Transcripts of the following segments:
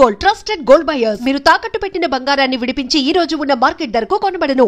Gold, trusted gold buyers. మీరు తాకట్టు పెట్టిన బంగారాన్ని విడిపించి ఈ రోజు ఉన్న మార్కెట్ ధరకు కొనబడును.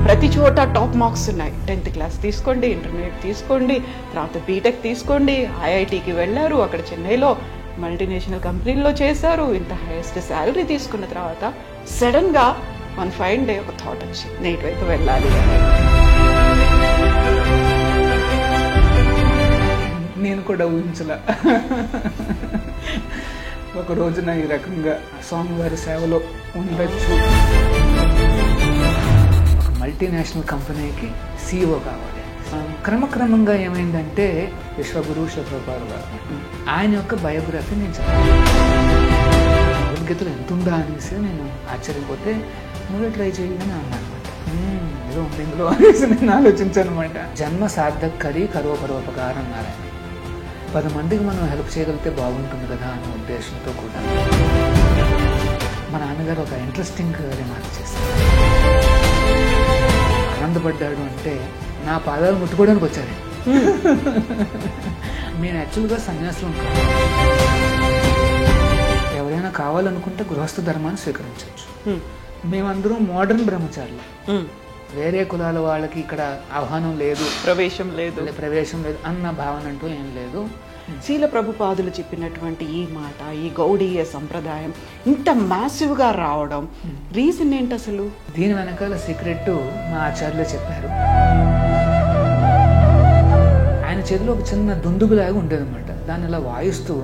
ప్రతి చోట టాప్ మార్క్స్ ఉన్నాయి. 10th క్లాస్ తీసుకోండి, ఇంటర్మీడియట్ తీసుకోండి, తర్వాత బీటెక్ తీసుకోండి, ఐఐటికి వెళ్ళారు, అక్కడ చెన్నైలో మల్టీనేషనల్ కంపెనీల్లో చేశారు. ఇంత హైయెస్ట్ శాలరీ తీసుకున్న తర్వాత సడన్ గా వన్ ఫైన్ డే ఒక థాట్ వచ్చింది, నేను ఇటువైపు వెళ్ళాలి. నేను కూడా ఊహించలే ఒక రోజున ఈ రకంగా స్వామివారి సేవలో ఉండొచ్చు. మల్టీనేషనల్ కంపెనీకి CEO కావాలి. క్రమక్రమంగా ఏమైందంటే విశ్వగురు శివప్రభుపాద గారు ఆయన యొక్క బయోగ్రఫీ నేను చెప్పాను. భగవద్గీతలో ఎంత ఉందా అనేసి నేను ఆశ్చర్యపోతే నువ్వే ట్రై చేయని అన్నాను. ఏదో ఉంది ఇందులో అనేసి నేను ఆలోచించాను అనమాట. జన్మ సార్థక్ కరి కరో పరోపకారం అన్నారు. 10 మందికి మనం హెల్ప్ చేయగలిగితే బాగుంటుంది కదా అనే ఉద్దేశంతో కూడా మా నాన్నగారు ఒక ఇంట్రెస్టింగ్ రిమార్క్ చేశారు. ఆనందపడ్డాడు అంటే నా పాదాలు ముట్టుకోవడానికి వచ్చారు. నేను యాక్చువల్గా సన్యాసులు కాదు. ఎవరైనా కావాలనుకుంటే గృహస్థ ధర్మాన్ని స్వీకరించవచ్చు. మేమందరం మోడర్న్ బ్రహ్మచారులు. వేరే కులాల వాళ్ళకి ఇక్కడ ఆహ్వానం లేదు, ప్రవేశం లేదు అన్న భావన అంటూ ఏం లేదు. శీల ప్రభుపాదులు చెప్పినటువంటి ఈ మాట, ఈ గౌడీయ సంప్రదాయం ఇంత మ్యాసివ్ గా రావడం రీజన్ ఏంటి అసలు? దీని వెనకాల సీక్రెట్ మా ఆచార్యులే చెప్పారు. ఆయన చేతిలో ఒక చిన్న దుందుబులాగా ఉండేదన్నమాట. దాన్ని ఇలా వాయిస్తూ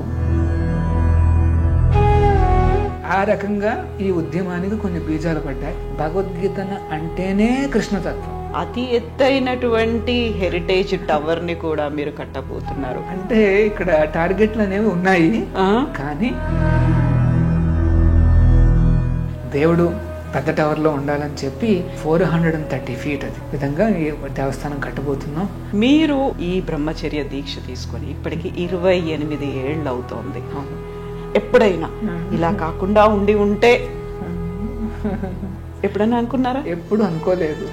ఆ రకంగా ఈ ఉద్యమానికి కొన్ని బీజాలు పడ్డాయి. భగవద్గీతను అంటేనే కృష్ణతత్వం. అతి ఎత్తైనటువంటి హెరిటేజ్ టవర్ ని కూడా మీరు కట్టబోతున్నారు. అంటే ఇక్కడ టార్గెట్లు అనేవి ఉన్నాయి, కానీ దేవుడు పెద్ద టవర్ లో ఉండాలని చెప్పి 430 feet అది విధంగా ఈ దేవస్థానం కట్టబోతున్నాం. మీరు ఈ బ్రహ్మచర్య దీక్ష తీసుకొని ఇప్పటికి 28 ఏళ్ళు అవుతోంది. ఎప్పుడైనా ఇలా కాకుండా ఉంటే ఎప్పుడైనా అనుకున్నారా? ఎప్పుడు అనుకోలేదు,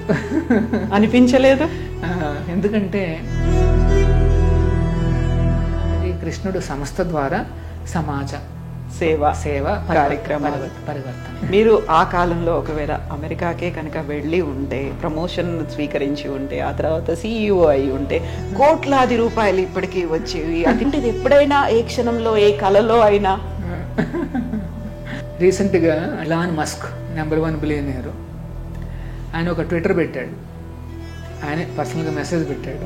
అనిపించలేదు. ఎందుకంటే కృష్ణుడు సంస్థ ద్వారా సమాజ సేవ కార్యక్రమాలు పరివర్తన. మీరు ఆ కాలంలో ఒకవేళ అమెరికాకే కనుక వెళ్ళి ఉంటే, ప్రమోషన్ స్వీకరించి ఉంటే, ఆ తర్వాత CEO అయి ఉంటే కోట్లాది రూపాయలు ఇప్పటికీ వచ్చేవి. అటువంటిది ఎప్పుడైనా ఏ క్షణంలో ఏ కళలో అయినా? రీసెంట్గా ఎలాన్ మస్క్ నెంబర్ 1 బిలియనీర్, ఆయన ఒక ట్విట్టర్ పెట్టాడు. ఆయన పర్సనల్గా మెసేజ్ పెట్టాడు,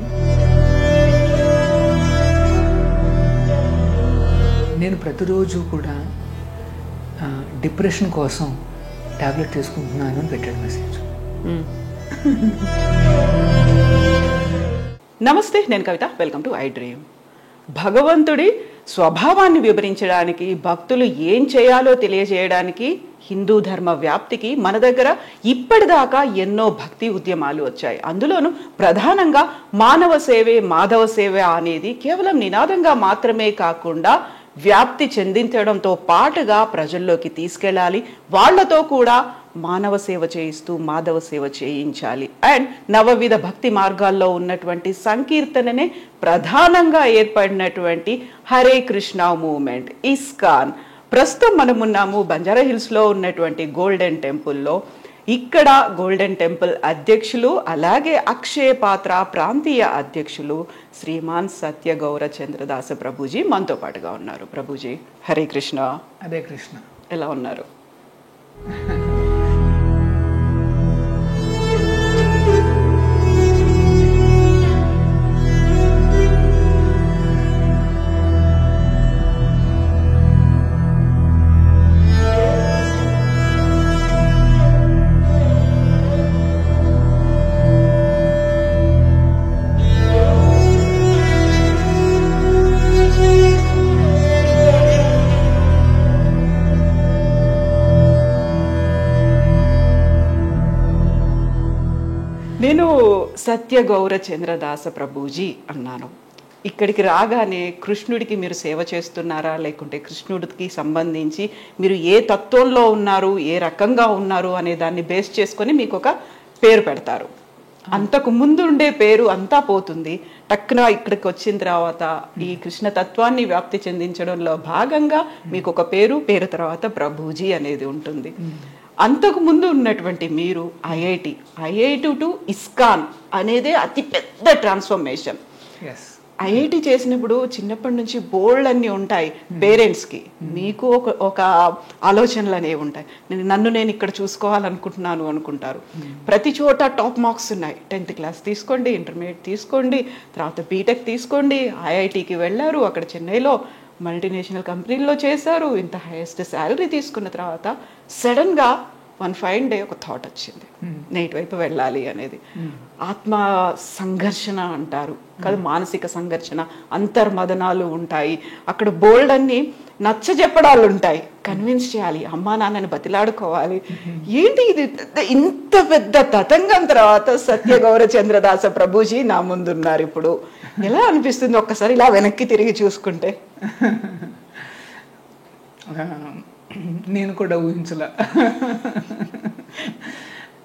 నేను ప్రతిరోజు కూడా డిప్రెషన్ కోసం టాబ్లెట్ తీసుకుంటున్నాను అని పెట్టాడు మెసేజ్. నమస్తే, నేను Kavitha. Welcome to iDream. భగవంతుడి స్వభావాన్ని వివరించడానికి, భక్తులు ఏం చేయాలో తెలియజేయడానికి, హిందూ ధర్మ వ్యాప్తికి మన దగ్గర ఇప్పటిదాకా ఎన్నో భక్తి ఉద్యమాలు వచ్చాయి. అందులోనూ ప్రధానంగా మానవ సేవే మాధవ సేవ అనేది కేవలం నినాదంగా మాత్రమే కాకుండా వ్యాప్తి చెందించడంతో పాటుగా ప్రజల్లోకి తీసుకెళ్ళాలి, వాళ్లతో కూడా మానవ సేవ చేయిస్తూ మాధవ సేవ చేయించాలి. అండ్ నవవిధ భక్తి మార్గాల్లో ఉన్నటువంటి సంకీర్తననే ప్రధానంగా ఏర్పడినటువంటి హరే కృష్ణ మూవ్మెంట్, ఇస్కాన్. ప్రస్తుతం మనమున్నాము బంజారా హిల్స్లో ఉన్నటువంటి గోల్డెన్ టెంపుల్లో. ఇక్కడ గోల్డెన్ టెంపుల్ అధ్యక్షులు, అలాగే అక్షయ పాత్ర ప్రాంతీయ అధ్యక్షులు శ్రీమాన్ సత్య గౌర చంద్రదాస ప్రభుజీ మనతో పాటుగా ఉన్నారు. ప్రభుజీ, హరే కృష్ణ. హరే కృష్ణ. ఎలా ఉన్నారు? సత్య గౌరచంద్రదాస ప్రభుజీ అన్నాను. ఇక్కడికి రాగానే కృష్ణుడికి మీరు సేవ చేస్తున్నారా, లేకుంటే కృష్ణుడికి సంబంధించి మీరు ఏ తత్వంలో ఉన్నారు, ఏ రకంగా ఉన్నారు అనే దాన్ని బేస్ చేసుకొని మీకు ఒక పేరు పెడతారు. అంతకు ముందు ఉండే పేరు అంతా పోతుంది. టక్కున ఇక్కడికి వచ్చిన తర్వాత ఈ కృష్ణ తత్వాన్ని వ్యాప్తి చెందించడంలో భాగంగా మీకు ఒక పేరు తర్వాత ప్రభుజీ అనేది ఉంటుంది. అంతకు ముందు ఉన్నటువంటి మీరు ఐఐటి టు ఇస్కాన్ అనేదే అతి పెద్ద ట్రాన్స్ఫర్మేషన్. ఐఐటి చేసినప్పుడు చిన్నప్పటి నుంచి బోల్డ్ అన్నీ ఉంటాయి పేరెంట్స్కి, మీకు ఒక ఆలోచనలు అనేవి ఉంటాయి. నన్ను నేను ఇక్కడ చూసుకోవాలనుకుంటున్నాను అనుకుంటారు. ప్రతి చోట టాప్ మార్క్స్ ఉన్నాయి. 10th క్లాస్ తీసుకోండి, ఇంటర్మీడియట్ తీసుకోండి, తర్వాత బీటెక్ తీసుకోండి. ఐఐటికి వెళ్ళారు, అక్కడ చెన్నైలో మల్టీనేషనల్ కంపెనీల్లో చేశారు, ఇంత హైయెస్ట్ శాలరీ తీసుకున్న తర్వాత సడన్గా వన్ ఫైన్ డే ఒక థాట్ వచ్చింది, నేను ఇటువైపు వెళ్ళాలి అనేది. ఆత్మ సంఘర్షణ అంటారు కదా, మానసిక సంఘర్షణ, అంతర్మదనాలు ఉంటాయి. అక్కడ బోల్డ్ అన్ని నచ్చ చెప్పడాలు ఉంటాయి, కన్విన్స్ చేయాలి, అమ్మా నాన్నని బతిలాడుకోవాలి. ఏంటి ఇది ఇంత పెద్ద తతంగం తర్వాత సత్య గౌరచంద్రదాస ప్రభుజీ నా ముందున్నారు. ఇప్పుడు ఎలా అనిపిస్తుంది ఒక్కసారి ఇలా వెనక్కి తిరిగి చూసుకుంటే? నేను కూడా ఊహించలా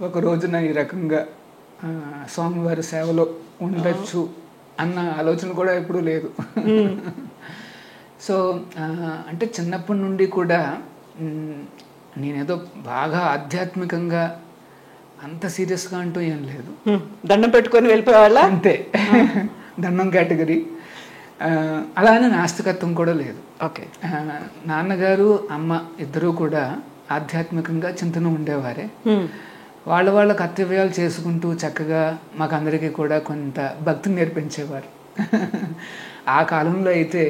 ఒక రోజున ఈ రకంగా స్వామివారి సేవలో ఉండొచ్చు అన్న ఆలోచన కూడా ఎప్పుడూ లేదు. సో అంటే చిన్నప్పటి నుండి కూడా నేనేదో బాగా ఆధ్యాత్మికంగా అంత సీరియస్గా అంటూ ఏం లేదు. దండం పెట్టుకొని వెళ్ళిపోయేవాళ్ళ అంతే, దండం కేటగిరీ. అలానే నాస్తికత్వం కూడా లేదు. ఓకే. నాన్నగారు అమ్మ ఇద్దరూ కూడా ఆధ్యాత్మికంగా చింతన ఉండేవారే. వాళ్ళ కర్తవ్యాలు చేసుకుంటూ చక్కగా మాకందరికీ కూడా కొంత భక్తిని నేర్పించేవారు. ఆ కాలంలో అయితే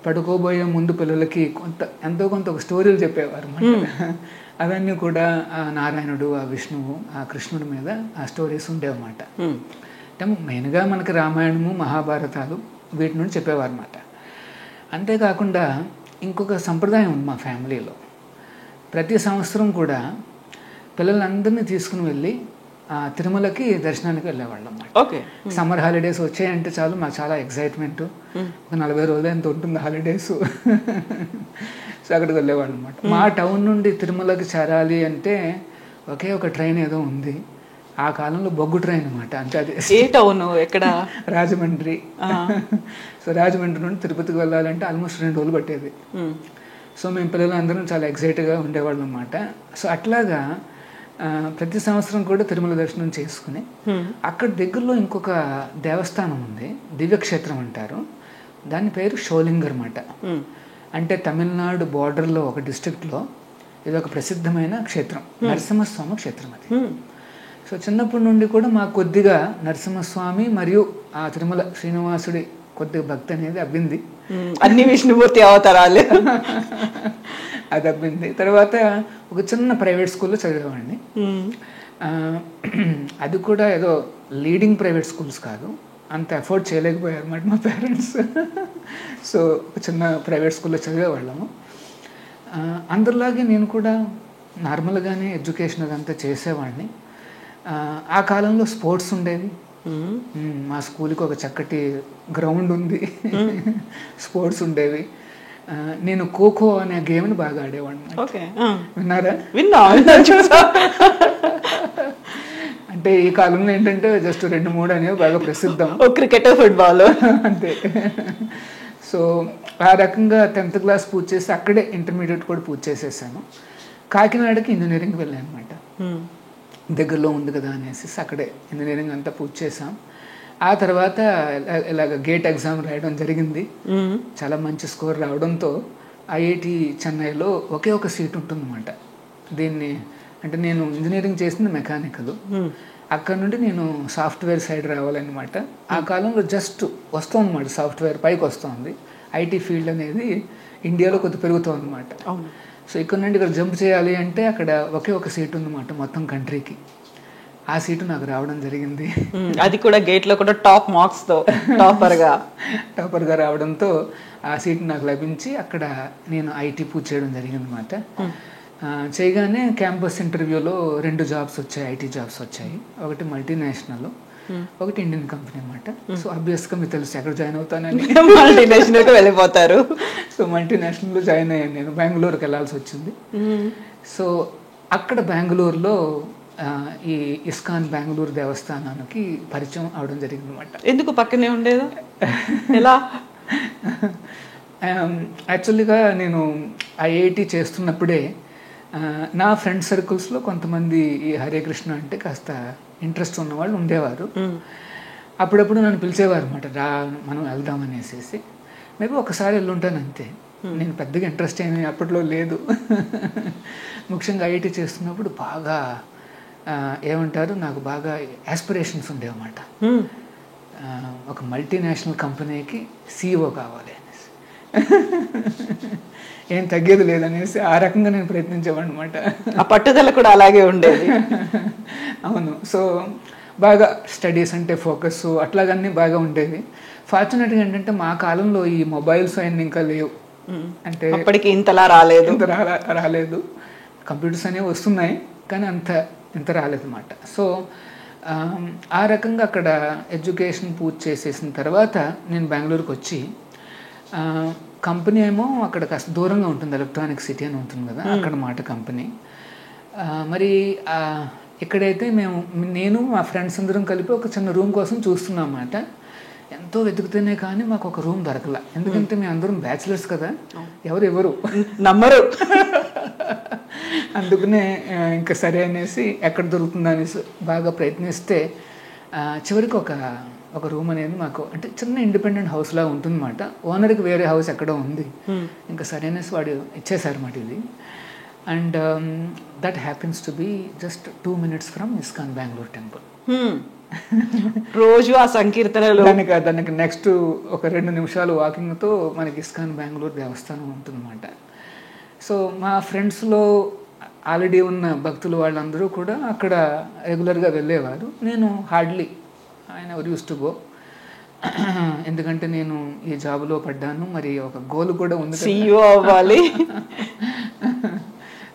పడుకోబోయే ముందు పిల్లలకి ఎంతో కొంత ఒక స్టోరీలు చెప్పేవారు అన్నమాట. అవన్నీ కూడా ఆ నారాయణుడు, ఆ విష్ణువు, ఆ కృష్ణుడి మీద ఆ స్టోరీస్ ఉండేవన్నమాట. అంటే మెయిన్గా మనకి రామాయణము, మహాభారతాలు వీటి నుండి చెప్పేవారు అన్నమాట. అంతేకాకుండా ఇంకొక సంప్రదాయం ఉంది మా ఫ్యామిలీలో. ప్రతి సంవత్సరం కూడా పిల్లలందరినీ తీసుకుని వెళ్ళి తిరుమలకి దర్శనానికి వెళ్ళేవాళ్ళం అన్నమాట. ఓకే. సమ్మర్ హాలిడేస్ వచ్చాయంటే చాలు మాకు చాలా ఎక్సైట్మెంట్. ఒక 40 రోజులు ఎంత ఉంటుంది హాలిడేస్. సో అక్కడికి వెళ్ళేవాళ్ళం అన్నమాట. మా టౌన్ నుండి తిరుమలకి చేరాలి అంటే ఒకే ఒక ట్రైన్ ఏదో ఉంది. ఆ కాలంలో బొగ్గు ట్రైన్ అనమాట. అంటే అది ఏ టౌన్ ఎక్కడ? రాజమండ్రి. సో రాజమండ్రి నుండి తిరుపతికి వెళ్ళాలంటే ఆల్మోస్ట్ 2 రోజులు పట్టేది. సో మేము పిల్లలందరం చాలా ఎక్సైట్గా ఉండేవాళ్ళం అన్నమాట. సో అట్లాగా ప్రతి సంవత్సరం కూడా తిరుమల దర్శనం చేసుకుని అక్కడ దగ్గరలో ఇంకొక దేవస్థానం ఉంది, దివ్యక్షేత్రం అంటారు. దాని పేరు షోలింగర్ అన్నమాట. అంటే తమిళనాడు బార్డర్లో ఒక డిస్ట్రిక్ట్లో ఇది ఒక ప్రసిద్ధమైన క్షేత్రం, నరసింహస్వామి క్షేత్రం అది. సో చిన్నప్పటి నుండి కూడా మాకు కొద్దిగా నరసింహస్వామి మరియు ఆ తిరుమల శ్రీనివాసుడి కొద్దిగా భక్తి అనేది అబ్బింది. అన్ని విష్ణుమూర్తి అవతారాలు అది అబ్బింది. తర్వాత ఒక చిన్న ప్రైవేట్ స్కూల్లో చదివేవాడిని. అది కూడా ఏదో లీడింగ్ ప్రైవేట్ స్కూల్స్ కాదు, అంత ఎఫోర్డ్ చేయలేకపోయారు అన్నమాట మా పేరెంట్స్. సో ఒక చిన్న ప్రైవేట్ స్కూల్లో చదివేవాళ్ళము. అందరిలాగే నేను కూడా నార్మల్గానే ఎడ్యుకేషన్ అదంతా చేసేవాడిని. ఆ కాలంలో స్పోర్ట్స్ ఉండేవి. మా స్కూల్కి ఒక చక్కటి గ్రౌండ్ ఉంది, స్పోర్ట్స్ ఉండేవి. నేను ఖోఖో అనే గేమ్ని బాగా ఆడేవాడిని. విన్నారా? అంటే ఈ కాలంలో ఏంటంటే జస్ట్ 2-3 అనేవి బాగా ప్రసిద్ధం, క్రికెట్, ఫుట్బాల్ అంతే. సో ఆ రకంగా 10th క్లాస్ పూర్తి చేసి అక్కడే ఇంటర్మీడియట్ కూడా పూర్తి చేసేసాను. కాకినాడకి ఇంజనీరింగ్కి వెళ్ళాను అనమాట. దగ్గరలో ఉంది కదా అనేసి అక్కడే ఇంజనీరింగ్ అంతా పూర్తి చేసాం. ఆ తర్వాత ఇలాగ గేట్ ఎగ్జామ్ రాయడం జరిగింది. చాలా మంచి స్కోర్ రావడంతో ఐఐటి చెన్నైలో ఒకే ఒక సీట్ ఉంటుందన్నమాట. దీన్ని అంటే నేను ఇంజనీరింగ్ చేసింది మెకానికల్, అక్కడ నుండి నేను సాఫ్ట్వేర్ సైడ్ రావాలన్నమాట. ఆ కాలంలో జస్ట్ వస్తుందన్నమాట, సాఫ్ట్వేర్ పైకి వస్తుంది. ఐటీ ఫీల్డ్ అనేది ఇండియాలో కొద్దిగా పెరుగుతుంది అనమాట. సో ఇక్కడ నుండి ఇక్కడ జంప్ చేయాలి అంటే అక్కడ ఒకే ఒక సీట్ ఉందన్నమాట మొత్తం కంట్రీకి. ఆ సీటు నాకు రావడం జరిగింది. అది కూడా గేట్లో కూడా టాప్ మార్క్స్తో టాపర్గా రావడంతో ఆ సీట్ నాకు లభించి అక్కడ నేను ఐటీ పూర్తి చేయడం జరిగింది అనమాట. చేయగానే క్యాంపస్ ఇంటర్వ్యూలో 2 జాబ్స్ వచ్చాయి, ఐటీ జాబ్స్ వచ్చాయి. ఒకటి మల్టీనేషనల్, ఒకటి ఇండియన్ కంపెనీ అనమాట. సో ఆబ్వియస్గా మీకు తెలుసు ఎక్కడ జాయిన్ అవుతానని. మల్టీనేషనల్కి వెళ్ళిపోతారు. సో మల్టీనేషనల్లో జాయిన్ అయ్యాను నేను. బెంగళూరుకి వెళ్ళాల్సి వచ్చింది. సో అక్కడ బెంగళూరులో ఈ ఇస్కాన్ బెంగళూరు దేవస్థానానికి పరిచయం అవడం జరిగింది అనమాట. ఎందుకు పక్కనే ఉండేదా? ఎలా? యాక్చువల్గా నేను ఐఐటి చేస్తున్నప్పుడే నా ఫ్రెండ్ సర్కిల్స్లో కొంతమంది ఈ హరే కృష్ణ అంటే కాస్త ఇంట్రెస్ట్ ఉన్నవాళ్ళు ఉండేవారు. అప్పుడప్పుడు నన్ను పిలిచేవారు అనమాట, రా మనం వెళ్దాం అనేసి. మేబీ ఒకసారి వెళ్ళుంటాను అంతే. నేను పెద్దగా ఇంట్రెస్ట్ ఏమీ అప్పట్లో లేదు. ముఖ్యంగా ఐఐటి చేస్తున్నప్పుడు బాగా ఏమంటారు, నాకు బాగా యాస్పిరేషన్స్ ఉండేవన్నమాట. ఒక మల్టీనేషనల్ కంపెనీకి CEO కావాలి అనేసి. ఏం తగ్గేది లేదనేసి ఆ రకంగా నేను ప్రయత్నించేవాడిని అనమాట. ఆ పట్టుదల కూడా అలాగే ఉండేది. అవును. సో బాగా స్టడీస్ అంటే ఫోకస్ అట్లాగన్నీ బాగా ఉండేది. ఫార్చునేట్గా ఏంటంటే మా కాలంలో ఈ మొబైల్స్ అవన్నీ ఇంకా లేవు. అంటే అప్పటికి ఇంతలా రాలేదు. కంప్యూటర్స్ అనేవి వస్తున్నాయి కానీ ఇంత రాలేదన్నమాట. సో ఆ రకంగా అక్కడ ఎడ్యుకేషన్ పూర్తి చేసేసిన తర్వాత నేను బెంగళూరుకి వచ్చి, కంపెనీ ఏమో అక్కడ కాస్త దూరంగా ఉంటుంది, ఎలక్ట్రానిక్ సిటీ అని ఉంటుంది కదా అక్కడ మాట కంపెనీ. మరి ఇక్కడైతే నేను మా ఫ్రెండ్స్ అందరం కలిపి ఒక చిన్న రూమ్ కోసం చూస్తున్నాం అన్నమాట. ఎంతో వెతుకుతేనే కానీ మాకు ఒక రూమ్ దొరకల. ఎందుకంటే మేము అందరం బ్యాచిలర్స్ కదా, ఎవరు నమ్మరు. అందుకనే ఇంకా సరే అనేసి ఎక్కడ దొరుకుతుందా అనేసి బాగా ప్రయత్నిస్తే చివరికి ఒక రూమ్ అనేది మాకు అంటే చిన్న ఇండిపెండెంట్ హౌస్ లా ఉంటుందన్నమాట. ఓనర్కి వేరే హౌస్ ఎక్కడో ఉంది. ఇంకా సరే అనేసి వాడు ఇచ్చేసారన్నమాట ఇది. And that happens to be just 2 minutes from ISKCON Bengaluru temple. రోజు ఆ సంకీర్తనలో దానికి నెక్స్ట్ ఒక 2 నిమిషాలు వాకింగ్తో మనకి ఇస్కాన్ బెంగళూరు దేవస్థానం ఉంటుందన్నమాట. సో మా ఫ్రెండ్స్లో ఆల్రెడీ ఉన్న భక్తులు వాళ్ళందరూ కూడా అక్కడ రెగ్యులర్గా వెళ్ళేవారు. నేను హార్డ్లీ ఎవరు యూస్ టు గో. ఎందుకంటే నేను ఈ జాబ్లో పడ్డాను, మరి ఒక గోల్ కూడా ఉంది, CEO అవ్వాలి.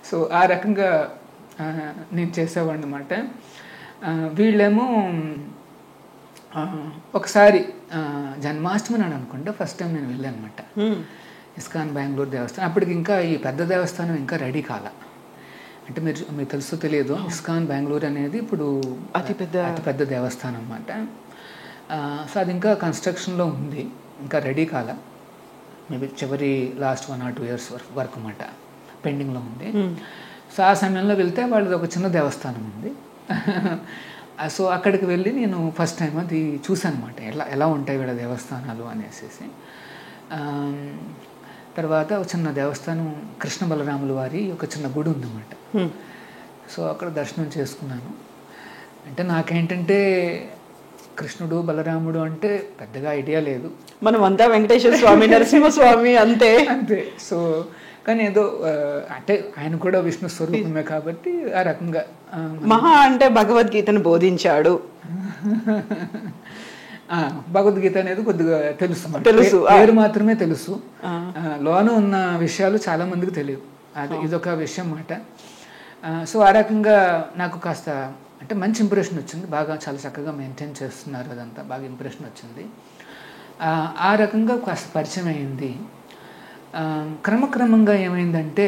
సో ఆ రకంగా నేను చేసేవాడిని అనమాట. వీళ్ళేమో ఒకసారి జన్మాష్టమి అని అనుకుంటే ఫస్ట్ టైం నేను వెళ్ళాను అనమాట ఇస్కాన్ బెంగళూరు దేవస్థానం. అప్పటికి ఇంకా ఈ పెద్ద దేవస్థానం ఇంకా రెడీ కాల. అంటే మీకు తెలుసో తెలియదు, ఇస్కాన్ బెంగళూరు అనేది ఇప్పుడు అతి పెద్ద దేవస్థానం అన్నమాట. సో అది ఇంకా కన్స్ట్రక్షన్లో ఉంది, ఇంకా రెడీ కాల. మేబీ చివరి లాస్ట్ 1 or 2 years వరకు అన్నమాట పెండింగ్లో ఉంది. సో ఆ సమయంలో వెళ్తే వాళ్ళది ఒక చిన్న దేవస్థానం ఉంది. సో అక్కడికి వెళ్ళి నేను ఫస్ట్ టైం అది చూశాను అనమాట, ఎలా ఉంటాయి వీళ్ళ దేవస్థానాలు అనేసి. తర్వాత ఒక చిన్న దేవస్థానం కృష్ణ బలరాముల వారి ఒక చిన్న గుడి ఉందన్నమాట. సో అక్కడ దర్శనం చేసుకున్నాను. అంటే నాకేంటంటే కృష్ణుడు బలరాముడు అంటే పెద్దగా ఐడియా లేదు. మనం అంతా వెంకటేశ్వర స్వామి, నరసింహస్వామి అంతే. సో కానీ ఏదో అంటే ఆయన కూడా విష్ణు స్వరూపమే కాబట్టి ఆ రకంగా మహా అంటే భగవద్గీతను బోధించాడు. భగవద్గీత అనేది కొద్దిగా తెలుసు, పేరు మాత్రమే తెలుసు. లోన ఉన్న విషయాలు చాలా మందికి తెలియదు. ఇదొక విషయం అన్నమాట. సో ఆ రకంగా నాకు కాస్త అంటే మంచి ఇంప్రెషన్ వచ్చింది. బాగా చాలా చక్కగా మెయింటైన్ చేస్తున్నారు, అదంతా బాగా ఇంప్రెషన్ వచ్చింది. ఆ రకంగా కాస్త పరిచయం అయింది. క్రమక్రమంగా ఏమైందంటే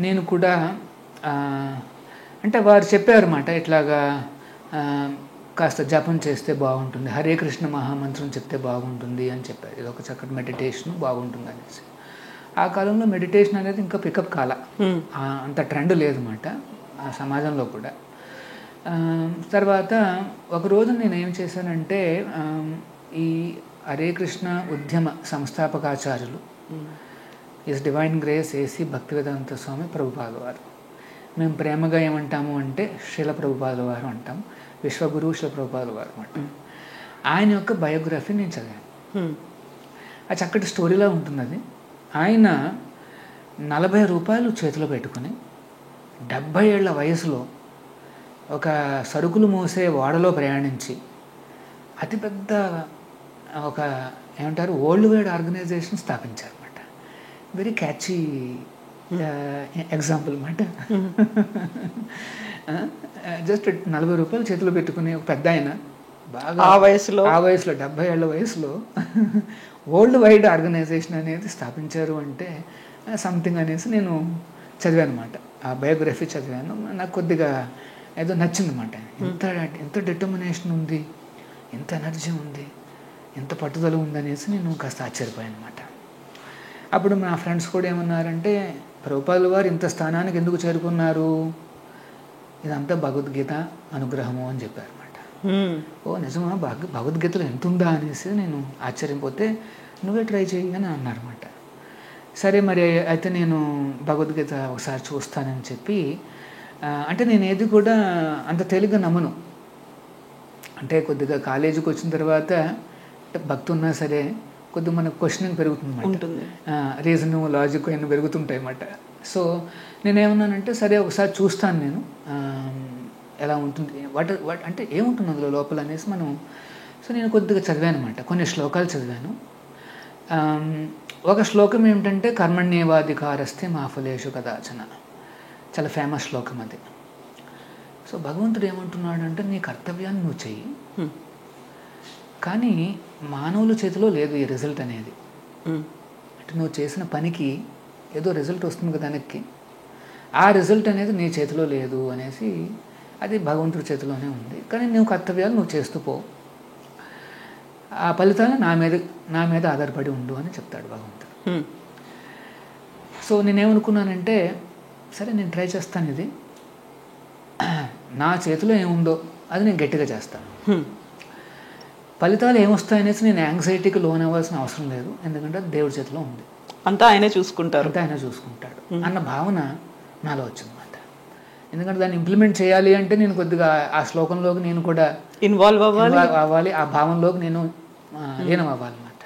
నేను కూడా అంటే వారు చెప్పారన్నమాట, ఇట్లాగా కాస్త జపం చేస్తే బాగుంటుంది, హరే కృష్ణ మహామంత్రం చెప్తే బాగుంటుంది అని చెప్పారు. ఇది ఒక చక్కటి మెడిటేషన్ బాగుంటుంది అనేసి. ఆ కాలంలో మెడిటేషన్ అనేది ఇంకా పికప్ కాల, అంత ట్రెండ్ లేదన్నమాట ఆ సమాజంలో కూడా. తర్వాత ఒకరోజు నేను ఏం చేశానంటే ఈ హరే కృష్ణ ఉద్యమ సంస్థాపకాచార్యులు His Divine Grace A C Bhaktivedanta Swami Prabhupada వారు, మేము ప్రేమగా ఏమంటాము అంటే శ్రీల ప్రభుపాద వారు అంటాం, విశ్వగురు శ్రీల ప్రభుపాద వారు అంటాం. ఆయన యొక్క బయోగ్రఫీ నేను చదివాను. ఆ చక్కటి స్టోరీలా ఉంటుంది అది. ఆయన 40 రూపాయలు చేతిలో పెట్టుకుని 70 ఏళ్ల వయసులో ఒక సరుకులు మోసే ఓడలో ప్రయాణించి అతిపెద్ద ఒక ఏమంటారు వరల్డ్ వైడ్ ఆర్గనైజేషన్ స్థాపించారన్నమాట. వెరీ క్యాచీ ఎగ్జాంపుల్ అన్నమాట. జస్ట్ 40 రూపాయలు చేతిలో పెట్టుకుని ఒక పెద్ద ఆయన బాగా ఆ వయసులో 70 ఏళ్ళ వయసులో వరల్డ్ వైడ్ ఆర్గనైజేషన్ అనేది స్థాపించారు అంటే సంథింగ్ అనేసి నేను చదివాను అనమాట. ఆ బయోగ్రఫీ చదివాను, నాకు కొద్దిగా ఏదో నచ్చిందన్నమాట. ఎంత డిటర్మినేషన్ ఉంది, ఎంత ఎనర్జీ ఉంది, ఎంత పట్టుదల ఉందనేసి నేను కాస్త ఆశ్చర్యపోయాను అనమాట. అప్పుడు మా ఫ్రెండ్స్ కూడా ఏమన్నారంటే, ప్రభుపాదుల వారు ఇంత స్థానానికి ఎందుకు చేరుకున్నారు, ఇదంతా భగవద్గీత అనుగ్రహము అని చెప్పారు అనమాట. ఓ నిజమా, భగవద్గీతలో ఎంత ఉందా అనేసి నేను ఆశ్చర్యపోతే, నువ్వే ట్రై చేయి అని అన్నారన్నమాట. సరే మరి అయితే నేను భగవద్గీత ఒకసారి చూస్తానని చెప్పి, అంటే నేను ఏది కూడా అంత తేలిగ్గా నమ్మను. అంటే కొద్దిగా కాలేజీకి వచ్చిన తర్వాత భక్తి ఉన్నా సరే కొద్దిగా మనకు క్వశ్చనింగ్ పెరుగుతుంది, రీజన్ లాజిక్ అన్నీ పెరుగుతుంటాయి అన్నమాట. సో నేనేమన్నానంటే సరే ఒకసారి చూస్తాను నేను ఎలా ఉంటుంది, వాట్ అంటే ఏముంటుంది అందులో లోపల అనేసి మనం. సో నేను కొద్దిగా చదివాను అనమాట, కొన్ని శ్లోకాలు చదివాను. ఒక శ్లోకం ఏమిటంటే కర్మణ్యేవాధికారస్తే మా ఫలేషు కదాచన, చాలా ఫేమస్ శ్లోకం అది. సో భగవంతుడు ఏమంటున్నాడు అంటే, నీ కర్తవ్యాన్ని నువ్వు చెయ్యి, కానీ మానవుల చేతిలో లేదు ఈ రిజల్ట్ అనేది. అంటే నువ్వు చేసిన పనికి ఏదో రిజల్ట్ వస్తుంది కదా దానికి, ఆ రిజల్ట్ అనేది నీ చేతిలో లేదు అనేసి, అది భగవంతుడి చేతిలోనే ఉంది. కానీ నువ్వు కర్తవ్యాలు నువ్వు చేస్తూ పో, ఆ ఫలితాలు నా మీద ఆధారపడి ఉండు అని చెప్తాడు భగవంతుడు. సో నేనేమనుకున్నానంటే సరే నేను ట్రై చేస్తాను, ఇది నా చేతిలో ఏముందో అది నేను గట్టిగా చేస్తాను. ఫలితాలు ఏమొస్తాయనేసి నేను యాంగ్జైటీకి లోన్ అవ్వాల్సిన అవసరం లేదు, ఎందుకంటే అది దేవుడి చేతిలో ఉంది, అంతా ఆయనే చూసుకుంటారు, అంతా ఆయన చూసుకుంటాడు అన్న భావన నాలో వచ్చిందన్నమాట. ఎందుకంటే దాన్ని ఇంప్లిమెంట్ చేయాలి అంటే నేను కొద్దిగా ఆ శ్లోకంలోకి నేను కూడా ఇన్వాల్వ్ అవ్వాలి, ఆ భావంలోకి నేను లీనం అవ్వాలన్నమాట.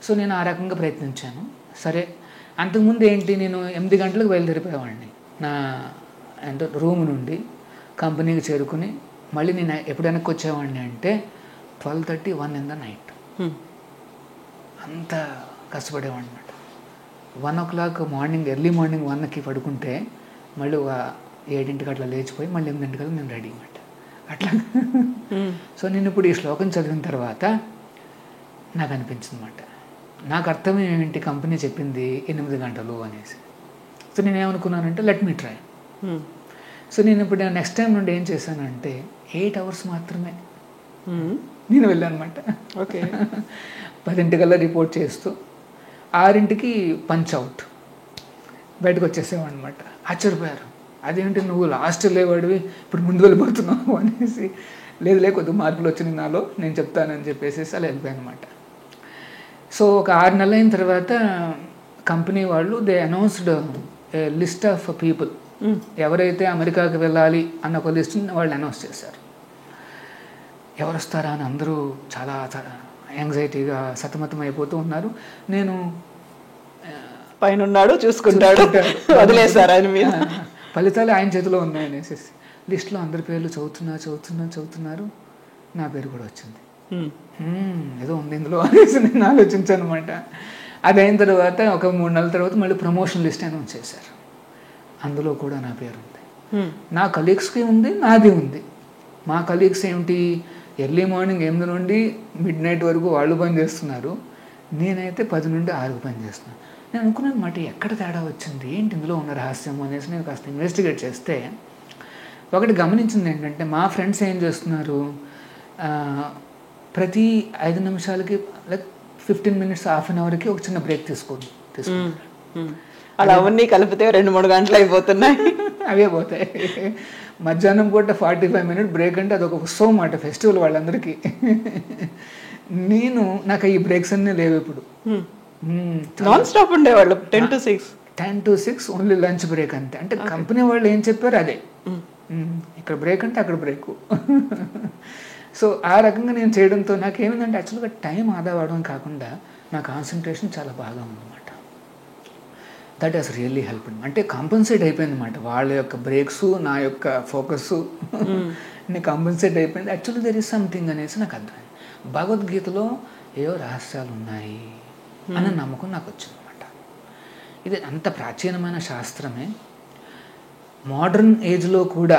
సో నేను ఆ రకంగా ప్రయత్నించాను. సరే అంతకుముందు ఏంటి, నేను 8 గంటలకు బయలుదేరిపోయేవాడిని నా అంటే రూమ్ నుండి కంపెనీకి చేరుకుని, మళ్ళీ నేను ఎప్పుడు వెనక్కి వచ్చేవాడిని అంటే 12:30, 1 in the night. అంత కష్టపడేవాడిని అనమాట. 1 o'clock మార్నింగ్, ఎర్లీ మార్నింగ్ 1కి పడుకుంటే మళ్ళీ 7ంటికి అట్లా లేచిపోయి మళ్ళీ 8ంటికల్లా నేను రెడీ అనమాట అట్లా. సో నేను ఇప్పుడు ఈ శ్లోకం చదివిన తర్వాత నాకు అనిపించింది అనమాట, నాకు అర్థం ఏమిటి కంపెనీ చెప్పింది 8 గంటలు అనేసి. సో నేనేమనుకున్నానంటే లెట్ మీ ట్రై. సో నేను ఇప్పుడు నెక్స్ట్ టైం నుండి ఏం చేశానంటే 8 hours మాత్రమే నేను వెళ్ళాను అనమాట. ఓకే 10ంటికల్లా రిపోర్ట్ చేస్తూ 6ంటికి పంచ్ అవుట్ బయటకు వచ్చేసేవాడు అనమాట. ఆశ్చర్యపోయారు, అదేంటి నువ్వు లాస్ట్ లేవాడివి ఇప్పుడు ముందు వెళ్ళిపోతున్నావు అనేసి. లేదు కొద్దిగా మార్పులు వచ్చినాయి నాలో, నేను చెప్తానని చెప్పేసి అలా వెళ్ళిపోయాను అనమాట. సో ఒక 6 నెలలు అయిన తర్వాత కంపెనీ వాళ్ళు they announced list of people, ఎవరైతే అమెరికాకి వెళ్ళాలి అన్న ఒక లిస్ట్ని వాళ్ళు అనౌన్స్ చేశారు. ఎవరు వస్తారా అని అందరూ చాలా యాంగ్జైటీగా సతమతం అయిపోతూ ఉన్నారు. నేను పైన ఉన్నాడు చూసుకుంటాడు, వదిలేశారు ఆయన మీద, ఫలితాలు ఆయన చేతిలో ఉన్నాయనేసి లిస్ట్లో అందరి పేర్లు చదువుతున్నారు. నా పేరు కూడా వచ్చింది. ఏదో ఉంది ఇందులో అనేసి నేను ఆలోచించాను అనమాట. అది అయిన తర్వాత ఒక 3 నెలల తర్వాత మళ్ళీ ప్రమోషన్ లిస్ట్ అనౌన్స్ చేశారు, అందులో కూడా నా పేరు ఉంది. నా కలీగ్స్కి ఉంది, నాది ఉంది. మా కలీగ్స్ ఏమిటి, ఎర్లీ మార్నింగ్ 8 నుండి మిడ్ నైట్ వరకు వాళ్ళు పని చేస్తున్నారు, నేనైతే 10 నుండి 6 పని చేస్తున్నాను. నేను అనుకున్నాను మాట ఎక్కడ తేడా వచ్చింది, ఏంటి ఇందులో ఉన్న రహస్యం అనేసి నేను కాస్త ఇన్వెస్టిగేట్ చేస్తే ఒకటి గమనించింది ఏంటంటే, మా ఫ్రెండ్స్ ఏం చేస్తున్నారు, ప్రతి 5 నిమిషాలకి లైక్ 15 minutes, హాఫ్ అన్ అవర్కి ఒక చిన్న బ్రేక్ తీసుకుంటారు. అలా అవన్నీ కలిపితే 2-3 గంటలు అయిపోతున్నాయి, అవే పోతాయి. మధ్యాహ్నం పూట 45 minute బ్రేక్ అంటే అదొక ఉత్సవం అన్నమాట, ఫెస్టివల్ వాళ్ళందరికీ. నాకు ఈ బ్రేక్స్ అన్నీ లేవు ఇప్పుడు, నాన్ స్టాప్ ఉండేవాళ్ళు 10 to 6 ఓన్లీ లంచ్ బ్రేక్ అంతే. అంటే కంపెనీ వాళ్ళు ఏం చెప్పారు అదే, ఇక్కడ బ్రేక్ అంటే అక్కడ బ్రేక్. సో ఆ రకంగా నేను చేయడంతో నాకేమిందంటే యాక్చువల్గా టైం ఆదా అవ్వడం కాకుండా నా కాన్సన్ట్రేషన్ చాలా బాగా ఉందన్నమాట. That has really help. అంటే కాంపన్సేట్ అయిపోయింది అనమాట, వాళ్ళ యొక్క బ్రేక్స్ నా యొక్క ఫోకస్ నేను కాంపన్సేట్ అయిపోయింది. యాక్చువల్లీ దెర్ ఈస్ సంథింగ్ అనేసి నాకు అర్థమైంది, భగవద్గీతలో ఏవో రహస్యాలు ఉన్నాయి అన్న నమ్మకం నాకు వచ్చిందన్నమాట. ఇది అంత ప్రాచీనమైన శాస్త్రమే, మోడర్న్ ఏజ్లో కూడా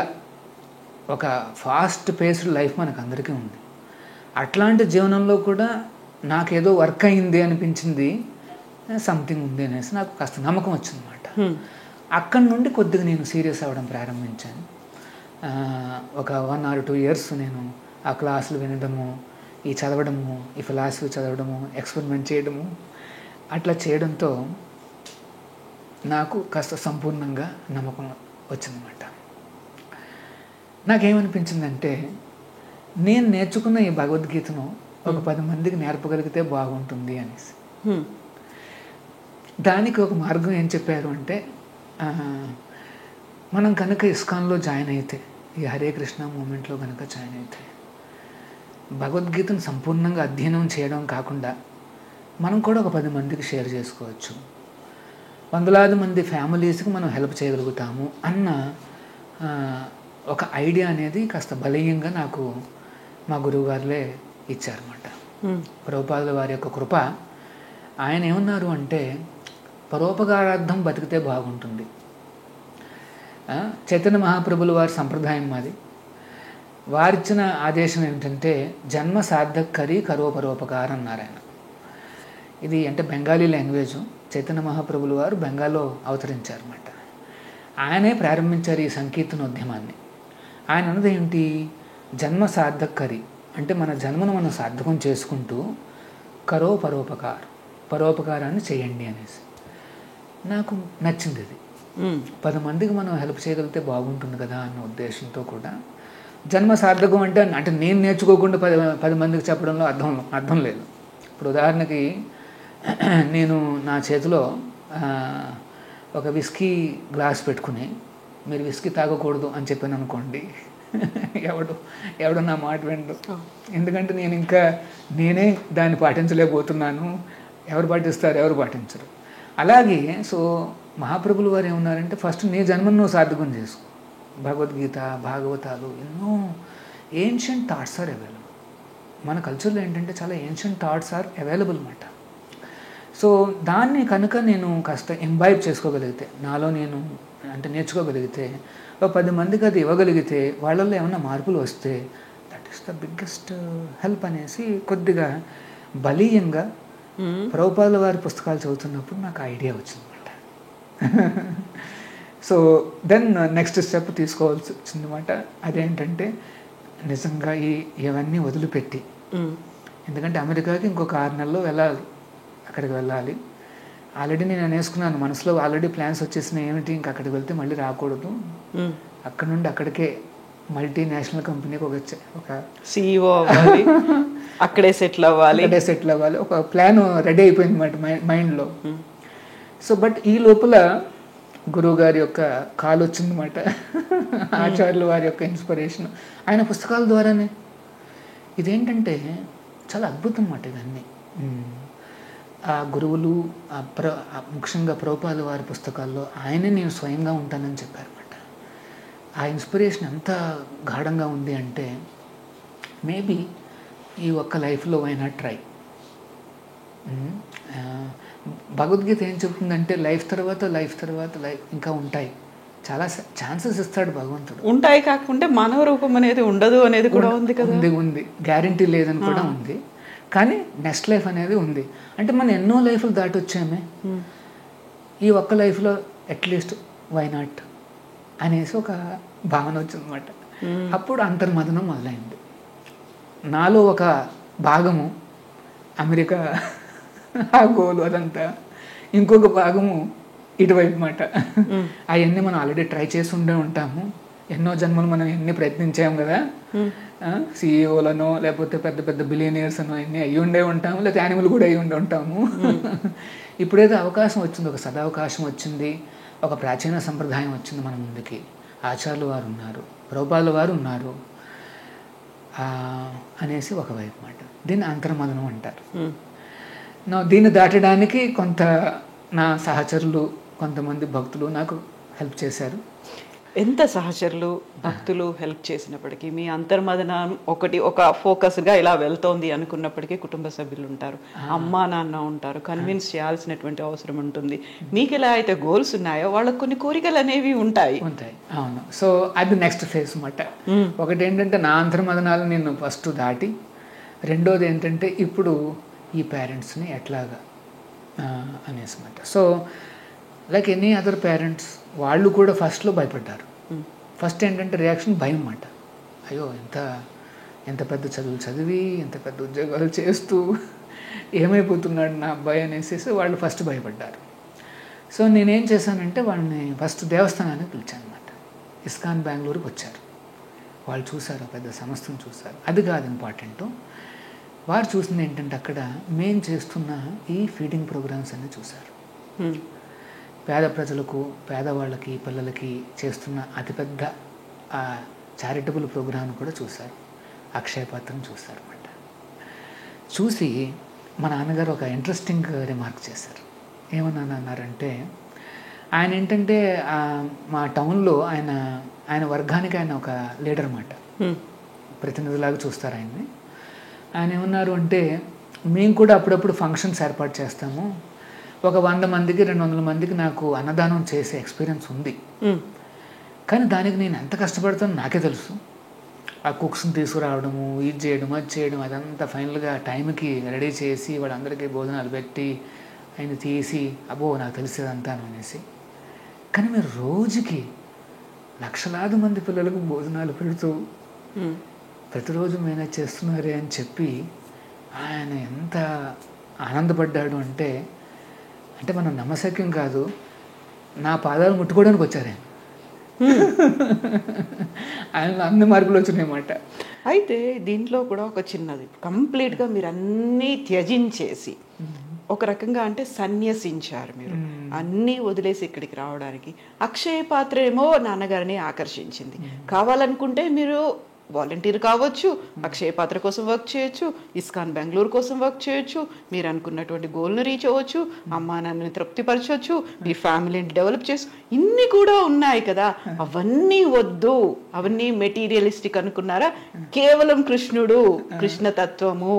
ఒక ఫాస్ట్ పేస్డ్ లైఫ్ మనకు అందరికీ ఉంది. అట్లాంటి జీవనంలో కూడా నాకేదో వర్క్ అయింది అనిపించింది, సంథింగ్ ఉంది అనేసి నాకు కాస్త నమ్మకం వచ్చిందన్నమాట. అక్కడి నుండి కొద్దిగా నేను సీరియస్ అవ్వడం ప్రారంభించాను. ఒక 1 or 2 years నేను ఆ క్లాసులు వినడము, ఈ చదవడము, ఈ ఫిలాసఫీ చదవడము, ఎక్స్పెరిమెంట్ చేయడము, అట్లా చేయడంతో నాకు కాస్త సంపూర్ణంగా నమ్మకం వచ్చిందన్నమాట. నాకేమనిపించిందంటే నేను నేర్చుకున్న ఈ భగవద్గీతను ఒక 10 మందికి నేర్పగలిగితే బాగుంటుంది అనేసి. దానికి ఒక మార్గం ఏం చెప్పారు అంటే, మనం కనుక ఇస్కాన్లో జాయిన్ అయితే, ఈ హరే కృష్ణ మూమెంట్లో కనుక జాయిన్ అయితే, భగవద్గీతను సంపూర్ణంగా అధ్యయనం చేయడం కాకుండా మనం కూడా ఒక 10 మందికి షేర్ చేసుకోవచ్చు, వందలాది మంది ఫ్యామిలీస్కి మనం హెల్ప్ చేయగలుగుతాము అన్న ఒక ఐడియా అనేది కాస్త బలీయంగా నాకు మా గురువుగారులే ఇచ్చారన్నమాట. ప్రభుపాదుల వారి యొక్క కృప. ఆయన ఏమన్నారు అంటే, పరోపకారార్థం బతికితే బాగుంటుంది. చైతన్య మహాప్రభుల వారి సంప్రదాయం మాది. వారిచ్చిన ఆదేశం ఏమిటంటే, జన్మ సార్థకరి కరో పరోపకారం అన్నారు ఆయన. ఇది అంటే బెంగాలీ లాంగ్వేజ్. చైతన్య మహాప్రభుల వారు బెంగాల్లో అవతరించారన్నమాట. ఆయనే ప్రారంభించారు ఈ సంకీర్తనోద్యమాన్ని. ఆయన అన్నది ఏంటి, జన్మ సార్థకరి అంటే మన జన్మను మనం సార్థకం చేసుకుంటూ కరో పరోపకారాన్ని చేయండి అనేసి. నాకు నచ్చింది ఇది. 10 మందికి మనం హెల్ప్ చేయగలిగితే బాగుంటుంది కదా అన్న ఉద్దేశంతో కూడా జన్మ సార్థకం అంటే నేను నేర్చుకోకుండా 10 మందికి చెప్పడంలో అర్థం లేదు. ఇప్పుడు ఉదాహరణకి నేను నా చేతిలో ఒక విస్కీ గ్లాస్ పెట్టుకుని మీరు విస్కీ తాగకూడదు అని చెప్పాను అనుకోండి, ఎవడు నా మాట వినడు. ఎందుకంటే నేనే దాన్ని పాటించలేకపోతున్నాను. ఎవరు పాటిస్తారు, ఎవరు పాటించరు. అలాగే సో మహాప్రభులు వారు ఏమన్నారంటే, ఫస్ట్ నీ జన్మను నువ్వు సార్థకం చేసుకో. భగవద్గీత, భాగవతాలు, ఎన్నో ఏన్షియంట్ థాట్స్ ఆర్ అవైలబుల్. మన కల్చర్లో ఏంటంటే చాలా ఏన్షియంట్ థాట్స్ ఆర్ అవైలబుల్ అన్నమాట. సో దాన్ని కనుక నేను కాస్త ఎంబైబ్ చేసుకోగలిగితే, నాలో నేను అంటే నేర్చుకోగలిగితే, ఒక 10 మందికి అది ఇవ్వగలిగితే, వాళ్ళల్లో ఏమైనా మార్పులు వస్తే that is the biggest help అనేసి కొద్దిగా బలీయంగా ప్రభుపాదుల వారి పుస్తకాలు చదువుతున్నప్పుడు నాకు ఐడియా వచ్చిందన్నమాట. సో దెన్ నెక్స్ట్ స్టెప్ తీసుకోవాల్సి వచ్చిందన్నమాట. అదేంటంటే నిజంగా ఇవన్నీ వదిలిపెట్టి, ఎందుకంటే అమెరికాకి ఇంకొక 6 నెలల్లో వెళ్ళాలి, అక్కడికి వెళ్ళాలి. ఆల్రెడీ నేను అనేసుకున్నాను మనసులో, ఆల్రెడీ ప్లాన్స్ వచ్చేసినాయి. ఏమిటి, ఇంక అక్కడికి వెళ్తే మళ్ళీ రాకూడదు, అక్కడ నుండి అక్కడికే మల్టీనేషనల్ కంపెనీకి ఒక CEO అవ్వాలి, అక్కడే సెటిల్ అవ్వాలి, ఒక ప్లాన్ రెడీ అయిపోయింది అన్నమాట మైండ్లో. సో బట్ ఈ లోపల గురువు గారి యొక్క కాల్ వచ్చిందన్నమాట. ఆచార్యులు వారి యొక్క ఇన్స్పిరేషన్ ఆయన పుస్తకాల ద్వారానే. ఇదేంటంటే చాలా అద్భుతం అన్నమాట ఇవన్నీ. ఆ గురువులు ముఖ్యంగా ప్రభుపాదుల వారి పుస్తకాల్లో ఆయనే నేను స్వయంగా ఉంటానని చెప్పారన్నమాట. ఆ ఇన్స్పిరేషన్ ఎంత గాఢంగా ఉంది అంటే, మేబీ ఈ ఒక్క లైఫ్లో అయినా ట్రై. భగవద్గీత ఏం చెప్తుందంటే, లైఫ్ తర్వాత లైఫ్ ఇంకా ఉంటాయి, చాలా ఛాన్సెస్ ఇస్తాడు భగవంతుడు. ఉంటాయి కాకుంటే మానవ రూపం అనేది ఉండదు అనేది కూడా ఉంది కదా. ఉంది గ్యారంటీ లేదని కూడా ఉంది. కానీ నెక్స్ట్ లైఫ్ అనేది ఉంది. అంటే మనం ఎన్నో లైఫ్లు దాటి వచ్చామే, ఈ ఒక్క లైఫ్లో అట్లీస్ట్ వై నాట్ అనేసి ఒక భావన వచ్చిందన్నమాట. అప్పుడు అంతర్మదనం మొదలైంది. నాలో ఒక భాగము అమెరికా ఆ గోలు అదంతా, ఇంకొక భాగము ఇటువైపు అన్నమాట. అవన్నీ మనం ఆల్రెడీ ట్రై చేసి ఉంటాము. ఎన్నో జన్మలు మనం ఎన్ని ప్రయత్నించాము కదా, CEOలనో లేకపోతే పెద్ద పెద్ద బిలియనియర్స్ అనో అన్నీ అయ్యి ఉండే ఉంటాము, లేకపోతే యానిమల్ కూడా అయ్యి ఉంటాము. ఇప్పుడేదో అవకాశం వచ్చింది, ఒక సదావకాశం వచ్చింది, ఒక ప్రాచీన సంప్రదాయం వచ్చింది మన ముందుకి. ఆచార్యులు వారు ఉన్నారు, ప్రభుపాదుల వారు ఉన్నారు అనేసి ఒకవైపు మాట. దీన్ని అంతర్మదనం అంటారు. దీన్ని దాటడానికి కొంత నా సహచరులు, కొంతమంది భక్తులు నాకు హెల్ప్ చేశారు. ఎంత సహచరులు భక్తులు హెల్ప్ చేసినప్పటికీ మీ అంతర్మదనం ఒక ఫోకస్గా ఇలా వెళ్తోంది అనుకున్నప్పటికీ కుటుంబ సభ్యులు ఉంటారు, అమ్మా నాన్న ఉంటారు, కన్విన్స్ చేయాల్సినటువంటి అవసరం ఉంటుంది. మీకు ఎలా అయితే గోల్స్ ఉన్నాయో వాళ్ళకు కొన్ని కోరికలు అనేవి ఉంటాయి. అవును. సో అది నెక్స్ట్ ఫేజ్ అన్నమాట. ఒకటి ఏంటంటే నా అంతర్మదనాలు నేను ఫస్ట్ దాటి, రెండోది ఏంటంటే ఇప్పుడు ఈ పేరెంట్స్ని ఎట్లాగా అనేసి అన్నమాట. So like any other parents వాళ్ళు కూడా ఫస్ట్లో భయపడ్డారు. ఫస్ట్ ఏంటంటే రియాక్షన్ భయం అన్నమాట. అయ్యో ఎంత పెద్ద చదువులు చదివి ఎంత పెద్ద ఉద్యోగాలు చేస్తూ ఏమైపోతున్నాడు నా అబ్బాయి అనేసి వాళ్ళు ఫస్ట్ భయపడ్డారు. సో నేనేం చేశానంటే వాళ్ళని ఫస్ట్ దేవస్థానానికి పిలిచాను అనమాట. ఇస్కాన్ బెంగళూరుకి వచ్చారు. వాళ్ళు చూసారు, పెద్ద సంస్థను చూసారు. అది కాదు ఇంపార్టెంట్. వారు చూసింది ఏంటంటే అక్కడ మేము చేస్తున్న ఈ ఫీడింగ్ ప్రోగ్రామ్స్ అన్నీ చూశారు. పేద ప్రజలకు, పేదవాళ్ళకి, పిల్లలకి చేస్తున్న అతిపెద్ద చారిటబుల్ ప్రోగ్రామ్ కూడా చూశారు. అక్షయపాత్రం చూశారు అన్నమాట. చూసి మా నాన్నగారు ఒక ఇంట్రెస్టింగ్ రిమార్క్ చేశారు. ఏమన్నా అన్నారంటే, ఆయన ఏంటంటే మా టౌన్లో ఆయన వర్గానికి ఆయన ఒక లీడర్ అన్నమాట. ప్రతినిధిలాగా చూస్తారు ఆయన్ని. ఆయన ఏమన్నారు అంటే, మేము కూడా అప్పుడప్పుడు ఫంక్షన్స్ ఏర్పాటు చేస్తాము. ఒక 100 మందికి 200 మందికి నాకు అన్నదానం చేసే ఎక్స్పీరియన్స్ ఉంది. కానీ దానికి నేను ఎంత కష్టపడతానో నాకే తెలుసు. ఆ కుక్స్ని తీసుకురావడము, ఇది చేయడం, అది చేయడం, అదంతా ఫైనల్గా టైంకి రెడీ చేసి వాళ్ళందరికీ భోజనాలు పెట్టి ఆయన తీసి అబ్బో నాకు తెలిసేదంతా అనేసి. కానీ మీరు రోజుకి లక్షలాది మంది పిల్లలకు భోజనాలు పెడుతూ ప్రతిరోజు మేనేజ్ చేస్తున్నారే అని చెప్పి ఆయన ఎంత ఆనందపడ్డాడు అంటే మనం నమ్మశక్యం కాదు. నా పాదాలు ముట్టుకోవడానికి వచ్చారు ఆయన అన్ని మార్పులు వచ్చినాయన్నమాట. అయితే దీంట్లో కూడా ఒక చిన్నది, కంప్లీట్గా మీరు అన్నీ త్యజించేసి ఒక రకంగా అంటే సన్యసించారు. మీరు అన్నీ వదిలేసి ఇక్కడికి రావడానికి అక్షయ పాత్ర ఏమో నాన్నగారిని ఆకర్షించింది. కావాలనుకుంటే మీరు వాలంటీర్ కావచ్చు, అక్షయ పాత్ర కోసం వర్క్ చేయొచ్చు, ఇస్కాన్ బెంగళూరు కోసం వర్క్ చేయొచ్చు, మీరు అనుకున్నటువంటి గోల్ని రీచ్ అవ్వచ్చు, అమ్మా నాన్నని తృప్తిపరచవచ్చు, మీ ఫ్యామిలీని డెవలప్ చేసు, ఇన్ని కూడా ఉన్నాయి కదా. అవన్నీ వద్దు, అవన్నీ మెటీరియలిస్టిక్ అనుకున్నారా? కేవలం కృష్ణుడు, కృష్ణతత్వము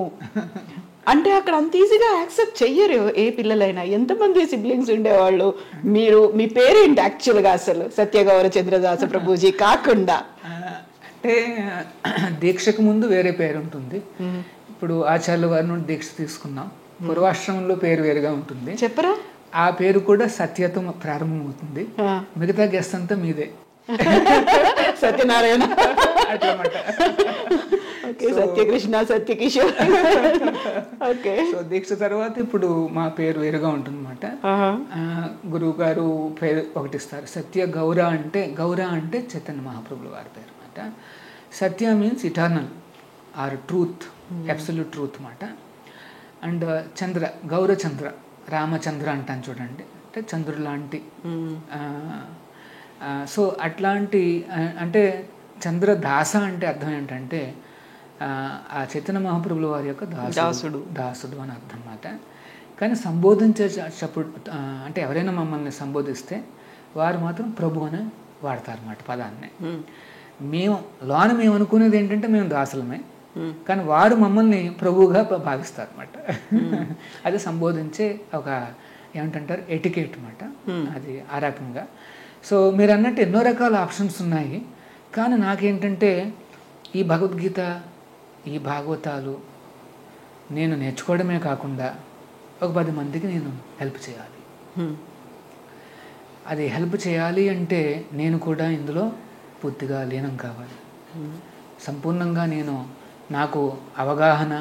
అంటే అక్కడ అంత ఈజీగా యాక్సెప్ట్ చెయ్యరు ఏ పిల్లలైనా. ఎంతమంది సిబ్లింగ్స్ ఉండేవాళ్ళు? మీ పేరేంటి యాక్చువల్గా అసలు? సత్యగౌర చంద్రదాస ప్రభుజీ కాకుండా అంటే దీక్షకు ముందు వేరే పేరు ఉంటుంది. ఇప్పుడు ఆచార్యుల వారి నుండి దీక్ష తీసుకున్నాం. పూర్వాశ్రమంలో పేరు వేరుగా ఉంటుంది. చెప్పరా? ఆ పేరు కూడా సత్యతో ప్రారంభమవుతుంది. మిగతా గెస్ట్ అంతా మీదే. సత్యనారాయణ, సత్యకృష్ణ, సత్యకిషోర్. సో దీక్ష తర్వాత ఇప్పుడు మా పేరు వేరుగా ఉంటుంది అన్నమాట. గురువు గారు పేరు ఒకటి ఇస్తారు. సత్య గౌర అంటే చైతన్య మహాప్రభుల వారి పేరు అన్నమాట. Satya means eternal or truth, absolute truth అన్నమాట. అండ్ చంద్ర, గౌరచంద్ర, రామచంద్ర అంటాను చూడండి, అంటే చంద్రుడు లాంటి. సో అట్లాంటి అంటే చంద్రదాస అంటే అర్థం ఏంటంటే ఆ చైతన్య మహాప్రభుల వారి యొక్క దాసుడు అని అర్థం అన్నమాట. కానీ సంబోధించేటప్పుడు అంటే ఎవరైనా మమ్మల్ని సంబోధిస్తే వారు మాత్రం ప్రభు అని వాడతారన్నమాట పదాన్ని. మేము అనుకునేది ఏంటంటే మేము దాసులమే, కానీ వారు మమ్మల్ని ప్రభువుగా భావిస్తారు అన్నమాట. అది సంబోధించే ఒక ఏమంటారు ఎటికేట్ అన్నమాట. అది ఆ రకంగా. సో మీరు అన్నట్టు ఎన్నో రకాల ఆప్షన్స్ ఉన్నాయి. కానీ నాకేంటంటే ఈ భగవద్గీత, ఈ భాగవతాలు నేను నేర్చుకోవడమే కాకుండా ఒక 10 మందికి నేను హెల్ప్ చేయాలి. అది హెల్ప్ చేయాలి అంటే నేను కూడా ఇందులో పూర్తిగా లీనం కావాలి. సంపూర్ణంగా నాకు అవగాహన,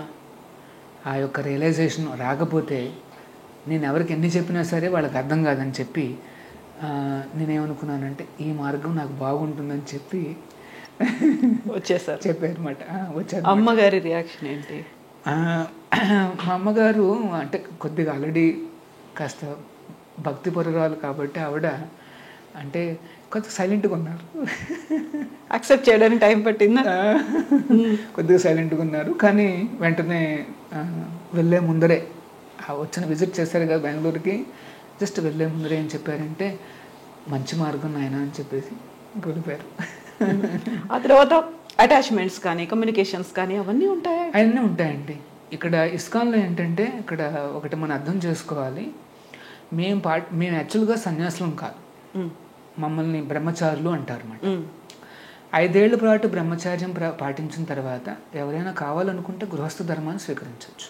ఆ యొక్క రియలైజేషన్ రాకపోతే నేను ఎవరికి ఎన్ని చెప్పినా సరే వాళ్ళకి అర్థం కాదని చెప్పి నేనేమనుకున్నానంటే ఈ మార్గం నాకు బాగుంటుందని చెప్పి చెప్పారు అనమాట. వచ్చారు. అమ్మగారి రియాక్షన్ ఏంటి? మా అమ్మగారు అంటే కొద్దిగా ఆల్రెడీ కాస్త భక్తి పరురాలు కాబట్టి ఆవిడ అంటే కొంచెం సైలెంట్గా ఉన్నారు. యాక్సెప్ట్ చేయడానికి టైం పట్టిందా? కొద్దిగా సైలెంట్గా ఉన్నారు. కానీ వెంటనే వెళ్ళే ముందరే వచ్చిన విజిట్ చేశారు కదా బెంగళూరుకి, జస్ట్ వెళ్ళే ముందరే ఏం చెప్పారంటే మంచి మార్గం నాయన అని చెప్పేసి వెళ్ళిపోయారు. ఆ తర్వాత అటాచ్మెంట్స్ కానీ కమ్యూనికేషన్స్ కానీ అవన్నీ ఉంటాయా? అవన్నీ ఉంటాయండి. ఇక్కడ ఇస్కాన్లో ఏంటంటే ఇక్కడ ఒకటి మనం అర్థం చేసుకోవాలి, మేము యాక్చువల్గా సన్యాసులం కాదు, మమ్మల్ని బ్రహ్మచారులు అంటారు అన్నమాట. 5 ఏళ్ల పాటు బ్రహ్మచార్యం పాటించిన తర్వాత ఎవరైనా కావాలనుకుంటే గృహస్థ ధర్మాన్ని స్వీకరించవచ్చు.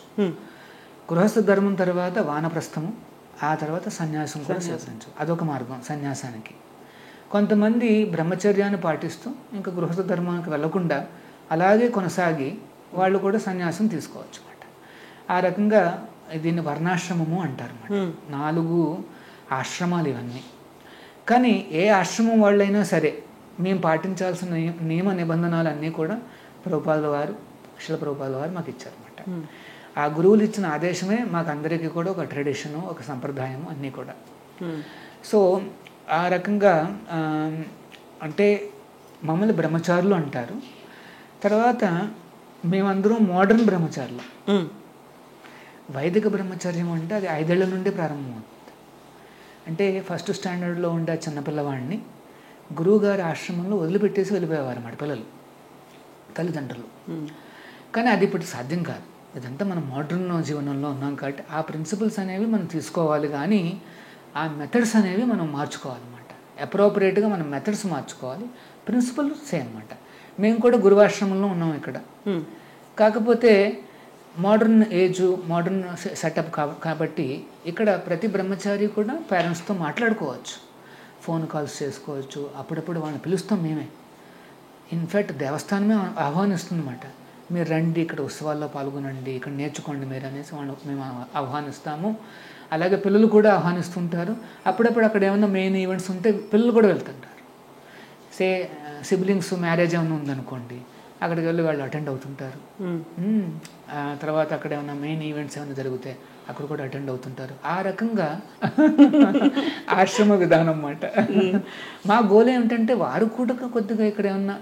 గృహస్థ ధర్మం తర్వాత వానప్రస్థము, ఆ తర్వాత సన్యాసం కూడా స్వీకరించవచ్చు. అదొక మార్గం సన్యాసానికి. కొంతమంది బ్రహ్మచర్యాన్ని పాటిస్తూ ఇంకా గృహస్థ ధర్మానికి వెళ్లకుండా అలాగే కొనసాగి వాళ్ళు కూడా సన్యాసం తీసుకోవచ్చు అన్నమాట. ఆ రకంగా దీన్ని వర్ణాశ్రమము అంటారు అన్నమాట. 4 ఆశ్రమాలు ఇవన్నీ. కానీ ఏ ఆశ్రమం వాళ్ళైనా సరే మేము పాటించాల్సిన నియమ నిబంధనలు అన్నీ కూడా ప్రభుపాదుల వారు, శిల ప్రభుపాదుల వారు మాకు ఇచ్చారన్నమాట. ఆ గురువులు ఇచ్చిన ఆదేశమే మాకు అందరికీ కూడా ఒక ట్రెడిషను, ఒక సంప్రదాయము అన్నీ కూడా. సో ఆ రకంగా అంటే మమ్మల్ని బ్రహ్మచారులు అంటారు. తర్వాత మేమందరం మోడర్న్ బ్రహ్మచారులు. వైదిక బ్రహ్మచర్యం అంటే అది 5 ఏళ్ల నుండి ప్రారంభమవుతుంది. అంటే ఫస్ట్ స్టాండర్డ్లో ఉండే చిన్నపిల్లవాడిని గురువుగారి ఆశ్రమంలో వదిలిపెట్టేసి వెళ్ళిపోయేవారు అన్నమాట పిల్లలు, తల్లిదండ్రులు. కానీ అది ఇప్పుడు సాధ్యం కాదు. ఇదంతా మనం మోడర్న్ జీవనంలో ఉన్నాం కాబట్టి ఆ ప్రిన్సిపల్స్ అనేవి మనం తీసుకోవాలి, కానీ ఆ మెథడ్స్ అనేవి మనం మార్చుకోవాలన్నమాట. అప్రోప్రియేట్గా మనం మెథడ్స్ మార్చుకోవాలి, ప్రిన్సిపల్ సేమ్ అన్నమాట. మేము కూడా గురువాశ్రమంలో ఉన్నాం ఇక్కడ. కాకపోతే మోడర్న్ ఏజ్, మోడర్న్ సెటప్ కాబట్టి ఇక్కడ ప్రతి బ్రహ్మచారి కూడా పేరెంట్స్తో మాట్లాడుకోవచ్చు, ఫోన్ కాల్స్ చేసుకోవచ్చు, అప్పుడప్పుడు వాళ్ళని పిలుస్తాం మేమే. ఇన్ఫ్యాక్ట్ దేవస్థానమే ఆహ్వానిస్తుంది అన్నమాట. మీరు రండి, ఇక్కడ ఉత్సవాల్లో పాల్గొనండి, ఇక్కడ నేర్చుకోండి మీరు అనేసి మేము ఆహ్వానిస్తాము. అలాగే పిల్లలు కూడా ఆహ్వానిస్తుంటారు. అప్పుడప్పుడు అక్కడ ఏమైనా మెయిన్ ఈవెంట్స్ ఉంటే పిల్లలు కూడా వెళ్తుంటారు. సిబ్లింగ్స్ మ్యారేజ్ ఏమైనా ఉందనుకోండి, అక్కడికి వెళ్ళి వాళ్ళు అటెండ్ అవుతుంటారు. తర్వాత అక్కడ ఏమైనా మెయిన్ ఈవెంట్స్ ఏమైనా జరిగితే అక్కడ కూడా అటెండ్ అవుతుంటారు. ఆ రకంగా ఆశ్రమ విధానం అన్నమాట. మా గోల్ ఏమిటంటే వారు కూడా కొద్దిగా ఇక్కడ ఏమన్నా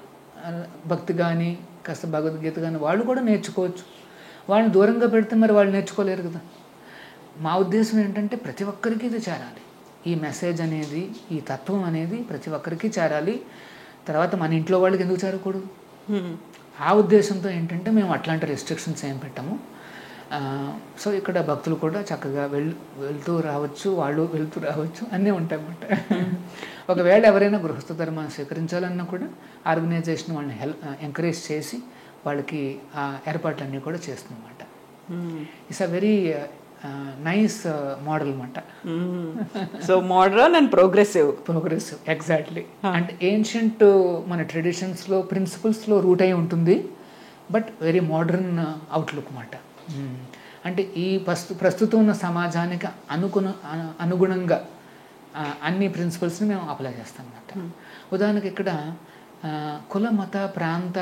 భక్తి కానీ కాస్త భగవద్గీత కానీ వాళ్ళు కూడా నేర్చుకోవచ్చు. వాళ్ళని దూరంగా పెడితే మరి వాళ్ళు నేర్చుకోలేరు కదా. మా ఉద్దేశం ఏంటంటే ప్రతి ఒక్కరికి ఇది చేరాలి, ఈ మెసేజ్ అనేది, ఈ తత్వం అనేది ప్రతి ఒక్కరికి చేరాలి. తర్వాత మన ఇంట్లో వాళ్ళకి ఎందుకు చేరకూడదు? ఆ ఉద్దేశంతో ఏంటంటే మేము అట్లాంటి రెస్ట్రిక్షన్స్ ఏం పెట్టాము. సో ఇక్కడ భక్తులు కూడా చక్కగా వెళ్తూ రావచ్చు, వాళ్ళు వెళ్తూ రావచ్చు, అన్నీ ఉంటాయన్నమాట. ఒకవేళ ఎవరైనా గృహస్థ ధర్మాన్ని స్వీకరించాలన్నా కూడా ఆర్గనైజేషన్ వాళ్ళని ఎంకరేజ్ చేసి వాళ్ళకి ఆ ఏర్పాట్లన్నీ కూడా చేస్తుందన్నమాట. It's a very nice model అన్నమాట. So modern and progressive exactly. అంటే ఏన్షియంట్ మన ట్రెడిషన్స్లో ప్రిన్సిపల్స్లో రూట్ అయి ఉంటుంది, బట్ వెరీ మోడర్న్ అవుట్లుక్ అన్నమాట. అంటే ఈ ప్రస్తుతం ఉన్న సమాజానికి అనుగుణంగా అన్ని ప్రిన్సిపల్స్ని మేము అప్లై చేస్తాం అన్నమాట. ఉదాహరణకి ఇక్కడ కుల మత ప్రాంత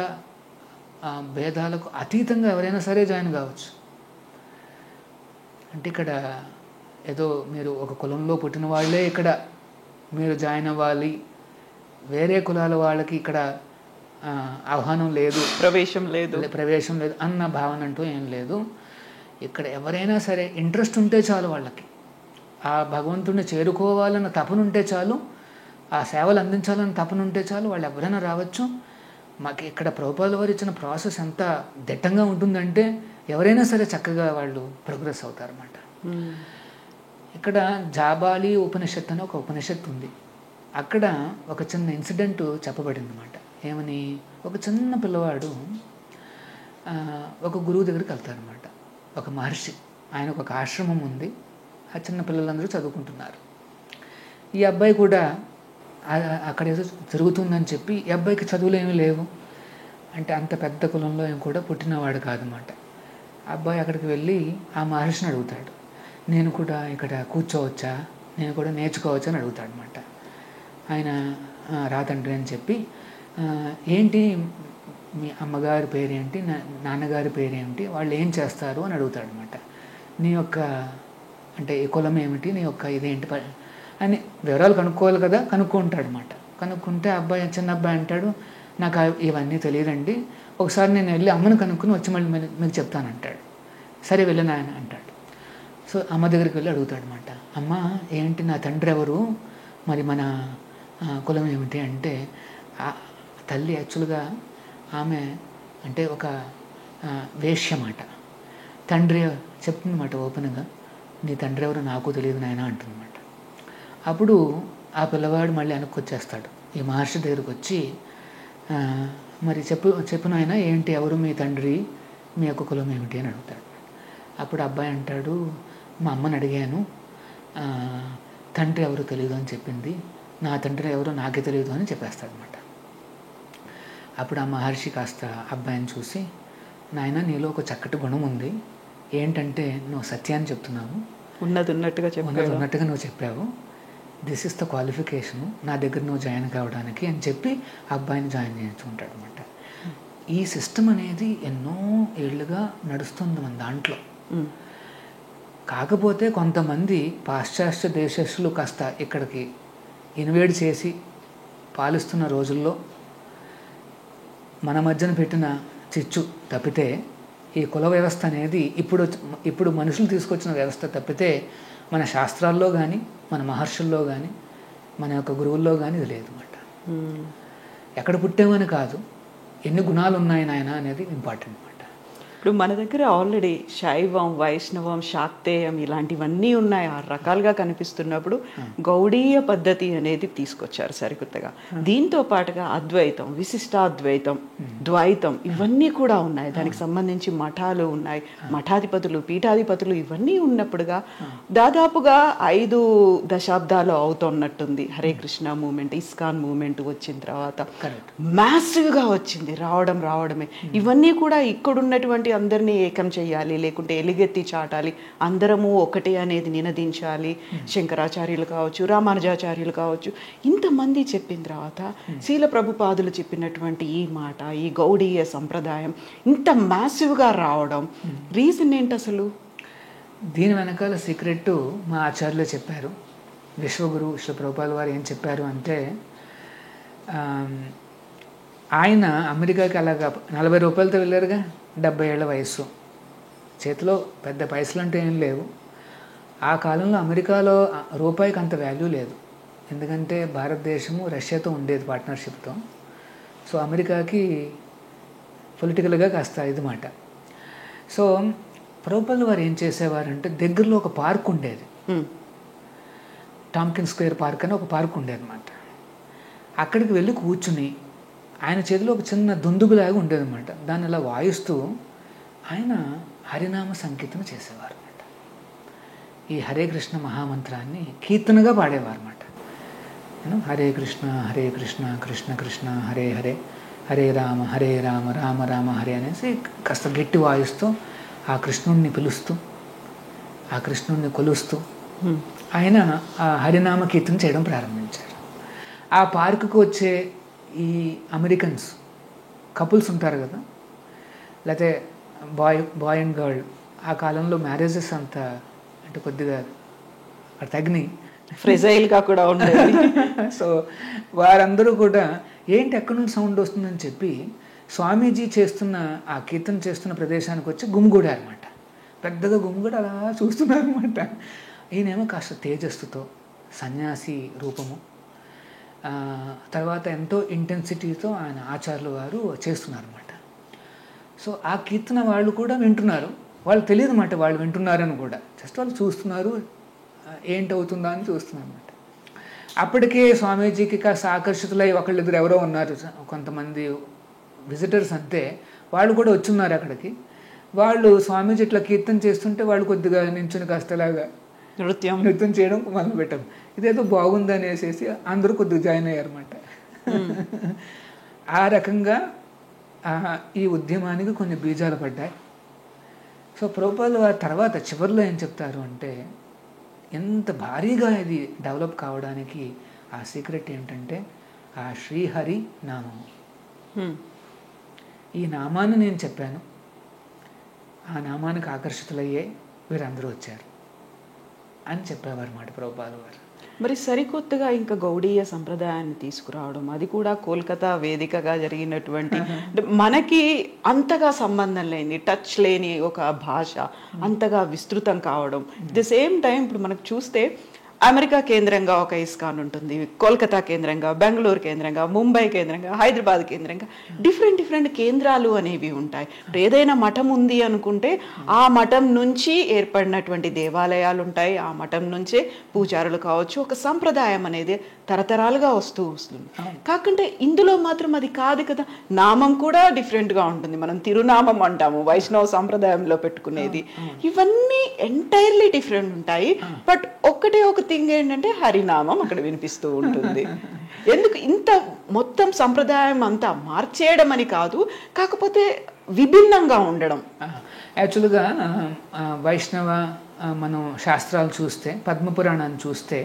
భేదాలకు అతీతంగా ఎవరైనా సరే జాయిన్ కావచ్చు. అంటే ఇక్కడ ఏదో మీరు ఒక కులంలో పుట్టిన వాళ్ళే ఇక్కడ మీరు జాయిన్ అవ్వాలి, వేరే కులాల వాళ్ళకి ఇక్కడ ఆహ్వానం లేదు, ప్రవేశం లేదు అన్న భావన అంటూ ఏం లేదు. ఇక్కడ ఎవరైనా సరే ఇంట్రెస్ట్ ఉంటే చాలు, వాళ్ళకి ఆ భగవంతుడిని చేరుకోవాలన్న తపనుంటే చాలు, ఆ సేవలు అందించాలన్న తపనుంటే చాలు, వాళ్ళు ఎవరైనా రావచ్చు. మాకు ఇక్కడ ప్రభుపాదుల వారు ఇచ్చిన ప్రాసెస్ ఎంత దిట్టంగా ఉంటుందంటే ఎవరైనా సరే చక్కగా వాళ్ళు ప్రోగ్రెస్ అవుతారన్నమాట. ఇక్కడ జాబాలి ఉపనిషత్తు అని ఒక ఉపనిషత్తు ఉంది. అక్కడ ఒక చిన్న ఇన్సిడెంట్ చెప్పబడింది అన్నమాట. ఏమని, ఒక చిన్న పిల్లవాడు ఒక గురువు దగ్గరికి వెళ్తారనమాట. ఒక మహర్షి, ఆయనకు ఒక ఆశ్రమం ఉంది, ఆ చిన్న పిల్లలందరూ చదువుకుంటున్నారు. ఈ అబ్బాయి కూడా అక్కడ ఏదో జరుగుతుందని చెప్పి, ఈ అబ్బాయికి చదువులు ఏమీ లేవు, అంటే అంత పెద్ద కులంలో ఏం కూడా పుట్టినవాడు కాదన్నమాట. అబ్బాయి అక్కడికి వెళ్ళి ఆ మహర్షిని అడుగుతాడు, నేను కూడా ఇక్కడ కూర్చోవచ్చా, నేను కూడా నేర్చుకోవచ్చా అని అడుగుతాడు అనమాట. ఆయన రాతండ్రి అని చెప్పి, ఏంటి మీ అమ్మగారి పేరేంటి, నాన్నగారి పేరేంటి, వాళ్ళు ఏం చేస్తారు అని అడుగుతాడు అనమాట. నీ యొక్క అంటే ఈ కులం ఏమిటి, నీ యొక్క ఇదేంటి అని వివరాలు కనుక్కోవాలి కదా, కనుక్కుంటాడు అనమాట. కనుక్కుంటే అబ్బాయి, చిన్న అబ్బాయి అంటాడు, నాకు ఇవన్నీ తెలియదండి, ఒకసారి నేను వెళ్ళి అమ్మను కనుక్కుని వచ్చి మళ్ళీ మీకు చెప్తానంటాడు. సరే వెళ్ళిన ఆయన అంటాడు. సో అమ్మ దగ్గరికి వెళ్ళి అడుగుతాడు అనమాట, అమ్మ ఏంటి, నా తండ్రి ఎవరు, మరి మన కులం ఏమిటి అంటే తల్లి యాక్చువల్గా ఆమె అంటే ఒక వేశ్య మాట. తండ్రి చెప్తుందన్నమాట ఓపెన్గా, నీ తండ్రి ఎవరో నాకు తెలియదు నాయన అంటుందన్నమాట. అప్పుడు ఆ పిల్లవాడు మళ్ళీ వెనక్కి వచ్చేస్తాడు. ఈ మహర్షి దగ్గరికి వచ్చి మరి చెప్పు నాయన, ఏంటి, ఎవరు మీ తండ్రి, మీ యొక్క కులం ఏమిటి అని అడుగుతాడు. అప్పుడు అబ్బాయి అంటాడు, మా అమ్మని అడిగాను, తండ్రి ఎవరో తెలియదు అని చెప్పింది, నా తండ్రి ఎవరో నాకే తెలియదు అని చెప్పేస్తాడనమాట. అప్పుడు ఆ మహర్షి కాస్త అబ్బాయిని చూసి, నాయన నీలో ఒక చక్కటి గుణం ఉంది, ఏంటంటే నువ్వు సత్యాన్ని చెప్తున్నావు, ఉన్నట్టుగా నువ్వు చెప్పావు, దిస్ ఇస్ ద క్వాలిఫికేషను, నా దగ్గర నువ్వు జాయిన్ కావడానికి అని చెప్పి అబ్బాయిని జాయిన్ చేయించుకుంటాడు అనమాట. ఈ సిస్టమ్ అనేది ఎన్నో ఏళ్ళుగా నడుస్తుంది మన దాంట్లో. కాకపోతే కొంతమంది పాశ్చాత్య దేశస్తులు కాస్త ఇక్కడికి ఇన్వేడ్ చేసి పాలిస్తున్న రోజుల్లో మన మధ్యన పెట్టిన చిచ్చు తప్పితే ఈ కుల వ్యవస్థ అనేది ఇప్పుడు మనుషులు తీసుకొచ్చిన వ్యవస్థ తప్పితే మన శాస్త్రాల్లో కానీ మన మహర్షుల్లో కానీ మన యొక్క గురువుల్లో కానీ ఇది లేదు అన్నమాట. ఎక్కడ పుట్టామని కాదు, ఎన్ని గుణాలు ఉన్నాయి నాయన అనేది ఇంపార్టెంట్ అన్నమాట. ఇప్పుడు మన దగ్గర ఆల్రెడీ శైవం, వైష్ణవం, శాక్తేయం ఇలాంటివన్నీ ఉన్నాయి, 6 రకాలుగా కనిపిస్తున్నప్పుడు గౌడీయ పద్ధతి అనేది తీసుకొచ్చారు సరికొత్తగా. దీంతో పాటుగా అద్వైతం, విశిష్టాద్వైతం, ద్వైతం ఇవన్నీ కూడా ఉన్నాయి. దానికి సంబంధించి మఠాలు ఉన్నాయి, మఠాధిపతులు, పీఠాధిపతులు ఇవన్నీ ఉన్నప్పుడుగా దాదాపుగా 5 దశాబ్దాలు అవుతున్నట్టుంది హరే కృష్ణ మూమెంట్, ఇస్కాన్ మూమెంట్ వచ్చిన తర్వాత మ్యాసివ్గా వచ్చింది, రావడమే. ఇవన్నీ కూడా ఇక్కడున్నటువంటి అందరినీ ఏకం చేయాలి, లేకుంటే ఎలుగెత్తి చాటాలి, అందరము ఒకటే అనేది నినదించాలి. శంకరాచార్యులు కావచ్చు, రామానుజాచార్యులు కావచ్చు, ఇంతమంది చెప్పిన తర్వాత శీల ప్రభుపాదులు చెప్పినటువంటి ఈ మాట, ఈ గౌడీయ సంప్రదాయం ఇంత మ్యాసివ్గా రావడం రీజన్ ఏంటి అసలు? దీని వెనకాల సీక్రెట్ మా ఆచార్యులు చెప్పారు. విశ్వగురు శ్రీ ప్రభుపాదుల వారు ఏం చెప్పారు అంటే, ఆయన అమెరికాకి అలాగా 40 రూపాయలతో వెళ్ళారుగా, 70 ఏళ్ల వయస్సు, చేతిలో పెద్ద పైసలు అంటే ఏం లేవు. ఆ కాలంలో అమెరికాలో రూపాయికి అంత వాల్యూ లేదు, ఎందుకంటే భారతదేశము రష్యాతో ఉండేది పార్ట్నర్షిప్తో. సో అమెరికాకి పొలిటికల్గా కాస్త ఇది మాట. సో ప్రభుపాదుల వారు ఏం చేసేవారంటే, దగ్గరలో ఒక పార్క్ ఉండేది, టాంకిన్ స్క్వేర్ పార్క్ అని ఒక పార్క్ ఉండేది అన్నమాట. అక్కడికి వెళ్ళి కూర్చుని ఆయన చేతిలో ఒక చిన్న దుందుగులాగా ఉండేదన్నమాట. దాన్ని అలా వాయిస్తూ ఆయన హరినామ సంకీర్తన చేసేవారు అన్నమాట. ఈ హరే కృష్ణ మహామంత్రాన్ని కీర్తనగా పాడేవారు అన్నమాట. హరే కృష్ణ కృష్ణ కృష్ణ హరే హరే, హరే రామ రామ రామ హరే అనేసి కాస్త గట్టి వాయిస్తూ ఆ కృష్ణుణ్ణి పిలుస్తూ, ఆ కృష్ణుణ్ణి కొలుస్తూ ఆయన ఆ హరినామ కీర్తన చేయడం ప్రారంభించారు. ఆ పార్కుకు వచ్చే ఈ అమెరికన్స్ కపుల్స్ ఉంటారు కదా, లేకపోతే బాయ్ అండ్ గర్ల్, ఆ కాలంలో మ్యారేజెస్ అంత అంటే కొద్దిగా తగినాయి, ఫ్రెజైల్గా కూడా ఉండేది. సో వారందరూ కూడా ఏంటి ఎక్కడి నుంచి సౌండ్ వస్తుందని చెప్పి స్వామీజీ చేస్తున్న ఆ కీర్తన చేస్తున్న ప్రదేశానికి వచ్చి గుమిగూడారన్నమాట. పెద్దగా గుమిగూడి అలా చూస్తున్నారన్నమాట. ఈయనేమో కాస్త తేజస్సుతో సన్యాసి రూపము, తర్వాత ఎంతో ఇంటెన్సిటీతో ఆయన ఆచార్యులు వారు చేస్తున్నారన్నమాట. సో ఆ కీర్తన వాళ్ళు కూడా వింటున్నారు, వాళ్ళు తెలియదు అన్నమాట వాళ్ళు వింటున్నారని కూడా, జస్ట్ వాళ్ళు చూస్తున్నారు, ఏంటవుతుందా అని చూస్తున్నారు అన్నమాట. అప్పటికే స్వామీజీకి కాస్త ఆకర్షితులై ఒకళ్ళిద్దరు ఎవరో ఉన్నారు, కొంతమంది విజిటర్స్ అంతే, వాళ్ళు కూడా వచ్చున్నారు అక్కడికి. వాళ్ళు స్వామీజీ ఇట్లా కీర్తన చేస్తుంటే వాళ్ళు కొద్దిగా నించుని కాస్తలాగా నృత్యం చేయడం మొదలు పెట్టారు. ఇదేదో బాగుంది అనేసి అందరూ కొద్దిగా జాయిన్ అయ్యారన్నమాట. ఆ రకంగా ఈ ఉద్యమానికి కొన్ని బీజాలు పడ్డాయి. సో ప్రభుపాదుల వారి తర్వాత చివరిలో ఏం చెప్తారు అంటే, ఎంత భారీగా ఇది డెవలప్ కావడానికి ఆ సీక్రెట్ ఏంటంటే ఆ శ్రీహరి నామము. ఈ నామాన్ని నేను చెప్పాను, ఆ నామానికి ఆకర్షితులయ్యే వీరందరూ వచ్చారు అని చెప్పేవారు అన్నమాట ప్రభుపాదుల వారు. మరి సరికొత్తగా ఇంకా గౌడీయ సంప్రదాయాన్ని తీసుకురావడం, అది కూడా కోల్కతా వేదికగా జరిగినటువంటి, మనకి అంతగా సంబంధం లేని, టచ్ లేని ఒక భాష అంతగా విస్తృతం కావడం, ది సేమ్ టైం ఇప్పుడు మనకు చూస్తే అమెరికా కేంద్రంగా ఒక ఇస్కాన్ ఉంటుంది, కోల్కతా కేంద్రంగా, బెంగళూరు కేంద్రంగా, ముంబై కేంద్రంగా, హైదరాబాద్ కేంద్రంగా డిఫరెంట్ కేంద్రాలు అనేవి ఉంటాయి. ఏదైనా మఠం ఉంది అనుకుంటే ఆ మఠం నుంచి ఏర్పడినటువంటి దేవాలయాలు ఉంటాయి, ఆ మఠం నుంచే పూజారులు కావచ్చు, ఒక సంప్రదాయం అనేది తరతరాలుగా వస్తుంది. కాకుంటే ఇందులో మాత్రం అది కాదు కదా, నామం కూడా డిఫరెంట్గా ఉంటుంది. మనం తిరునామం అంటాము వైష్ణవ సంప్రదాయంలో పెట్టుకునేది, ఇవన్నీ ఎంటైర్లీ డిఫరెంట్ ఉంటాయి. బట్ ఒక్కటే ఒక థింగ్ ఏంటంటే హరినామం అక్కడ వినిపిస్తూ ఉంటుంది. ఎందుకు ఇంత మొత్తం సంప్రదాయం అంతా మార్చేయడం అని కాదు, కాకపోతే విభిన్నంగా ఉండడం. యాక్చువల్గా వైష్ణవ మనం శాస్త్రాలు చూస్తే, పద్మపురాణాన్ని చూస్తే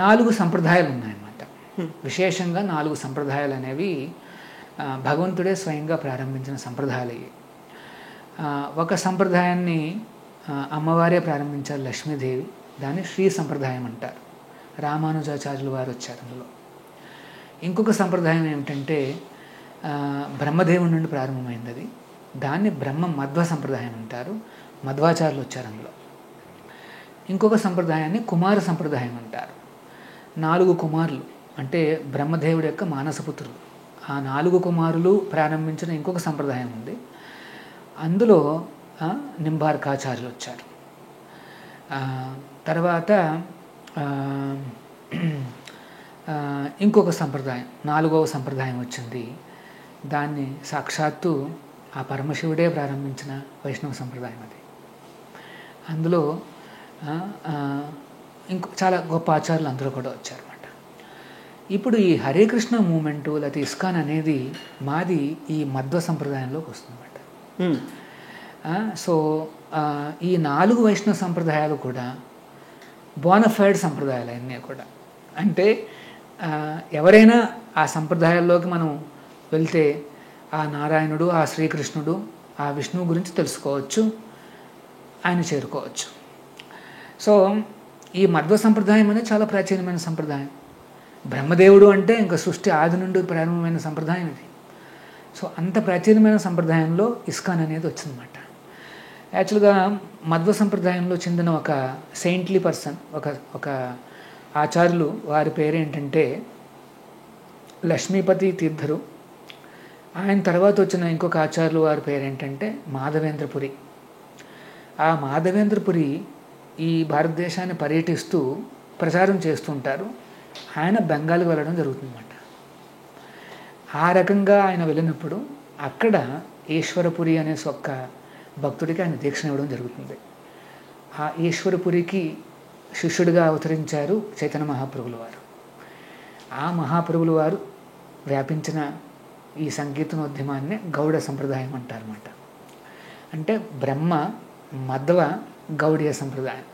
4 సంప్రదాయాలు ఉన్నాయన్నమాట. విశేషంగా 4 సంప్రదాయాలు అనేవి భగవంతుడే స్వయంగా ప్రారంభించిన సంప్రదాయాలు. ఒక సంప్రదాయాన్ని అమ్మవారే ప్రారంభించారు, లక్ష్మీదేవి. దాన్ని శ్రీ సంప్రదాయం అంటారు. రామానుజాచార్యులు వారు వచ్చారు అందులో. ఇంకొక సంప్రదాయం ఏమిటంటే బ్రహ్మదేవుడి నుండి ప్రారంభమైంది అది. దాన్ని బ్రహ్మ మధ్వ సంప్రదాయం అంటారు. మధ్వాచార్యులు వచ్చారు అందులో. ఇంకొక సంప్రదాయాన్ని కుమార సంప్రదాయం అంటారు. 4 కుమారులు అంటే బ్రహ్మదేవుడి యొక్క మానసపుత్రులు. ఆ 4 కుమారులు ప్రారంభించిన ఇంకొక సంప్రదాయం ఉంది. అందులో నింబార్కాచార్యులు వచ్చారు. తర్వాత ఇంకొక సంప్రదాయం 4వ సంప్రదాయం వచ్చింది. దాన్ని సాక్షాత్తు ఆ పరమశివుడే ప్రారంభించిన వైష్ణవ సంప్రదాయం అది. అందులో ఇంకో చాలా గొప్ప ఆచార్యులు అందరూ కూడా వచ్చారన్నమాట. ఇప్పుడు ఈ హరే కృష్ణ మూమెంటు లేకపోతే ఇస్కాన్ అనేది మాది ఈ మధ్వ సంప్రదాయంలోకి వస్తుందన్నమాట. సో ఈ 4 వైష్ణవ సంప్రదాయాలు కూడా బోనఫైడ్ సంప్రదాయాలు అన్నీ కూడా. అంటే ఎవరైనా ఆ సంప్రదాయాల్లోకి మనం వెళ్తే ఆ నారాయణుడు, ఆ శ్రీకృష్ణుడు, ఆ విష్ణువు గురించి తెలుసుకోవచ్చు, ఆయన చేరుకోవచ్చు. సో ఈ మధ్వ సంప్రదాయం అనేది చాలా ప్రాచీనమైన సంప్రదాయం. బ్రహ్మదేవుడు అంటే ఇంకా సృష్టి ఆది నుండి ప్రారంభమైన సంప్రదాయం ఇది. సో అంత ప్రాచీనమైన సంప్రదాయంలో ఇస్కాన్ అనేది వచ్చిందన్నమాట. యాక్చువల్గా మధ్వ సంప్రదాయంలో చెందిన ఒక సెయింట్లీ పర్సన్, ఒక ఆచార్యులు, వారి పేరు ఏంటంటే లక్ష్మీపతి తీర్థరు. ఆయన తర్వాత వచ్చిన ఇంకొక ఆచార్యులు వారి పేరు ఏంటంటే మాధవేంద్రపురి. ఆ మాధవేంద్రపురి ఈ భారతదేశాన్ని పర్యటిస్తూ ప్రచారం చేస్తుంటారు. ఆయన బెంగాల్కి వెళ్ళడం జరుగుతుందన్నమాట. ఆ రకంగా ఆయన వెళ్ళినప్పుడు అక్కడ ఈశ్వరపురి అనే ఒక్క భక్తుడికి ఆయన దీక్షణ ఇవ్వడం జరుగుతుంది. ఆ ఈశ్వరపురికి శిష్యుడిగా అవతరించారు చైతన్య మహాప్రభుల వారు. ఆ మహాప్రభుల వారు వ్యాపించిన ఈ సంకీర్తనోద్యమాన్ని గౌడ సంప్రదాయం అంటారన్నమాట. అంటే బ్రహ్మ మధ్వ గౌడీయ సంప్రదాయం.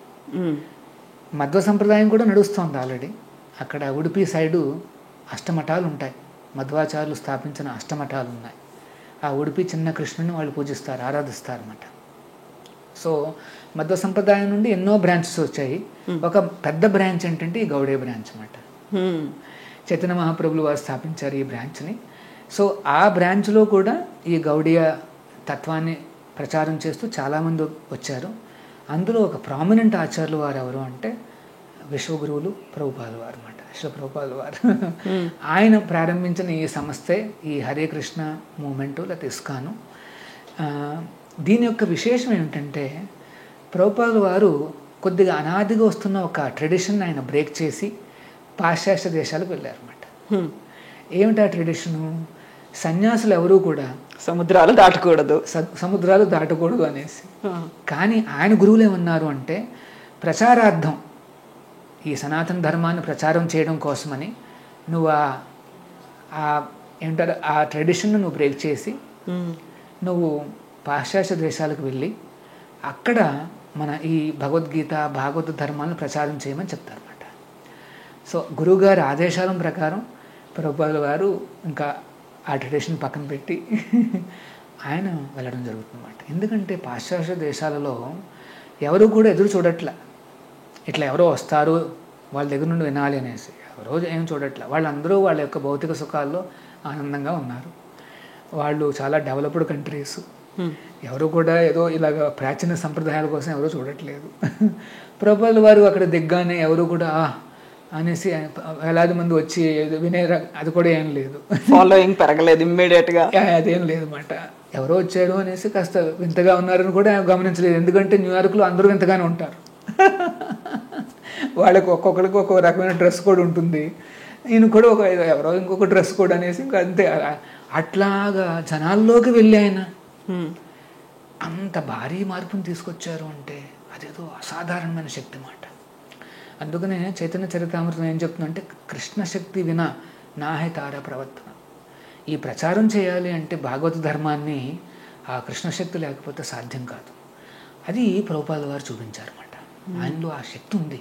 మధ్వ సంప్రదాయం కూడా నడుస్తుంది ఆల్రెడీ. అక్కడ ఉడిపి సైడు అష్టమఠాలు ఉంటాయి. మధ్వాచార్యులు స్థాపించిన అష్టమఠాలు ఉన్నాయి. ఆ ఉడిపి చిన్న కృష్ణుని వాళ్ళు పూజిస్తారు, ఆరాధిస్తారు అన్నమాట. సో మధ్వ సంప్రదాయం నుండి ఎన్నో బ్రాంచెస్ వచ్చాయి. ఒక పెద్ద బ్రాంచ్ ఏంటంటే ఈ గౌడీయ బ్రాంచ్ అన్నమాట. చైతన్య మహాప్రభులు వారు స్థాపించారు ఈ బ్రాంచ్ని. సో ఆ బ్రాంచ్లో కూడా ఈ గౌడీయ తత్వాన్ని ప్రచారం చేస్తూ చాలామంది వచ్చారు. అందులో ఒక ప్రామినెంట్ ఆచార్యులు వారు ఎవరు అంటే విశ్వగురువులు ప్రభుపాదుల వారు అన్నమాట. ప్రభుపాదుల వారు ఆయన ప్రారంభించిన ఈ సంస్థే ఈ హరే కృష్ణ మూమెంటు లేకపోతే ఇస్కాను. దీని యొక్క విశేషం ఏమిటంటే ప్రభుపాదుల వారు కొద్దిగా అనాదిగా వస్తున్న ఒక ట్రెడిషన్ ఆయన బ్రేక్ చేసి పాశ్చాత్య దేశాలకు వెళ్ళారన్నమాట. ఏమిటి ఆ ట్రెడిషను? సన్యాసులు ఎవరూ కూడా సముద్రాలు దాటకూడదు అనేసి. కానీ ఆయన గురువులు ఏమన్నారు అంటే ప్రచారార్థం, ఈ సనాతన ధర్మాన్ని ప్రచారం చేయడం కోసమని నువ్వు ఏమంటారు ఆ ట్రెడిషన్ను నువ్వు బ్రేక్ చేసి నువ్వు పాశ్చాత్య దేశాలకు వెళ్ళి అక్కడ మన ఈ భగవద్గీత భాగవత ధర్మాలను ప్రచారం చేయమని చెప్తారన్నమాట. సో గురువుగారి ఆదేశాల ప్రకారం ప్రభుపాదుల వారు ఇంకా ఆ ట్రెడిషన్ పక్కన పెట్టి ఆయన వెళ్ళడం జరుగుతుందన్నమాట. ఎందుకంటే పాశ్చాత్య దేశాలలో ఎవరు కూడా ఎదురు చూడట్ల, ఇట్లా ఎవరో వస్తారు వాళ్ళ దగ్గర నుండి వినాలి అనేసి ఎవరో ఏం చూడట్ల. వాళ్ళందరూ వాళ్ళ యొక్క భౌతిక సుఖాల్లో ఆనందంగా ఉన్నారు. వాళ్ళు చాలా డెవలప్డ్ కంట్రీస్, ఎవరు కూడా ఏదో ఇలాగ ప్రాచీన సంప్రదాయాల కోసం ఎవరు చూడట్లేదు. ప్రభుపాదుల వారు అక్కడ దిగ్గానే ఎవరు కూడా అనేసి వేలాది మంది వచ్చి వినే అది కూడా ఏం లేదు, ఫాలోయింగ్ పెరగలేదు ఇమ్మీడియట్గా, అదేం లేదన్నమాట. ఎవరో వచ్చారు అనేసి కాస్త వింతగా ఉన్నారని కూడా గమనించలేదు. ఎందుకంటే న్యూయార్క్లో అందరూ వింతగానే ఉంటారు. వాళ్ళకి ఒక్కొక్కరికి ఒక్కొక్క రకమైన డ్రెస్ కోడ్ ఉంటుంది. ఈయన కూడా ఎవరో ఇంకొక డ్రెస్ కోడ్ అనేసి ఇంకా అంతే. అట్లాగా జనాల్లోకి వెళ్ళి ఆయన అంత భారీ మార్పుని తీసుకొచ్చారు అంటే అదేదో అసాధారణమైన శక్తి మాట. అందుకనే చైతన్య చరితామృతం ఏం చెప్తుందంటే, కృష్ణ శక్తి వినా నాహే తార ప్రవర్తన. ఈ ప్రచారం చేయాలి అంటే భాగవత ధర్మాన్ని ఆ కృష్ణశక్తి లేకపోతే సాధ్యం కాదు. అది ప్రభుపాదుల వారు చూపించారన్నమాట. ఆయనలో ఆ శక్తి ఉంది,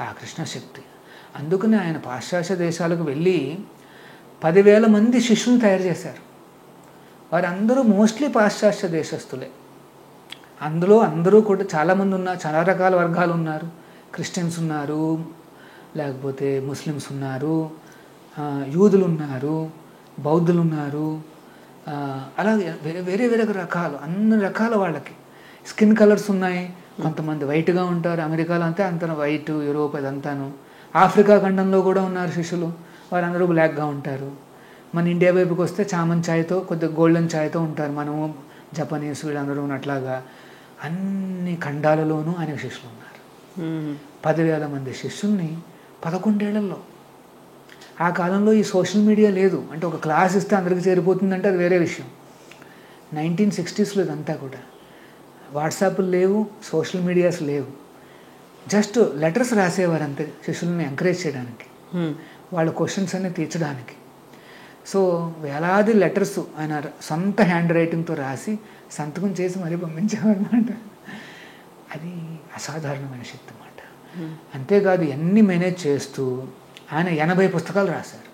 ఆ కృష్ణశక్తి. అందుకనే ఆయన పాశ్చాత్య దేశాలకు వెళ్ళి 10,000 మంది శిష్యులను తయారు చేశారు. వారందరూ మోస్ట్లీ పాశ్చాత్య దేశస్తులే. అందులో అందరూ కూడా చాలామంది ఉన్నారు, చాలా రకాల వర్గాలు ఉన్నారు. క్రిస్టియన్స్ ఉన్నారు, లేకపోతే ముస్లిమ్స్ ఉన్నారు, యూదులు ఉన్నారు, బౌద్ధులు ఉన్నారు, అలాగే వేరే వేరే రకాలు, అన్ని రకాల వాళ్ళకి స్కిన్ కలర్స్ ఉన్నాయి. కొంతమంది వైట్గా ఉంటారు, అమెరికాలో అంతే అంత వైట్, యూరోప్ అదంతాను. ఆఫ్రికా ఖండంలో కూడా ఉన్నారు శిష్యులు, వారందరూ బ్లాక్గా ఉంటారు. మన ఇండియా వైపుకి వస్తే చామన్ ఛాయ్తో కొద్దిగా గోల్డెన్ ఛాయ్తో ఉంటారు. మనము జపనీస్ వీళ్ళందరూ ఉన్నట్లాగా అన్ని ఖండాలలోనూ ఆయన శిష్యులు ఉన్నారు. 10,000 మంది శిష్యుల్ని 11 ఏళ్లలో. ఆ కాలంలో ఈ సోషల్ మీడియా లేదు, అంటే ఒక క్లాస్ ఇస్తే అందరికి చేరిపోతుందంటే అది వేరే విషయం. 1960స్లో ఇదంతా కూడా వాట్సాప్లు లేవు, సోషల్ మీడియాస్ లేవు. జస్ట్ లెటర్స్ రాసేవారు అంతే, శిష్యుల్ని ఎంకరేజ్ చేయడానికి, వాళ్ళ క్వశ్చన్స్ అన్ని తీర్చడానికి. సో వేలాది లెటర్స్ ఆయన సొంత హ్యాండ్ రైటింగ్తో రాసి సంతకం చేసి మరీ పంపించేవారు అన్నమాట. అది అసాధారణమైన శక్తి అన్నమాట. అంతేకాదు ఎన్ని మేనేజ్ చేస్తూ ఆయన 80 పుస్తకాలు రాశారు.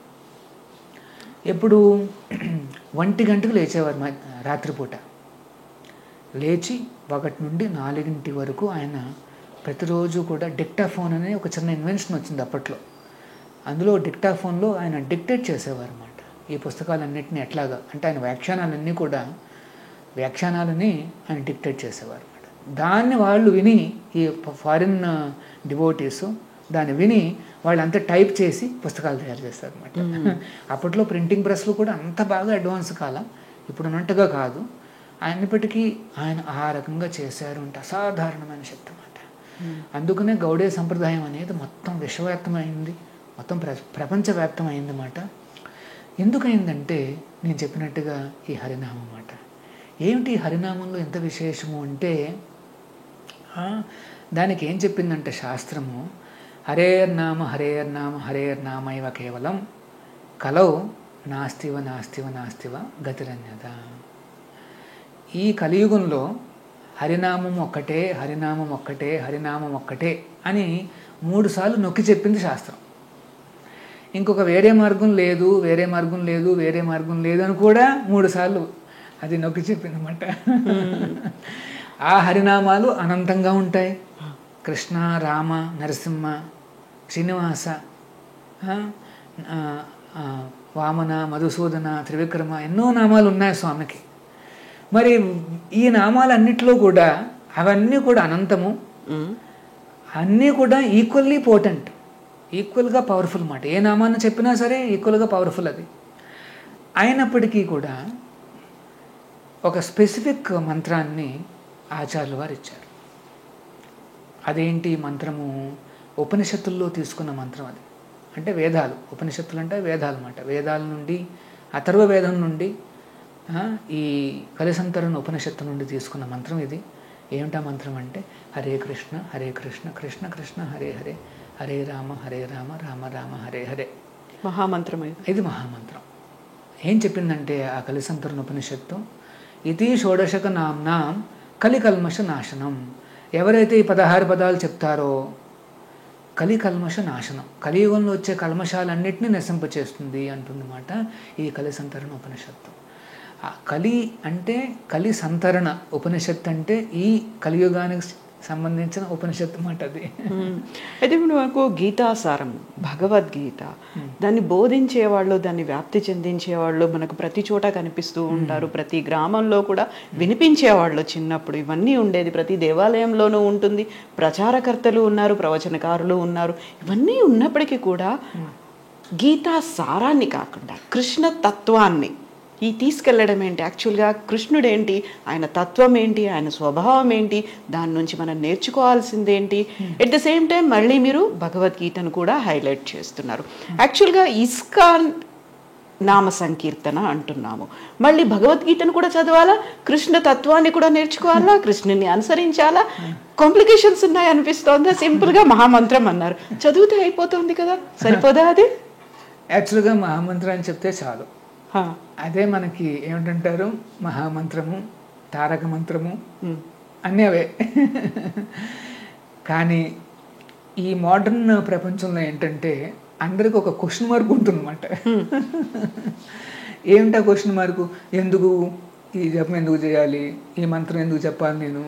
ఎప్పుడు 1 గంటకు లేచేవారు రాత్రిపూట. లేచి 1 నుండి 4 వరకు ఆయన ప్రతిరోజు కూడా డిక్టాఫోన్ అనే ఒక చిన్న ఇన్వెన్షన్ వచ్చింది అప్పట్లో. అందులో డిక్టాఫోన్లో ఆయన డిక్టేట్ చేసేవారు అన్నమాట ఈ పుస్తకాలన్నింటినీ. ఎట్లాగా అంటే ఆయన వ్యాఖ్యానాలని ఆయన డిక్టేట్ చేసేవారు అన్నమాట. దాన్ని వాళ్ళు విని, ఈ ఫారిన్ డివోటీస్ దాన్ని విని వాళ్ళంతా టైప్ చేసి పుస్తకాలు తయారు చేస్తారు అన్నమాట. అప్పట్లో ప్రింటింగ్ ప్రెస్లు కూడా అంత బాగా అడ్వాన్స్ కాలం, ఇప్పుడు ఉన్నట్టుగా కాదు. అయినప్పటికీ ఆయన ఆ రకంగా చేశారు అంటే అసాధారణమైన శక్తి అన్నమాట. అందుకనే గౌడీయ సంప్రదాయం అనేది మొత్తం విశ్వవ్యాప్తమైంది, మొత్తం ప్రపంచవ్యాప్తమైంది అన్నమాట. ఎందుకైందంటే నేను చెప్పినట్టుగా ఈ హరినామం అన్నమాట. ఏమిటి హరినామంలో ఎంత విశేషము అంటే, దానికి ఏం చెప్పిందంటే శాస్త్రము, హరేర్నామ హరేర్నామ హరేర్నామైవ కేవలం కలౌ నాస్తివ నాస్తివ నాస్తివ గతిరన్యత. ఈ కలియుగంలో హరినామం ఒక్కటే, హరినామం ఒక్కటే, హరినామం ఒక్కటే అని 3 సార్లు నొక్కి చెప్పింది శాస్త్రం. ఇంకొక వేరే మార్గం లేదు, వేరే మార్గం లేదు, వేరే మార్గం లేదు అని కూడా 3 సార్లు అది నొక్కి చెప్పింది అన్నమాట. ఆ హరినామాలు అనంతంగా ఉంటాయి. కృష్ణ, రామ, నరసింహ, శ్రీనివాస, వామన, మధుసూదన, త్రివిక్రమ, ఎన్నో నామాలు ఉన్నాయి స్వామికి. మరి ఈ నామాలన్నిటిలో కూడా అవన్నీ కూడా అనంతము, అన్నీ కూడా ఈక్వల్లీ పోటెంట్, ఈక్వల్గా పవర్ఫుల్ అన్నమాట. ఏ నామాన్ని చెప్పినా సరే ఈక్వల్గా పవర్ఫుల్ అది. అయినప్పటికీ కూడా ఒక స్పెసిఫిక్ మంత్రాన్ని ఆచార్యుల వారు ఇచ్చారు. అదేంటి మంత్రము? ఉపనిషత్తుల్లో తీసుకున్న మంత్రం అది. అంటే వేదాలు, ఉపనిషత్తులు అంటే వేదాలు అన్నమాట. వేదాల నుండి, అథర్వ వేదం నుండి, ఈ కలిసంతరణ ఉపనిషత్తు నుండి తీసుకున్న మంత్రం ఇది. ఏమిటా మంత్రం అంటే, హరే కృష్ణ హరే కృష్ణ కృష్ణ కృష్ణ హరే హరే, హరే రామ రామ రామ హరే హరే. మహామంత్రం ఇది మహామంత్రం. ఏం చెప్పిందంటే ఆ కలిసంతరణ ఉపనిషత్తు, ఇది షోడశక నామ్నాం కలికల్మష నాశనం. ఎవరైతే ఈ 16 పదాలు చెప్తారో కలికల్మష నాశనం, కలియుగంలో వచ్చే కల్మషాలన్నింటినీ నశింపచేస్తుంది అంటుందన్నమాట ఈ కలిసంతరణ ఉపనిషత్తు. కలి అంటే కలి సంతరణ ఉపనిషత్తు అంటే ఈ కలియుగానికి సంబంధించిన ఉపనిషత్తు మాట అది. అయితే ఇప్పుడు మనకు గీతాసారం, భగవద్గీత, దాన్ని బోధించేవాళ్ళు, దాన్ని వ్యాప్తి చెందించేవాళ్ళు మనకు ప్రతి చోట కనిపిస్తూ ఉంటారు. ప్రతి గ్రామంలో కూడా వినిపించేవాళ్ళు చిన్నప్పుడు ఇవన్నీ ఉండేది. ప్రతి దేవాలయంలోనూ ఉంటుంది. ప్రచారకర్తలు ఉన్నారు, ప్రవచనకారులు ఉన్నారు. ఇవన్నీ ఉన్నప్పటికీ కూడా గీతా సారాన్ని కాకుండా కృష్ణ తత్వాన్ని ఈ తీసుకెళ్ళడం ఏంటి, యాక్చువల్గా కృష్ణుడు ఏంటి, ఆయన తత్వం ఏంటి, ఆయన స్వభావం ఏంటి, దాని నుంచి మనం నేర్చుకోవాల్సిందేంటి, ఎట్ ద సేమ్ టైం మళ్ళీ మీరు భగవద్గీతను కూడా హైలైట్ చేస్తున్నారు. యాక్చువల్గా ఇస్కాన్ నామ సంకీర్తన అంటున్నాము, మళ్ళీ భగవద్గీతను కూడా చదవాలా, కృష్ణ తత్వాన్ని కూడా నేర్చుకోవాలా, కృష్ణుని అనుసరించాలా, కాంప్లికేషన్స్ ఉన్నాయి అనిపిస్తోందా? సింపుల్గా మహామంత్రం అన్నారు, చదివితే అయిపోతుంది కదా, సరిపోదా అది? యాక్చువల్గా మహామంత్రం అని చెప్తే చాలు. అదే మనకి ఏమిటంటారు, మహామంత్రము, తారక మంత్రము అన్నీ అవే. కానీ ఈ మోడర్న్ ప్రపంచంలో ఏంటంటే అందరికి ఒక క్వశ్చన్ మార్క్ ఉంటుందన్నమాట. ఏమిటా క్వశ్చన్ మార్కు? ఎందుకు ఈ జపం ఎందుకు చేయాలి, ఈ మంత్రం ఎందుకు చెప్పాలి నేను,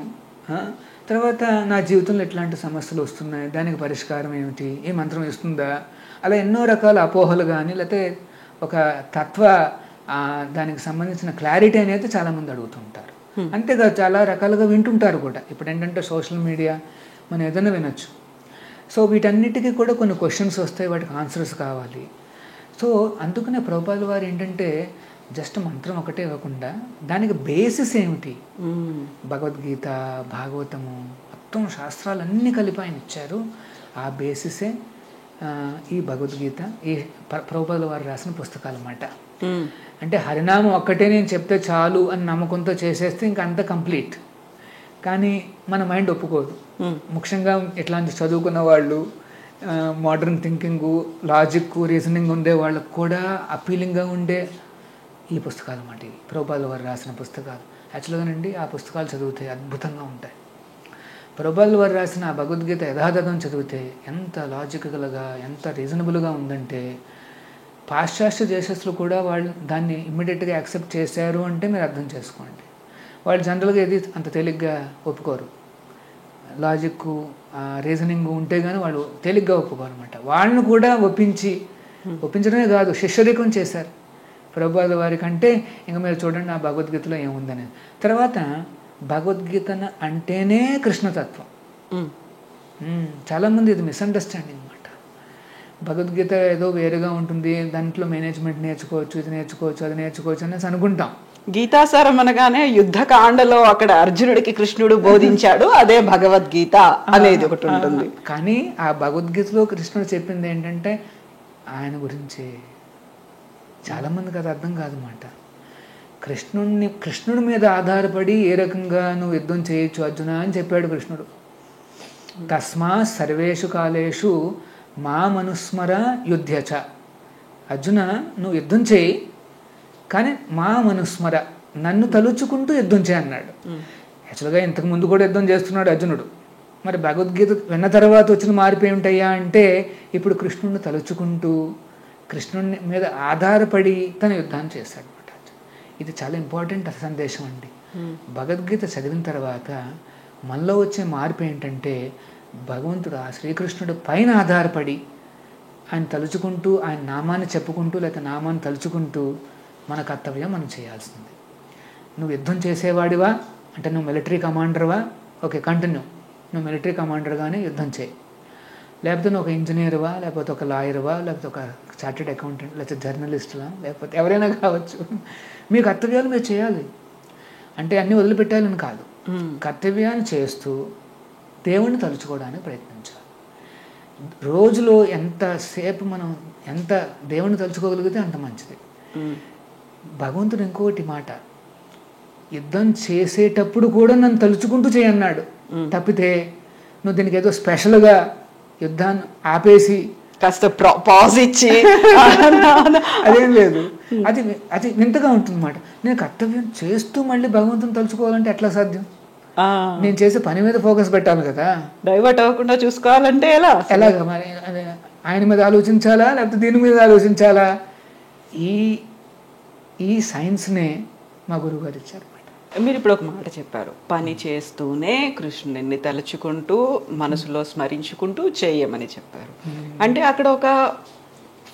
తర్వాత నా జీవితంలో ఎట్లాంటి సమస్యలు వస్తున్నాయి, దానికి పరిష్కారం ఏమిటి, ఈ మంత్రం ఇస్తుందా, అలా ఎన్నో రకాల అపోహలు కానీ లేకపోతే ఒక తత్వ దానికి సంబంధించిన క్లారిటీ అనేది చాలామంది అడుగుతుంటారు. అంతేకాదు చాలా రకాలుగా వింటుంటారు కూడా. ఇప్పుడు ఏంటంటే సోషల్ మీడియా మనం ఏదైనా వినొచ్చు. సో వీటన్నిటికీ కూడా కొన్ని క్వశ్చన్స్ వస్తాయి, వాటికి ఆన్సర్స్ కావాలి. సో అందుకనే ప్రభుపాదుల వారు ఏంటంటే జస్ట్ మంత్రం ఒకటే ఇవ్వకుండా దానికి బేసిస్ ఏమిటి, భగవద్గీత, భాగవతము, మొత్తం శాస్త్రాలన్నీ కలిపి ఆయన ఇచ్చారు. ఆ బేసిసే ఈ భగవద్గీత, ఈ ప్రభుపాదుల వారు రాసిన పుస్తకాలు అన్నమాట. అంటే హరినామం ఒక్కటే నేను చెప్తే చాలు అని నమ్మకంతో చేసేస్తే ఇంకా అంత కంప్లీట్. కానీ మన మైండ్ ఒప్పుకోదు. ముఖ్యంగా ఇట్లాంటి చదువుకున్న వాళ్ళు, మోడర్న్ థింకింగ్, లాజిక్, రీజనింగ్ ఉండే వాళ్ళకు కూడా అపీలింగ్గా ఉండే ఈ పుస్తకాలు అన్నమాట. ఇవి ప్రభుపాదుల వారు రాసిన పుస్తకాలు. యాక్చువల్గానండి ఆ పుస్తకాలు చదివితే అద్భుతంగా ఉంటాయి. ప్రభుపాదుల వారు రాసిన ఆ భగవద్గీత యథాతథం చదివితే ఎంత లాజికల్గా, ఎంత రీజనబుల్గా ఉందంటే పాశ్చాత్య దేశస్తులు కూడా వాళ్ళు దాన్ని ఇమ్మీడియట్గా యాక్సెప్ట్ చేశారు అంటే మీరు అర్థం చేసుకోండి. వాళ్ళు జనరల్గా ఏది అంత తేలిగ్గా ఒప్పుకోరు. లాజిక్, రీజనింగ్ ఉంటే కానీ వాళ్ళు తేలిగ్గా ఒప్పుకోరు అనమాట. వాళ్ళను కూడా ఒప్పించడమే కాదు, శిష్యరికం చేశారు ప్రభుపాదుల వారి కంటే. ఇంకా మీరు చూడండి ఆ భగవద్గీతలో ఏముందనేది. తర్వాత భగవద్గీతను అంటేనే కృష్ణతత్వం. చాలామంది ఇది మిస్అండర్స్టాండింగ్ అనమాట. భగవద్గీత ఏదో వేరుగా ఉంటుంది, దాంట్లో మేనేజ్మెంట్ నేర్చుకోవచ్చు, ఇది నేర్చుకోవచ్చు, అది నేర్చుకోవచ్చు అనేసి అనుకుంటాం. గీతాసారం అనగానే యుద్ధకాండలో అక్కడ అర్జునుడికి కృష్ణుడు బోధించాడు, అదే భగవద్గీత అనేది ఒకటి ఉంటుంది. కానీ ఆ భగవద్గీతలో కృష్ణుడు చెప్పింది ఏంటంటే ఆయన గురించి. చాలామందికి అది అర్థం కాదన్నమాట. కృష్ణుడి మీద ఆధారపడి ఏ రకంగా నువ్వు యుద్ధం చేయొచ్చు అర్జున అని చెప్పాడు కృష్ణుడు. తస్మా సర్వేషు కాలేషు మా మనుస్మర యుద్ధచ. అర్జున నువ్వు యుద్ధం చేయి, కానీ మా మనుస్మర, నన్ను తలుచుకుంటూ యుద్ధం చేయి అన్నాడు. యాక్చువల్గా ఇంతకుముందు కూడా యుద్ధం చేస్తున్నాడు అర్జునుడు. మరి భగవద్గీత విన్న తర్వాత వచ్చిన మార్పు ఏమిటయ్యా అంటే ఇప్పుడు కృష్ణుడిని తలుచుకుంటూ కృష్ణుని మీద ఆధారపడి తన యుద్ధాన్ని చేశాడు అనమాట. ఇది చాలా ఇంపార్టెంట్ సందేశం అండి. భగవద్గీత చదివిన తర్వాత మనలో వచ్చే మార్పు ఏంటంటే భగవంతుడు ఆ శ్రీకృష్ణుడు పైన ఆధారపడి ఆయన తలుచుకుంటూ, ఆయన నామాన్ని చెప్పుకుంటూ లేకపోతే నామాన్ని తలుచుకుంటూ మన కర్తవ్యం మనం చేయాల్సింది. నువ్వు యుద్ధం చేసేవాడివా అంటే నువ్వు మిలిటరీ కమాండర్వా, ఓకే కంటిన్యూ, నువ్వు మిలిటరీ కమాండర్గానే యుద్ధం చేయి. లేకపోతే నువ్వు ఒక ఇంజనీర్వా, లేకపోతే ఒక లాయర్వా, లేకపోతే ఒక చార్టెడ్ అకౌంటెంట్, లేకపోతే జర్నలిస్టులా, లేకపోతే ఎవరైనా కావచ్చు, మీ కర్తవ్యాలు మీరు చేయాలి. అంటే అన్నీ వదిలిపెట్టాలని కాదు, కర్తవ్యాన్ని చేస్తూ దేవుణ్ణి తలుచుకోవడానికి ప్రయత్నించాలి. రోజులో ఎంతసేపు మనం ఎంత దేవుణ్ణి తలుచుకోగలిగితే అంత మంచిది. భగవంతుడు ఇంకొకటి మాట, యుద్ధం చేసేటప్పుడు కూడా నన్ను తలుచుకుంటూ చేయన్నాడు. తప్పితే నువ్వు దీనికి ఏదో స్పెషల్గా యుద్ధాన్ని ఆపేసి కాస్త పాజ్ ఇచ్చి అదేం లేదు. అది వింతగా ఉంటుంది అన్నమాట. నేను కర్తవ్యం చేస్తూ మళ్ళీ భగవంతుని తలుచుకోవాలంటే ఎట్లా సాధ్యం? నేను చేసే పని మీద ఫోకస్ పెట్టాలి కదా, డైవర్ట్ అవ్వకుండా చూసుకోవాలంటే ఎలాగా మరి? ఆయన మీద ఆలోచించాలా లేకపోతే దీని మీద ఆలోచించాలా? ఈ సైన్స్నే మా గురువు గారు ఇచ్చారు. మీరు ఇప్పుడు ఒక మాట చెప్పారు, పని చేస్తూనే కృష్ణుడిని తలుచుకుంటూ మనసులో స్మరించుకుంటూ చేయమని చెప్పారు. అంటే అక్కడ ఒక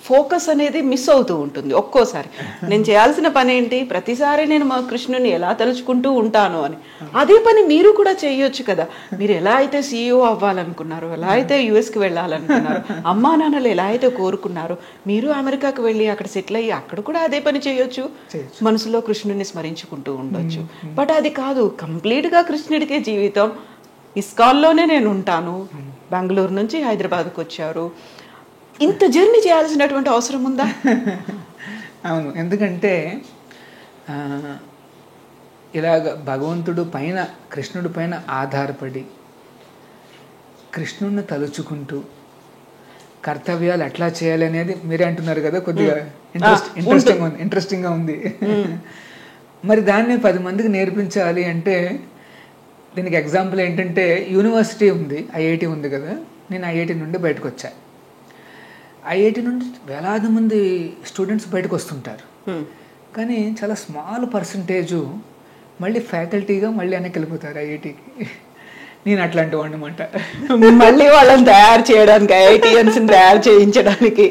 ఫోకస్ అనేది మిస్ అవుతూ ఉంటుంది ఒక్కోసారి. నేను చేయాల్సిన పని ఏంటి, ప్రతిసారి నేను మా కృష్ణుని ఎలా తలుచుకుంటూ ఉంటాను అని. అదే పని మీరు కూడా చేయొచ్చు కదా. మీరు ఎలా అయితే CEO అవ్వాలనుకున్నారు, ఎలా అయితే యుఎస్కి వెళ్ళాలనుకున్నారు, అమ్మా నాన్నలు ఎలా అయితే కోరుకున్నారు, మీరు అమెరికాకు వెళ్ళి అక్కడ సెటిల్ అయ్యి అక్కడ కూడా అదే పని చేయొచ్చు, మనసులో కృష్ణుని స్మరించుకుంటూ ఉండొచ్చు. బట్ అది కాదు, కంప్లీట్గా కృష్ణుడికే జీవితం. ఇస్కాన్లోనే నేను ఉంటాను, బెంగళూరు నుంచి హైదరాబాద్కి వచ్చారు, ఇంత జర్నీ చేయాల్సినటువంటి అవసరం ఉందా? అవును, ఎందుకంటే ఇలాగ భగవంతుడు పైన, కృష్ణుడి పైన ఆధారపడి కృష్ణుడిని తలుచుకుంటూ కర్తవ్యాలు ఎట్లా చేయాలి అనేది మీరే అంటున్నారు కదా, కొద్దిగా ఇంట్రెస్టింగ్గా ఉంది. మరి దాన్ని 10 మందికి నేర్పించాలి అంటే దీనికి ఎగ్జాంపుల్ ఏంటంటే, యూనివర్సిటీ ఉంది, IIT ఉంది కదా. నేను IIT నుండి బయటకు వచ్చా. IIT నుండి వేలాది మంది స్టూడెంట్స్ బయటకు వస్తుంటారు, కానీ చాలా స్మాల్ పర్సంటేజు మళ్ళీ ఫ్యాకల్టీగా మళ్ళీ వెనక్కి వెళ్ళిపోతారు IITకి. నేను అట్లాంటి వాడిని అనమాట. మళ్ళీ వాళ్ళని తయారు చేయడానికి, IITians తయారు చేయించడానికి.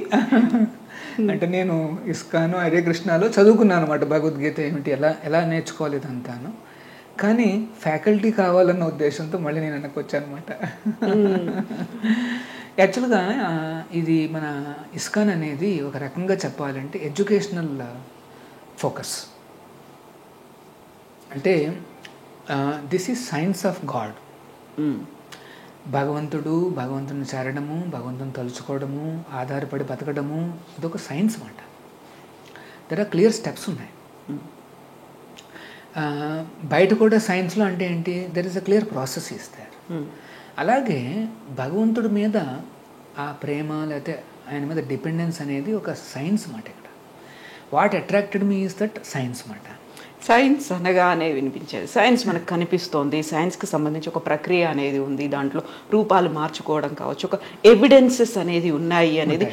అంటే నేను ఇస్కాను, హరే కృష్ణలో చదువుకున్నాను అనమాట, భగవద్గీత ఏమిటి, ఎలా నేర్చుకోవాలి ఇదంతాను. కానీ ఫ్యాకల్టీ కావాలన్న ఉద్దేశంతో మళ్ళీ నేను వెనక్కి వచ్చాను అనమాట. యాక్చువల్గా ఇది మన ఇస్కాన్ అనేది ఒక రకంగా చెప్పాలంటే ఎడ్యుకేషనల్ ఫోకస్. అంటే this is science of God. భగవంతుని చేరడము, భగవంతుని తలుచుకోవడము, ఆధారపడి బతకడము, ఇదొక సైన్స్ మాట. దర్ ఆర్ క్లియర్ స్టెప్స్ ఉన్నాయి. బయట కూడా సైన్స్లో అంటే ఏంటి, there is a clear process ఇస్తారు. అలాగే భగవంతుడి మీద ఆ ప్రేమ లేకపోతే ఆయన మీద డిపెండెన్స్ అనేది ఒక సైన్స్ మాట. ఇక్కడ what attracted me is that science మాట. సైన్స్ అనగానే వినిపించేది, సైన్స్ మనకు కనిపిస్తోంది, సైన్స్కి సంబంధించి ఒక ప్రక్రియ అనేది ఉంది, దాంట్లో రూపాలు మార్చుకోవడం కావచ్చు, ఒక ఎవిడెన్సెస్ అనేది ఉన్నాయి అనేది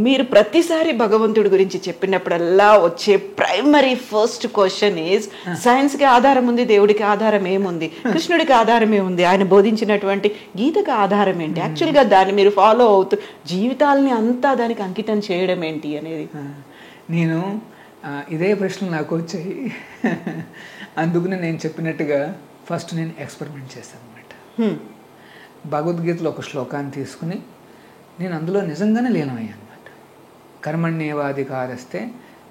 మీరు ప్రతిసారి భగవంతుడి గురించి చెప్పినప్పుడల్లా వచ్చే ప్రైమరీ ఫస్ట్ క్వశ్చన్ ఈజ్, సైన్స్కి ఆధారం ఉంది, దేవుడికి ఆధారం ఏముంది, కృష్ణుడికి ఆధారం ఏముంది, ఆయన బోధించినటువంటి గీతకు ఆధారం ఏంటి, యాక్చువల్గా దాన్ని మీరు ఫాలో అవుతూ జీవితాలని అంతా దానికి అంకితం చేయడం ఏంటి అనేది. నేను ఇదే ప్రశ్నలు నాకు వచ్చాయి. అందుకనే నేను చెప్పినట్టుగా ఫస్ట్ నేను ఎక్స్పెరిమెంట్ చేశాను అనమాట. భగవద్గీతలో ఒక శ్లోకాన్ని తీసుకుని నేను అందులో నిజంగానే లీనమయ్యాను అనమాట. కర్మణ్యేవాధికారస్తే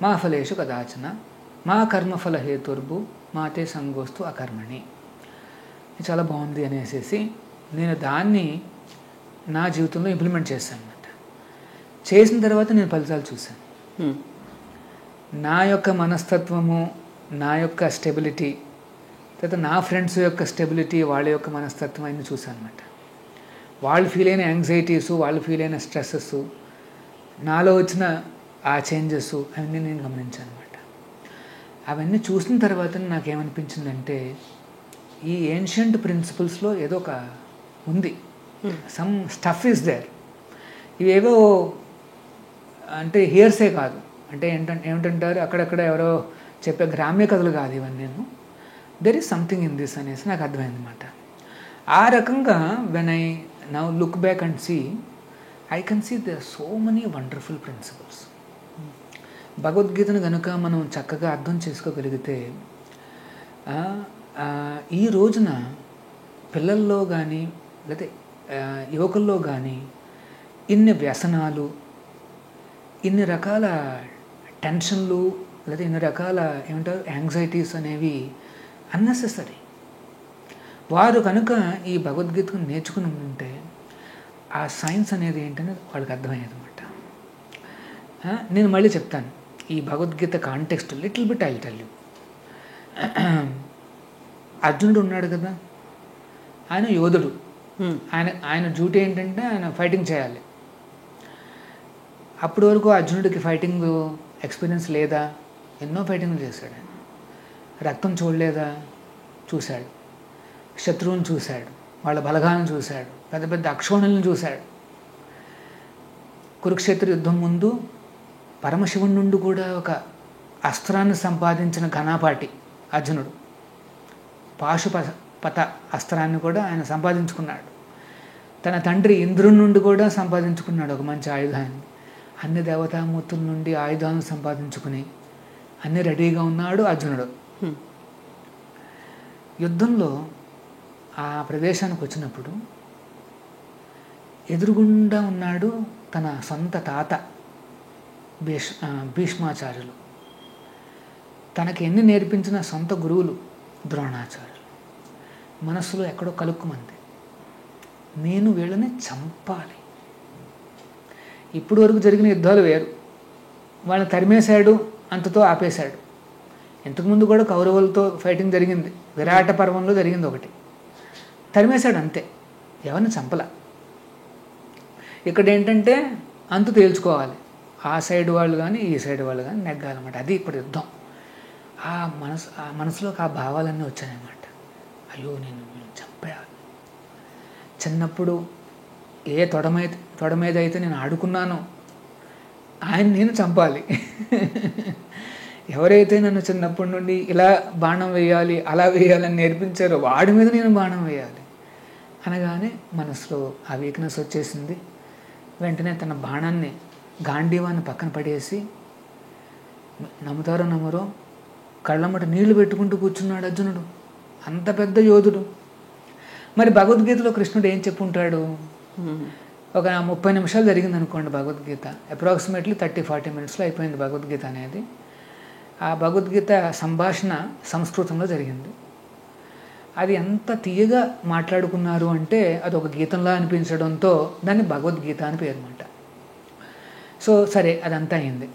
మా ఫలేషు కదాచన మా కర్మఫల హేతుర్భు మాతే సంగోస్తు అకర్మణి. ఇది చాలా బాగుంది అనేసి నేను దాన్ని నా జీవితంలో ఇంప్లిమెంట్ చేశాను అనమాట. చేసిన తర్వాత నేను ఫలితాలు చూశాను. నా యొక్క మనస్తత్వము, నా యొక్క స్టెబిలిటీ, తర్వాత నా ఫ్రెండ్స్ యొక్క స్టెబిలిటీ, వాళ్ళ యొక్క మనస్తత్వం అన్నీ చూశాను అనమాట. వాళ్ళు ఫీల్ అయిన యాంగ్జైటీస్, వాళ్ళు ఫీల్ అయిన స్ట్రెస్సెస్, నాలో వచ్చిన ఆ చేంజెస్ అవన్నీ నేను గమనించాను అనమాట. అవన్నీ చూసిన తర్వాత నాకేమనిపించిందంటే, ఈ ఏన్షియంట్ ప్రిన్సిపల్స్లో ఏదో ఒక ఉంది, సమ్ స్టఫ్ ఈజ్ దేర్. ఇవేవో అంటే హియర్సే కాదు, అంటే ఏమిటంటారు అక్కడక్కడ ఎవరో చెప్పే గ్రామ్య కథలు కాదు ఇవన్నీ. There is something in this అనేసి నాకు అర్థమైంది అనమాట. ఆ రకంగా when I now look back and see, I can see there so many wonderful principles. భగవద్గీతను కనుక మనం చక్కగా అర్థం చేసుకోగలిగితే, ఈ రోజున పిల్లల్లో కానీ లేకపోతే యువకుల్లో కానీ ఇన్ని వ్యసనాలు, ఇన్ని రకాల టెన్షన్లు, లేదా ఇన్ని రకాల ఏమంటారు యాంగ్జైటీస్ అనేవి అన్నెసెసరీ. వారు కనుక ఈ భగవద్గీతను నేర్చుకుని ఉంటే ఆ సైన్స్ అనేది ఏంటనేది వాళ్ళకి అర్థమయ్యేది అనమాట. నేను మళ్ళీ చెప్తాను ఈ Bhagavad Gita context little bit I tell you. అర్జునుడు ఉన్నాడు కదా, ఆయన యోధుడు. ఆయన డ్యూటీ ఏంటంటే ఆయన ఫైటింగ్ చేయాలి. అప్పటి వరకు అర్జునుడికి ఫైటింగ్ ఎక్స్పీరియన్స్ లేదా? ఎన్నో ఫైటింగ్లు చేశాడు ఆయన. రక్తం చూడలేదా? చూశాడు. శత్రువుని చూశాడు, వాళ్ళ బలగాలను చూశాడు, పెద్ద పెద్ద అక్షోణులను చూశాడు. కురుక్షేత్ర యుద్ధం ముందు పరమశివుడి నుండి కూడా ఒక అస్త్రాన్ని సంపాదించిన ఘనాపాటి అర్జునుడు. పాశుపత అస్త్రాన్ని కూడా ఆయన సంపాదించుకున్నాడు. తన తండ్రి ఇంద్రుడి నుండి కూడా సంపాదించుకున్నాడు ఒక మంచి ఆయుధాన్ని. అన్ని దేవతామూర్తుల నుండి ఆయుధాలను సంపాదించుకుని అన్ని రెడీగా ఉన్నాడు అర్జునుడు. యుద్ధంలో ఆ ప్రదేశానికి వచ్చినప్పుడు ఎదురుగుండా ఉన్నాడు తన సొంత తాత భీష్మాచార్యులు. తనకి ఎన్ని నేర్పించిన సొంత గురువులు ద్రోణాచార్యులు. మనస్సులో ఎక్కడో కలుక్కుమంది, నేను వీళ్ళని చంపాలి. ఇప్పుడు వరకు జరిగిన యుద్ధాలు వేరు, వాళ్ళని తరిమేశాడు, అంతతో ఆపేశాడు. ఇంతకుముందు కూడా కౌరవులతో ఫైటింగ్ జరిగింది, విరాట పర్వంలో జరిగింది ఒకటి, తరిమేశాడు అంతే, ఎవరిని చంపల. ఇక్కడ ఏంటంటే అంతు తేల్చుకోవాలి, ఆ సైడ్ వాళ్ళు కానీ ఈ సైడ్ వాళ్ళు కానీ నెగ్గాలన్నమాట. అది ఇప్పుడు యుద్ధం. ఆ మనసులోకి ఆ భావాలన్నీ వచ్చాయన్నమాట. అయ్యో నేను చంపేయాలి. చిన్నప్పుడు ఏ తొడ మీద అయితే నేను ఆడుకున్నానో ఆయన నేను చంపాలి. ఎవరైతే నన్ను చిన్నప్పటి నుండి ఇలా బాణం వేయాలి అలా వేయాలని నేర్పించారో వాడి మీద నేను బాణం వేయాలి అనగానే మనసులో ఆ వీక్నెస్ వచ్చేసింది. వెంటనే తన బాణాన్ని గాంధీవాన్ని పక్కన పడేసి, నమ్ముతారో నమ్మరో, కళ్ళమ్మట నీళ్లు పెట్టుకుంటూ కూర్చున్నాడు అర్జునుడు. అంత పెద్ద యోధుడు. మరి భగవద్గీతలో కృష్ణుడు ఏం చెప్పుంటాడు? ఒక 30 నిమిషాలు జరిగింది అనుకోండి భగవద్గీత. అప్రాక్సిమేట్లీ 30-40 మినిట్స్లో అయిపోయింది భగవద్గీత అనేది. ఆ భగవద్గీత సంభాషణ సంస్కృతంలో జరిగింది. అది ఎంత తీయగా మాట్లాడుకున్నారు అంటే అది ఒక గీతంలా అనిపించడంతో దాన్ని భగవద్గీత అని పేరు అన్నమాట. సో సరే, అదంతా అయింది.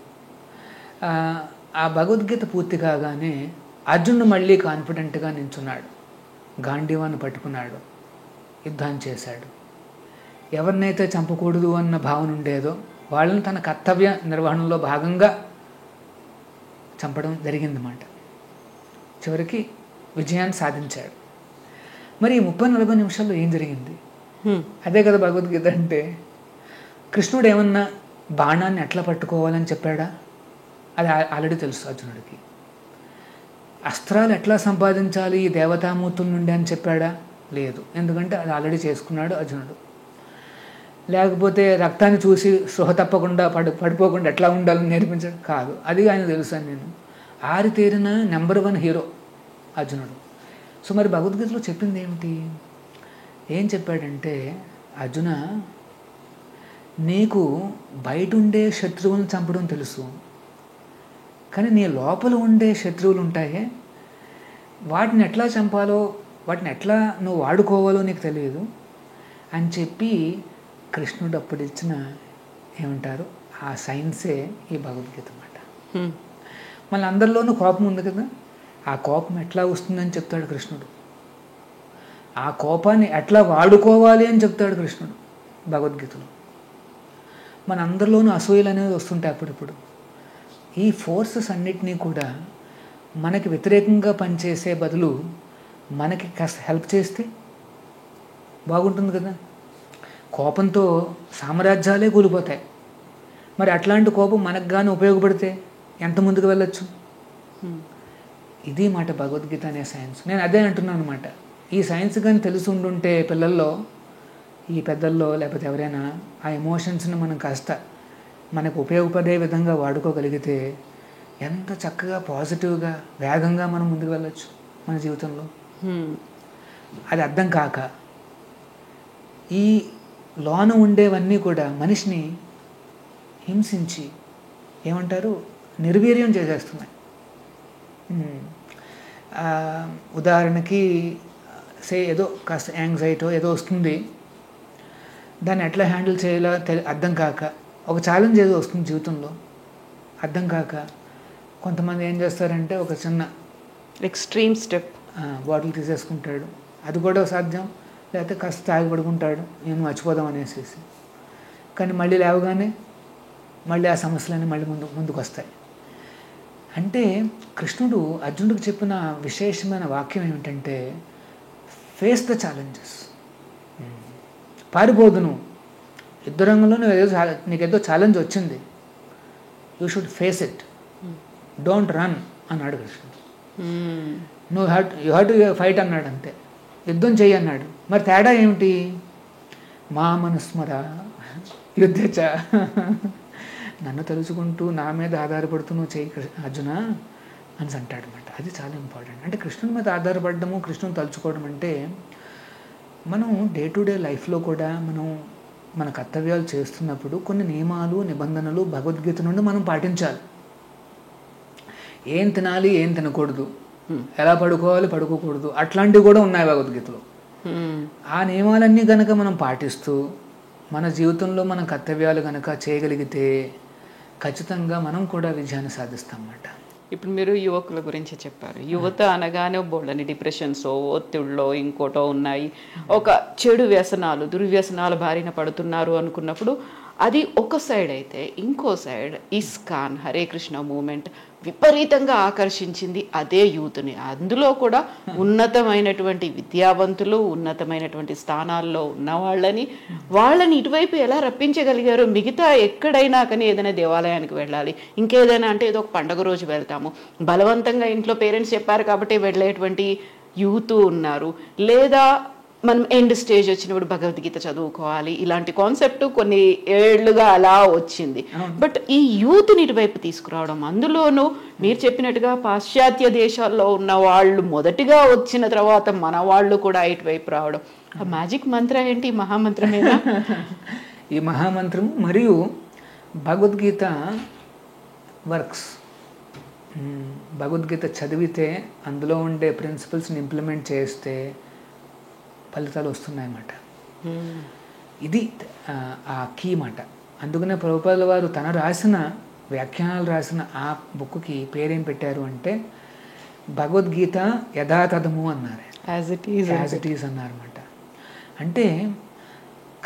ఆ భగవద్గీత పూర్తి కాగానే అర్జునుడు మళ్ళీ కాన్ఫిడెంట్గా నించున్నాడు. గాంధీవాన్ని పట్టుకున్నాడు, యుద్ధాన్ని చేశాడు. ఎవరినైతే చంపకూడదు అన్న భావన ఉండేదో వాళ్ళని తన కర్తవ్య నిర్వహణలో భాగంగా చంపడం జరిగిందన్నమాట. చివరికి విజయాన్ని సాధించాడు. మరి 30-40 నిమిషాల్లో ఏం జరిగింది? అదే కదా భగవద్గీత అంటే. కృష్ణుడు ఏమన్నా బాణాన్ని ఎట్లా పట్టుకోవాలని చెప్పాడా? అది ఆల్రెడీ తెలుసు అర్జునుడికి. అస్త్రాలు ఎట్లా సంపాదించాలి ఈ దేవతామూర్తుల నుండి అని చెప్పాడా? లేదు, ఎందుకంటే అది ఆల్రెడీ చేసుకున్నాడు అర్జునుడు. లేకపోతే రక్తాన్ని చూసి స్పృహ తప్పకుండా పడిపోకుండా ఎట్లా ఉండాలని నేర్పించాడు? కాదు, అది ఆయన తెలుసాను నేను. ఆరితేరిన నెంబర్ 1 హీరో అర్జునుడు. సో మరి భగవద్గీతలో చెప్పింది ఏమిటి? ఏం చెప్పాడంటే, అర్జున, నీకు బయట ఉండే శత్రువులను చంపడం తెలుసు, కానీ నీ లోపల ఉండే శత్రువులు ఉంటాయే వాటిని ఎట్లా చంపాలో, వాటిని ఎట్లా నువ్వు వాడుకోవాలో నీకు తెలియదు అని చెప్పి కృష్ణుడు అప్పుడు ఇచ్చిన ఏమంటారు ఆ సైన్సే ఈ భగవద్గీత అన్నమాట. మళ్ళీ అందరిలోనూ కోపం ఉంది కదా, ఆ కోపం ఎట్లా వస్తుందని చెప్తాడు కృష్ణుడు. ఆ కోపాన్ని ఎట్లా వాడుకోవాలి అని చెప్తాడు కృష్ణుడు భగవద్గీతలో. మన అందరిలోనూ అసూయలు అనేది వస్తుంటాయి అప్పుడప్పుడు. ఈ ఫోర్సెస్ అన్నిటినీ కూడా మనకి వ్యతిరేకంగా పనిచేసే బదులు మనకి కాస్త హెల్ప్ చేస్తే బాగుంటుంది కదా. కోపంతో సామ్రాజ్యాలే కూలిపోతాయి. మరి అట్లాంటి కోపం మనకు కానీ ఉపయోగపడితే ఎంత ముందుకు వెళ్ళొచ్చు? ఇది మాట భగవద్గీత అనే సైన్స్. నేను అదే అంటున్నాను అనమాట. ఈ సైన్స్ కానీ తెలిసి ఉండుంటే పిల్లల్లో, ఈ పెద్దల్లో, లేకపోతే ఎవరైనా ఆ ఎమోషన్స్ని మనం కాస్త మనకు ఉపయోగపడే విధంగా వాడుకోగలిగితే ఎంత చక్కగా పాజిటివ్గా వేగంగా మనం ముందుకు వెళ్ళొచ్చు మన జీవితంలో. అది అర్థం కాక ఈ లోన ఉండేవన్నీ కూడా మనిషిని హింసించి ఏమంటారు నిర్వీర్యం చేసేస్తున్నాయి. ఉదాహరణకి ఏదో కాస్త యాంగ్జైటీ ఏదో వస్తుంది, దాన్ని ఎట్లా హ్యాండిల్ చేయాలో అర్థం కాక, ఒక ఛాలెంజ్ ఏదో వస్తుంది జీవితంలో అర్థం కాక కొంతమంది ఏం చేస్తారంటే ఒక చిన్న ఎక్స్ట్రీమ్ స్టెప్ బాటిల్ తీసేసుకుంటాడు. అది కూడా సాధ్యం. లేకపోతే కాస్త తాగి పడుకుంటాడు, నేను మర్చిపోదాం అనేసి. కానీ మళ్ళీ లేవగానే మళ్ళీ ఆ సమస్యలన్నీ మళ్ళీ ముందుకు వస్తాయి. అంటే కృష్ణుడు అర్జునుడికి చెప్పిన విశేషమైన వాక్యం ఏమిటంటే, ఫేస్ ద ఛాలెంజెస్. పారిపోదు నువ్వు, యుద్ధ రంగంలో నీకేదో ఛాలెంజ్ వచ్చింది, you should face it, don't run అన్నాడు కృష్ణుడు. యూ హ్యావ్ టు ఫైట్ అన్నాడు అంతే, యుద్ధం చెయ్యి అన్నాడు. మరి తేడా ఏమిటి? మా మనుస్మర యుద్ధచ, నన్ను తలుచుకుంటూ నా మీద ఆధారపడుతూ నువ్వు చెయ్యి అర్జున అని అంటాడు అనమాట. అది చాలా ఇంపార్టెంట్. అంటే కృష్ణుని మీద ఆధారపడము, కృష్ణుని తలుచుకోవడం అంటే మనం డే టు డే లైఫ్లో కూడా మనం మన కర్తవ్యాలు చేస్తున్నప్పుడు కొన్ని నియమాలు నిబంధనలు భగవద్గీత నుండి మనం పాటించాలి. ఏం తినాలి, ఏం తినకూడదు, ఎలా పడుకోవాలి, పడుకోకూడదు, అట్లాంటివి కూడా ఉన్నాయి భగవద్గీతలో. ఆ నియమాలన్నీ కనుక మనం పాటిస్తూ మన జీవితంలో మన కర్తవ్యాలు కనుక చేయగలిగితే ఖచ్చితంగా మనం కూడా విజయాన్ని సాధిస్తాం అన్నమాట. ఇప్పుడు మీరు యువకుల గురించి చెప్పారు. యువత అనగానే బోల్డని డిప్రెషన్స్, ఒత్తిళ్ళో ఇంకోటో ఉన్నాయి, ఒక చెడు వ్యసనాలు దుర్వ్యసనాల బారిన పడుతున్నారు అనుకున్నప్పుడు అది ఒక సైడ్ అయితే, ఇంకో సైడ్ ఇస్కాన్ హరే కృష్ణ మూమెంట్ విపరీతంగా ఆకర్షించింది అదే యూత్ని. అందులో కూడా ఉన్నతమైనటువంటి విద్యావంతులు, ఉన్నతమైనటువంటి స్థానాల్లో ఉన్న వాళ్ళని ఇటువైపు ఎలా రప్పించగలిగారు? మిగతా ఎక్కడైనా కానీ ఏదైనా దేవాలయానికి వెళ్ళాలి, ఇంకేదైనా అంటే ఏదో ఒక పండుగ రోజు వెళ్తాము, బలవంతంగా ఇంట్లో పేరెంట్స్ చెప్పారు కాబట్టి వెళ్ళేటువంటి యూత్ ఉన్నారు. లేదా మనం ఎండ్ స్టేజ్ వచ్చినప్పుడు భగవద్గీత చదువుకోవాలి, ఇలాంటి కాన్సెప్ట్ కొన్ని ఏళ్లుగా అలా వచ్చింది. బట్ ఈ యూత్ని ఇటువైపు తీసుకురావడం, అందులోనూ మీరు చెప్పినట్టుగా పాశ్చాత్య దేశాల్లో ఉన్న వాళ్ళు మొదటిగా వచ్చిన తర్వాత మన వాళ్ళు కూడా ఇటువైపు రావడం, ఆ మ్యాజిక్ మంత్రం ఏంటి? మహామంత్రమేనా? ఈ మహామంత్రము మరియు భగవద్గీత వర్క్స్. భగవద్గీత చదివితే అందులో ఉండే ప్రిన్సిపల్స్ని ఇంప్లిమెంట్ చేస్తే ఫలితాలు వస్తున్నాయన్నమాట. ఇది ఆ కీ మాట. అందుకనే ప్రభుపాదుల వారు తన రాసిన వ్యాఖ్యానాలు రాసిన ఆ బుక్కి పేరేం పెట్టారు అంటే భగవద్గీత యథాతథము అన్నారు. యాజ్ ఇట్ ఈజ్ అన్నారన్నమాట. అంటే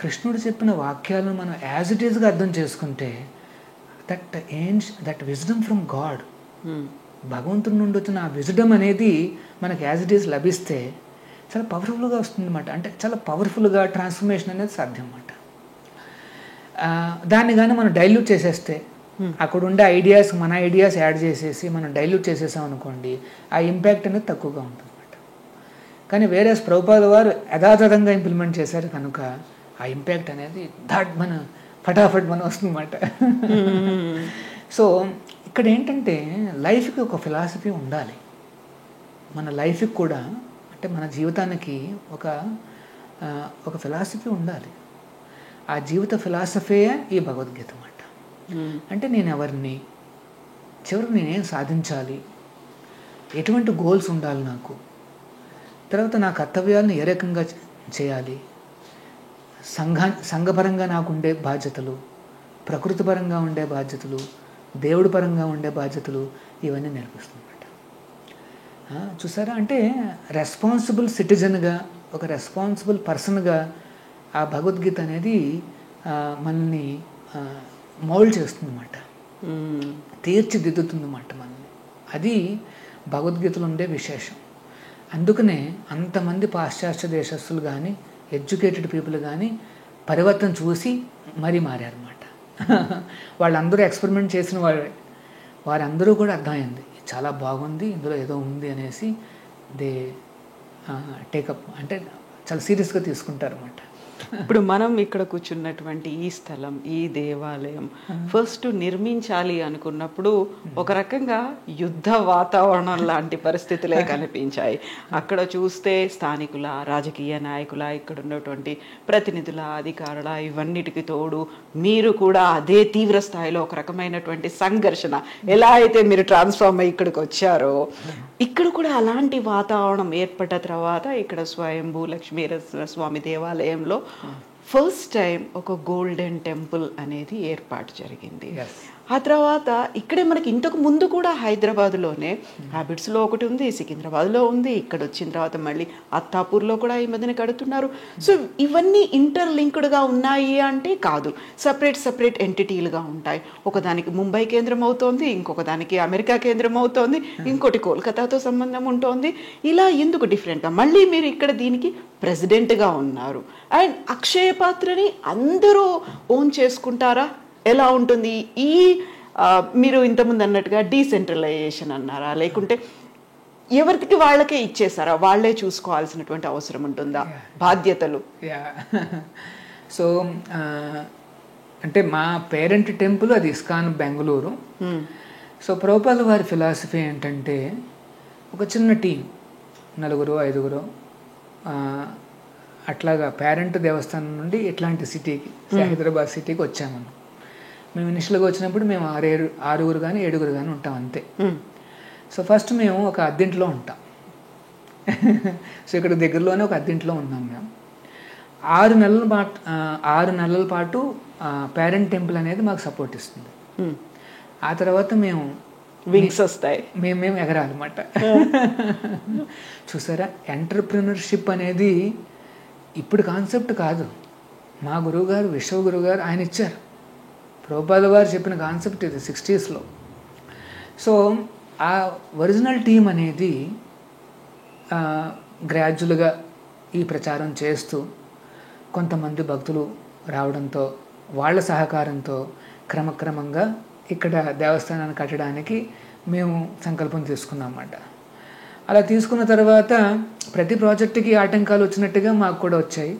కృష్ణుడు చెప్పిన వాక్యాలను మనం యాజ్ ఇట్ ఈజ్గా అర్థం చేసుకుంటే దట్ విజ్డమ్ ఫ్రమ్ గాడ్, భగవంతుడి నుండి వచ్చిన ఆ విజ్డమ్ అనేది మనకి యాజ్ ఇట్ ఈజ్ లభిస్తే చాలా పవర్ఫుల్గా వస్తుంది అన్నమాట. అంటే చాలా పవర్ఫుల్గా ట్రాన్స్ఫర్మేషన్ అనేది సాధ్యం అన్నమాట. దాన్ని కానీ మనం డైల్యూట్ చేసేస్తే, అక్కడ ఉండే ఐడియాస్ మన ఐడియాస్ యాడ్ చేసేసి మనం డైల్యూట్ చేసేసాం అనుకోండి, ఆ ఇంపాక్ట్ అనేది తక్కువగా ఉంటుంది అన్నమాట. కానీ వేరే ప్రభుపాదుల వారు యథాతథంగా ఇంప్లిమెంట్ చేశారు కనుక ఆ ఇంపాక్ట్ అనేది మన ఫటాఫట్ మనం వస్తుందన్నమాట. సో ఇక్కడ ఏంటంటే లైఫ్కి ఒక ఫిలాసఫీ ఉండాలి. మన లైఫ్కి కూడా అంటే మన జీవితానికి ఒక ఫిలాసఫీ ఉండాలి. ఆ జీవిత ఫిలాసఫీయే ఈ భగవద్గీత అన్నమాట. అంటే నేను ఎవరిని, చివరికి నేనేం సాధించాలి, ఎటువంటి గోల్స్ ఉండాలి నాకు, తర్వాత నా కర్తవ్యాలను ఏ రకంగా చేయాలి, సంఘపరంగా నాకు ఉండే బాధ్యతలు, ప్రకృతి పరంగా ఉండే బాధ్యతలు, దేవుడి పరంగా ఉండే బాధ్యతలు, ఇవన్నీ నేర్పిస్తుంది. చూసారా? అంటే రెస్పాన్సిబుల్ సిటిజన్గా, ఒక రెస్పాన్సిబుల్ పర్సన్గా ఆ భగవద్గీత అనేది మనల్ని మౌల్డ్ చేస్తుందన్నమాట, తీర్చిదిద్దుతుందన్నమాట మనల్ని. అది భగవద్గీతలో ఉండే విశేషం. అందుకనే అంతమంది పాశ్చాత్య దేశస్తులు కానీ ఎడ్యుకేటెడ్ పీపుల్ కానీ పరివర్తన చూసి మరీ మారారన్నమాట. వాళ్ళందరూ ఎక్స్పెరిమెంట్ చేసిన వారందరూ కూడా అర్థమైంది చాలా బాగుంది, ఇందులో ఏదో ఉంది అనేసి దే టేకప్, అంటే చాలా సీరియస్గా తీసుకుంటారు అన్నమాట. ఇప్పుడు మనం ఇక్కడ కూర్చున్నటువంటి ఈ స్థలం, ఈ దేవాలయం ఫస్ట్ నిర్మించాలి అనుకున్నప్పుడు ఒక రకంగా యుద్ధ వాతావరణం లాంటి పరిస్థితులే కనిపించాయి. అక్కడ చూస్తే స్థానికుల, రాజకీయ నాయకుల, ఇక్కడ ఉన్నటువంటి ప్రతినిధుల, అధికారుల, ఇవన్నిటికి తోడు మీరు కూడా అదే తీవ్ర స్థాయిలో ఒక రకమైనటువంటి సంఘర్షణ, ఎలా అయితే మీరు ట్రాన్స్ఫార్మ్ అయ్యి ఇక్కడికి వచ్చారో ఇక్కడ కూడా అలాంటి వాతావరణం ఏర్పడ్డ తర్వాత ఇక్కడ స్వయంభూ లక్ష్మీనరసింహ స్వామి దేవాలయంలో ఫస్ట్ టైం ఒక గోల్డెన్ టెంపుల్ అనేది ఏర్పాటు జరిగింది. ఆ తర్వాత ఇక్కడే మనకి ఇంతకు ముందు కూడా హైదరాబాద్లోనే హ్యాబిట్స్లో ఒకటి ఉంది, సికింద్రాబాద్లో ఉంది, ఇక్కడ వచ్చిన తర్వాత మళ్ళీ అత్తాపూర్లో కూడా ఈ మధ్యన కడుతున్నారు. సో ఇవన్నీ ఇంటర్లింక్డ్గా ఉన్నాయి అంటే కాదు, సపరేట్ ఎంటిటీలుగా ఉంటాయి. ఒకదానికి ముంబై కేంద్రం అవుతోంది, ఇంకొక దానికి అమెరికా కేంద్రం అవుతోంది, ఇంకోటి కోల్కతాతో సంబంధం ఉంటుంది. ఇలా ఎందుకు డిఫరెంట్గా మళ్ళీ మీరు ఇక్కడ దీనికి ప్రెసిడెంట్గా ఉన్నారు. అండ్ అక్షయ పాత్రని అందరూ ఓన్ చేసుకుంటారా? ఎలా ఉంటుంది ఈ మీరు ఇంతకుముందు అన్నట్టుగా డీసెంట్రలైజేషన్ అన్నారా, లేకుంటే ఎవరికి వాళ్ళకే ఇచ్చేసారా? వాళ్ళే చూసుకోవాల్సినటువంటి అవసరం ఉంటుందా? బాధ్యతలు. యా సో అంటే మా పేరెంట్ టెంపుల్ అది ఇస్కాన్ బెంగళూరు. సో ప్రభుపాదుల వారి ఫిలాసఫీ ఏంటంటే ఒక చిన్న టీం, 4-5 అట్లాగా పేరెంట్ దేవస్థానం నుండి ఇట్లాంటి సిటీకి, హైదరాబాద్ సిటీకి వచ్చాము. మేము ఇనిషియల్గా వచ్చినప్పుడు మేము 6 కానీ 7 కానీ ఉంటాం అంతే. సో ఫస్ట్ మేము ఒక అద్దెంట్లో ఉంటాం. సో ఇక్కడ దగ్గరలోనే ఒక అద్దెంట్లో ఉన్నాం మేము. 6 నెలల పాటు పేరెంట్ టెంపుల్ అనేది మాకు సపోర్ట్ ఇస్తుంది. ఆ తర్వాత మేము వింగ్స్ వస్తాయి, మేము ఎగరాలన్నమాట. చూసారా, ఎంటర్ప్రినర్షిప్ అనేది ఇప్పుడు కాన్సెప్ట్ కాదు. మా గురువుగారు విశ్వగురువు గారు ఆయన ఇచ్చారు. ప్రభుపాదుల వారు చెప్పిన కాన్సెప్ట్ ఇది 60s. సో ఆ ఒరిజినల్ టీం అనేది గ్రాడ్యువల్గా ఈ ప్రచారం చేస్తూ కొంతమంది భక్తులు రావడంతో వాళ్ళ సహకారంతో క్రమక్రమంగా ఇక్కడ దేవస్థానాన్ని కట్టడానికి మేము సంకల్పం తీసుకున్నాం అన్నమాట. అలా తీసుకున్న తర్వాత ప్రతి ప్రాజెక్టుకి ఆటంకాలు వచ్చినట్టుగా మాకు కూడా వచ్చాయి,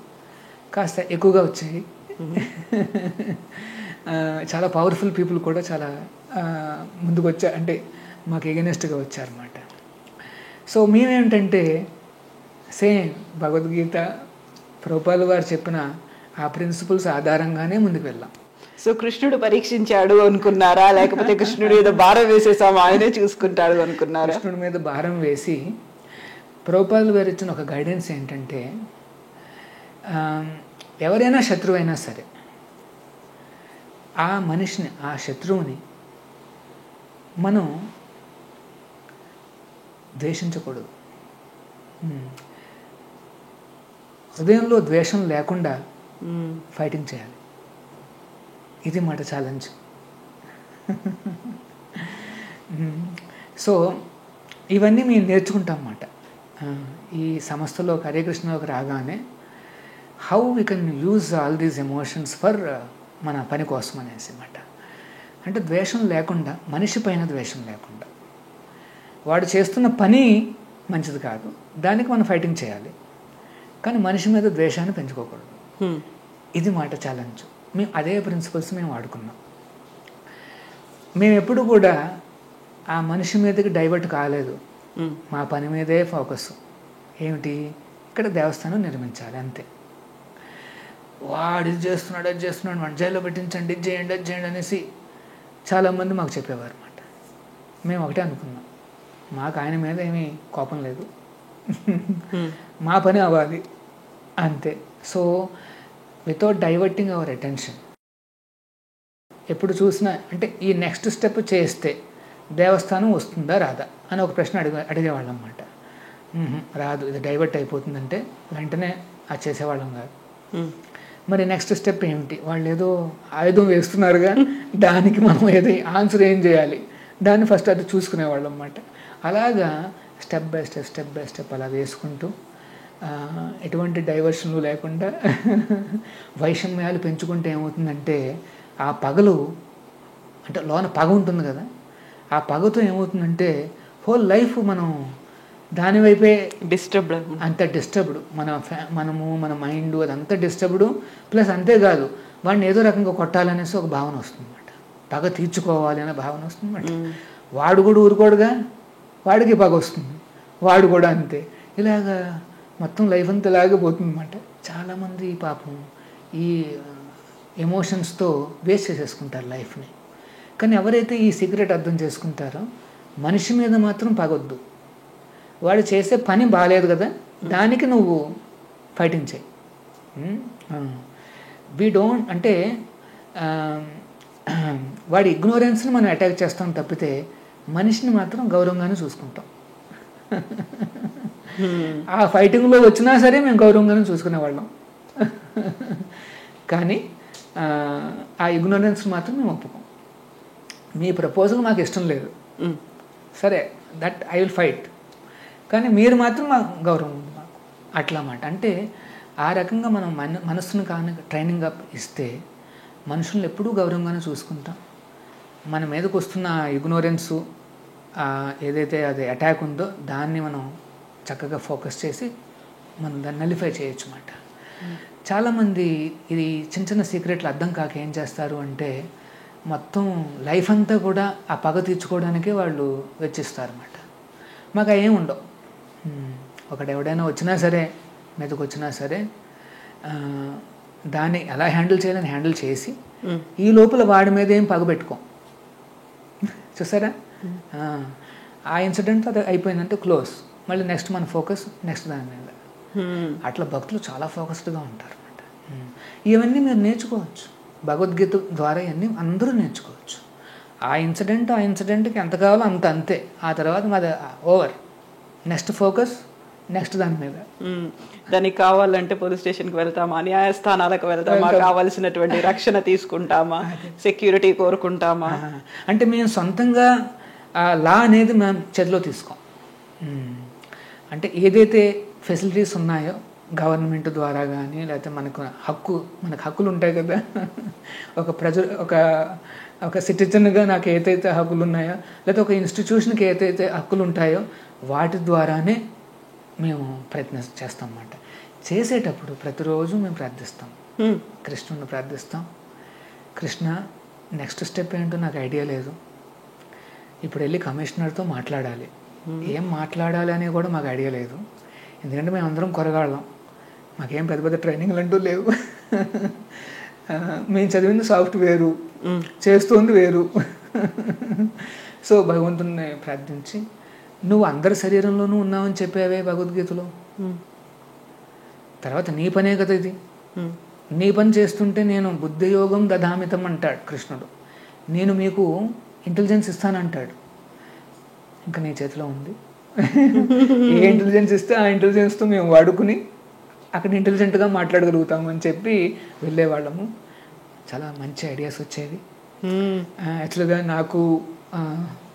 కాస్త ఎక్కువగా వచ్చాయి. చాలా పవర్ఫుల్ పీపుల్ కూడా చాలా ముందుకు వచ్చారు, అంటే మాకు ఎగనెస్ట్గా వచ్చారన్నమాట. సో మేమేంటంటే సేమ్ భగవద్గీత ప్రభుపాదుల వారు చెప్పిన ఆ ప్రిన్సిపల్స్ ఆధారంగానే ముందుకు వెళ్ళాం. సో కృష్ణుడు పరీక్షించాడు అనుకున్నారా, లేకపోతే కృష్ణుడి మీద భారం వేసేసాము ఆయనే చూసుకుంటాడు అనుకున్నారా? కృష్ణుడి మీద భారం వేసి ప్రభుపాదుల వారు ఇచ్చిన ఒక గైడెన్స్ ఏంటంటే ఎవరైనా శత్రువు అయినా సరే ఆ మనిషిని, ఆ శత్రువుని మనం ద్వేషించకూడదు. హృదయంలో ద్వేషం లేకుండా ఫైటింగ్ చేయాలి. ఇది మాట ఛాలెంజ్. సో ఇవన్నీ మేము నేర్చుకుంటాం అన్నమాట. ఈ సంస్థలో హరే కృష్ణలోకి రాగానే how we can use all these emotions for మన పని కోసం అనేసి అన్నమాట. అంటే ద్వేషం లేకుండా, మనిషి పైన ద్వేషం లేకుండా, వాడు చేస్తున్న పని మంచిది కాదు, దానికి మనం ఫైటింగ్ చేయాలి, కానీ మనిషి మీద ద్వేషాన్ని పెంచుకోకూడదు. ఇది మాట ఛాలెంజ్. మేము అదే ప్రిన్సిపల్స్ మేము వాడుకున్నాం. మేము ఎప్పుడు కూడా ఆ మనిషి మీదకి డైవర్ట్ కాలేదు. మా పని మీదే ఫోకస్. ఏమిటి, ఇక్కడ దేవస్థానం నిర్మించాలి అంతే. వాడు ఇది చేస్తున్నాడు, అది చేస్తున్నాడు, మన జైల్లో పెట్టించండి, ఇది చేయండి, అది చేయండి అనేసి చాలామంది మాకు చెప్పేవారు అన్నమాట. మేము ఒకటే అనుకున్నాం, మాకు ఆయన మీద ఏమీ కోపం లేదు, మా పని అవ్వాలి అంతే. So without diverting our attention, ఎప్పుడు చూసినా అంటే ఈ నెక్స్ట్ స్టెప్ చేస్తే దేవస్థానం వస్తుందా రాదా అని ఒక ప్రశ్న అడిగేవాళ్ళం అన్నమాట. రాదు, ఇది డైవర్ట్ అయిపోతుందంటే వెంటనే అది చేసేవాళ్ళం కాదు. మరి నెక్స్ట్ స్టెప్ ఏమిటి, వాళ్ళు ఏదో ఆయుధం వేస్తున్నారుగా, దానికి మనం ఏదో ఆన్సర్ ఏం చేయాలి, దాన్ని ఫస్ట్ అది చూసుకునేవాళ్ళం అన్నమాట. అలాగా స్టెప్ బై స్టెప్ అలా వేసుకుంటూ ఎటువంటి డైవర్షన్లు లేకుండా వైషమ్యాలు పెంచుకుంటే ఏమవుతుందంటే ఆ పగలు, అంటే లోన పగ ఉంటుంది కదా, ఆ పగతో ఏమవుతుందంటే హోల్ లైఫ్ మనం దానివైపే అంత డిస్టర్బ్డ్, మనము మన మైండ్ అదంతా డిస్టర్బ్డ్. ప్లస్ అంతేకాదు, వాడిని ఏదో రకంగా కొట్టాలనేసి ఒక భావన వస్తుంది అన్నమాట, పగ తీర్చుకోవాలి అనే భావన వస్తుంది అన్నమాట. వాడు కూడా ఊరుకోడుగా, వాడికి పగ వస్తుంది, వాడు కూడా అంతే. ఇలాగా మొత్తం లైఫ్ అంతా ఇలాగే పోతుంది అన్నమాట. చాలామంది పాపం ఈ ఎమోషన్స్తో వేస్ట్ చేసేసుకుంటారు లైఫ్ని. కానీ ఎవరైతే ఈ సీక్రెట్ అర్థం చేసుకుంటారో మనిషి మీద మాత్రం పగొద్దు. వాడు చేసే పని బాగాలేదు కదా, దానికి నువ్వు ఫైటింగ్ చేయి. వీ డోంట్ అంటే వాడి ఇగ్నోరెన్స్ని మనం అటాక్ చేస్తాం తప్పితే మనిషిని మాత్రం గౌరవంగానే చూసుకుంటాం. ఆ ఫైటింగ్లో వచ్చినా సరే మేము గౌరవంగానే చూసుకునేవాళ్ళం, కానీ ఆ ఇగ్నోరెన్స్ మాత్రం మేము ఒప్పుకోం. మీ ప్రపోజల్ మాకు ఇష్టం లేదు, సరే దట్ ఐ విల్ ఫైట్, కానీ మీరు మాత్రం మాకు గౌరవం ఉంది మాకు అట్లా అన్నమాట. అంటే ఆ రకంగా మనం మనస్సును కానీ ట్రైనింగ్ అప్ ఇస్తే మనుషులను ఎప్పుడూ గౌరవంగానే చూసుకుంటాం. మన మీదకి వస్తున్న ఇగ్నోరెన్సు ఏదైతే అది అటాక్ ఉందో దాన్ని మనం చక్కగా ఫోకస్ చేసి మనం దాన్ని నలిఫై చేయొచ్చు అన్నమాట. చాలామంది ఇది చిన్న చిన్న సీక్రెట్లు అర్థం కాక ఏం చేస్తారు అంటే మొత్తం లైఫ్ అంతా కూడా ఆ పగ తీర్చుకోవడానికే వాళ్ళు వెచ్చిస్తారన్నమాట. మాకు ఏం ఉండవు. ఒకడు ఎవడైనా వచ్చినా సరే మీదకి వచ్చినా సరే దాన్ని ఎలా హ్యాండిల్ చేయాలని హ్యాండిల్ చేసి ఈ లోపల వాడి మీద ఏం పగ పెట్టుకోం. చూసారా, ఆ ఇన్సిడెంట్ అది అయిపోయిందంటే క్లోజ్, మళ్ళీ నెక్స్ట్ మన ఫోకస్ నెక్స్ట్ దాని మీద. అట్లా భక్తులు చాలా ఫోకస్డ్గా ఉంటారు అన్నమాట. ఇవన్నీ మీరు నేర్చుకోవచ్చు భగవద్గీత ద్వారా. ఇవన్నీ అందరూ నేర్చుకోవచ్చు. ఆ ఇన్సిడెంట్కి ఎంత కావాలో అంతే. ఆ తర్వాత మాది ఓవర్, నెక్స్ట్ ఫోకస్ నెక్స్ట్ దాని మీద. దానికి కావాలంటే పోలీస్ స్టేషన్కి వెళ్తామా, న్యాయస్థానాలకు వెళ్తామా, కావాల్సినటువంటి రక్షణ తీసుకుంటామా, సెక్యూరిటీ కోరుకుంటామా. అంటే మేము సొంతంగా లా అనేది మేము చేతిలో తీసుకోం. అంటే ఏదైతే ఫెసిలిటీస్ ఉన్నాయో గవర్నమెంట్ ద్వారా కానీ లేకపోతే మనకు హక్కులు ఉంటాయి కదా. ఒక సిటిజన్గా నాకు ఏదైతే హక్కులు ఉన్నాయో లేకపోతే ఒక ఇన్స్టిట్యూషన్కి ఏదైతే హక్కులు ఉంటాయో వాటి ద్వారానే మేము ప్రయత్నం చేస్తాం అన్నమాట. చేసేటప్పుడు ప్రతిరోజు మేము ప్రార్థిస్తాం, కృష్ణుని ప్రార్థిస్తాం. కృష్ణ నెక్స్ట్ స్టెప్ ఏంటో నాకు ఐడియా లేదు, ఇప్పుడు వెళ్ళి కమిషనర్తో మాట్లాడాలి, ఏం మాట్లాడాలి అని కూడా మాకు ఐడియా లేదు. ఎందుకంటే మేము అందరం కొరగాళ్ళం, మాకేం పెద్ద పెద్ద ట్రైనింగ్లు అంటూ లేవు. మేము చదివింది సాఫ్ట్వేరు, చేస్తుంది వేరు. సో భగవంతుని ప్రార్థించి నువ్వు అందరి శరీరంలోనూ ఉన్నావని చెప్పావే భగవద్గీతలో, తర్వాత నీ పనే కదా ఇది, నీ పని చేస్తుంటే నేను బుద్ధియోగం దదామితం అంటాడు కృష్ణుడు, నేను మీకు ఇంటెలిజెన్స్ ఇస్తానంటాడు. ఇంకా నీ చేతిలో ఉంది, ఏ ఇంటెలిజెన్స్ ఇస్తే ఆ ఇంటెలిజెన్స్తో మేము వాడుకుని అక్కడ ఇంటెలిజెంట్గా మాట్లాడగలుగుతామని చెప్పి వెళ్ళేవాళ్ళము. చాలా మంచి ఐడియాస్ వచ్చేవి. యాక్చువల్గా నాకు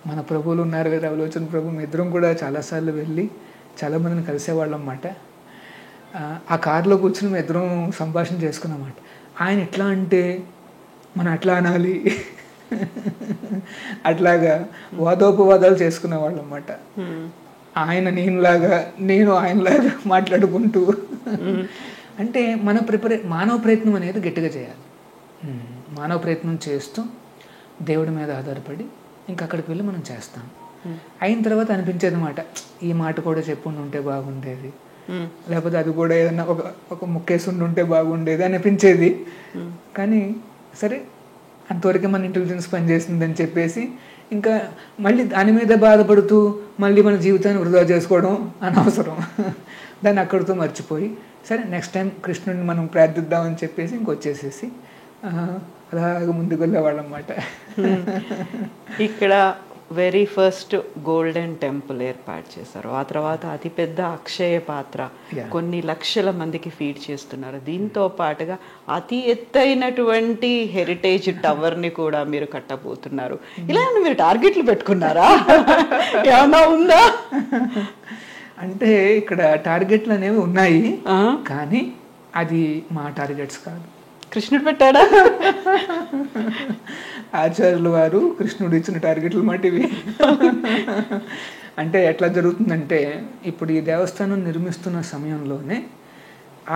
మన ప్రభువులు ఉన్నారు కదా, అవలోచన ప్రభు, ఇద్దరం కూడా చాలాసార్లు వెళ్ళి చాలామందిని కలిసేవాళ్ళం అన్నమాట. ఆ కారులో కూర్చుని మేము ఇద్దరం సంభాషణ చేసుకున్నమాట. ఆయన ఎట్లా అంటే మనం అట్లా అనాలి, అట్లాగా వాదోపవాదాలు చేసుకునేవాళ్ళం అన్నమాట. ఆయన నేనులాగా, నేను ఆయనలాగా మాట్లాడుకుంటూ. అంటే మానవ ప్రయత్నం అనేది గట్టిగా చేయాలి. మానవ ప్రయత్నం చేస్తూ దేవుడి మీద ఆధారపడి ఇంకా అక్కడికి వెళ్ళి మనం చేస్తాం. అయిన తర్వాత అనిపించేది అన్నమాట, ఈ మాట కూడా చెప్పుండి ఉంటే బాగుండేది, లేకపోతే అది కూడా ఏదన్నా ఒక ముక్కేసి ఉంటే బాగుండేది అనిపించేది. కానీ సరే అంతవరకే మన ఇంటెలిజెన్స్ పనిచేసిందని చెప్పేసి ఇంకా మళ్ళీ దాని మీద బాధపడుతూ మళ్ళీ మన జీవితాన్ని వృధా చేసుకోవడం అనవసరం. దాన్ని అక్కడితో మర్చిపోయి సరే నెక్స్ట్ టైం కృష్ణుడిని మనం ప్రార్థిద్దామని చెప్పేసి ఇంకొచ్చేసేసి అలాగ ముందుకు వెళ్ళేవాళ్ళం అన్నమాట. ఇక్కడ వెరీ ఫస్ట్ గోల్డెన్ టెంపుల్ ఏర్పాటు చేశారు. ఆ తర్వాత అతిపెద్ద అక్షయ పాత్ర కొన్ని లక్షల మందికి ఫీడ్ చేస్తున్నారు. దీంతో పాటుగా అతి ఎత్తైనటువంటి హెరిటేజ్ టవర్ని కూడా మీరు కట్టబోతున్నారు. ఇలా మీరు టార్గెట్లు పెట్టుకున్నారా, ఏమన్నా ఉందా? అంటే ఇక్కడ టార్గెట్లు అనేవి ఉన్నాయి, కానీ అది మా టార్గెట్స్ కాదు, కృష్ణుడు పెట్టాడా? ఆచార్యుల వారు కృష్ణుడు ఇచ్చిన టార్గెట్లు మాట ఇవి. అంటే ఎట్లా జరుగుతుందంటే ఇప్పుడు ఈ దేవస్థానం నిర్మిస్తున్న సమయంలోనే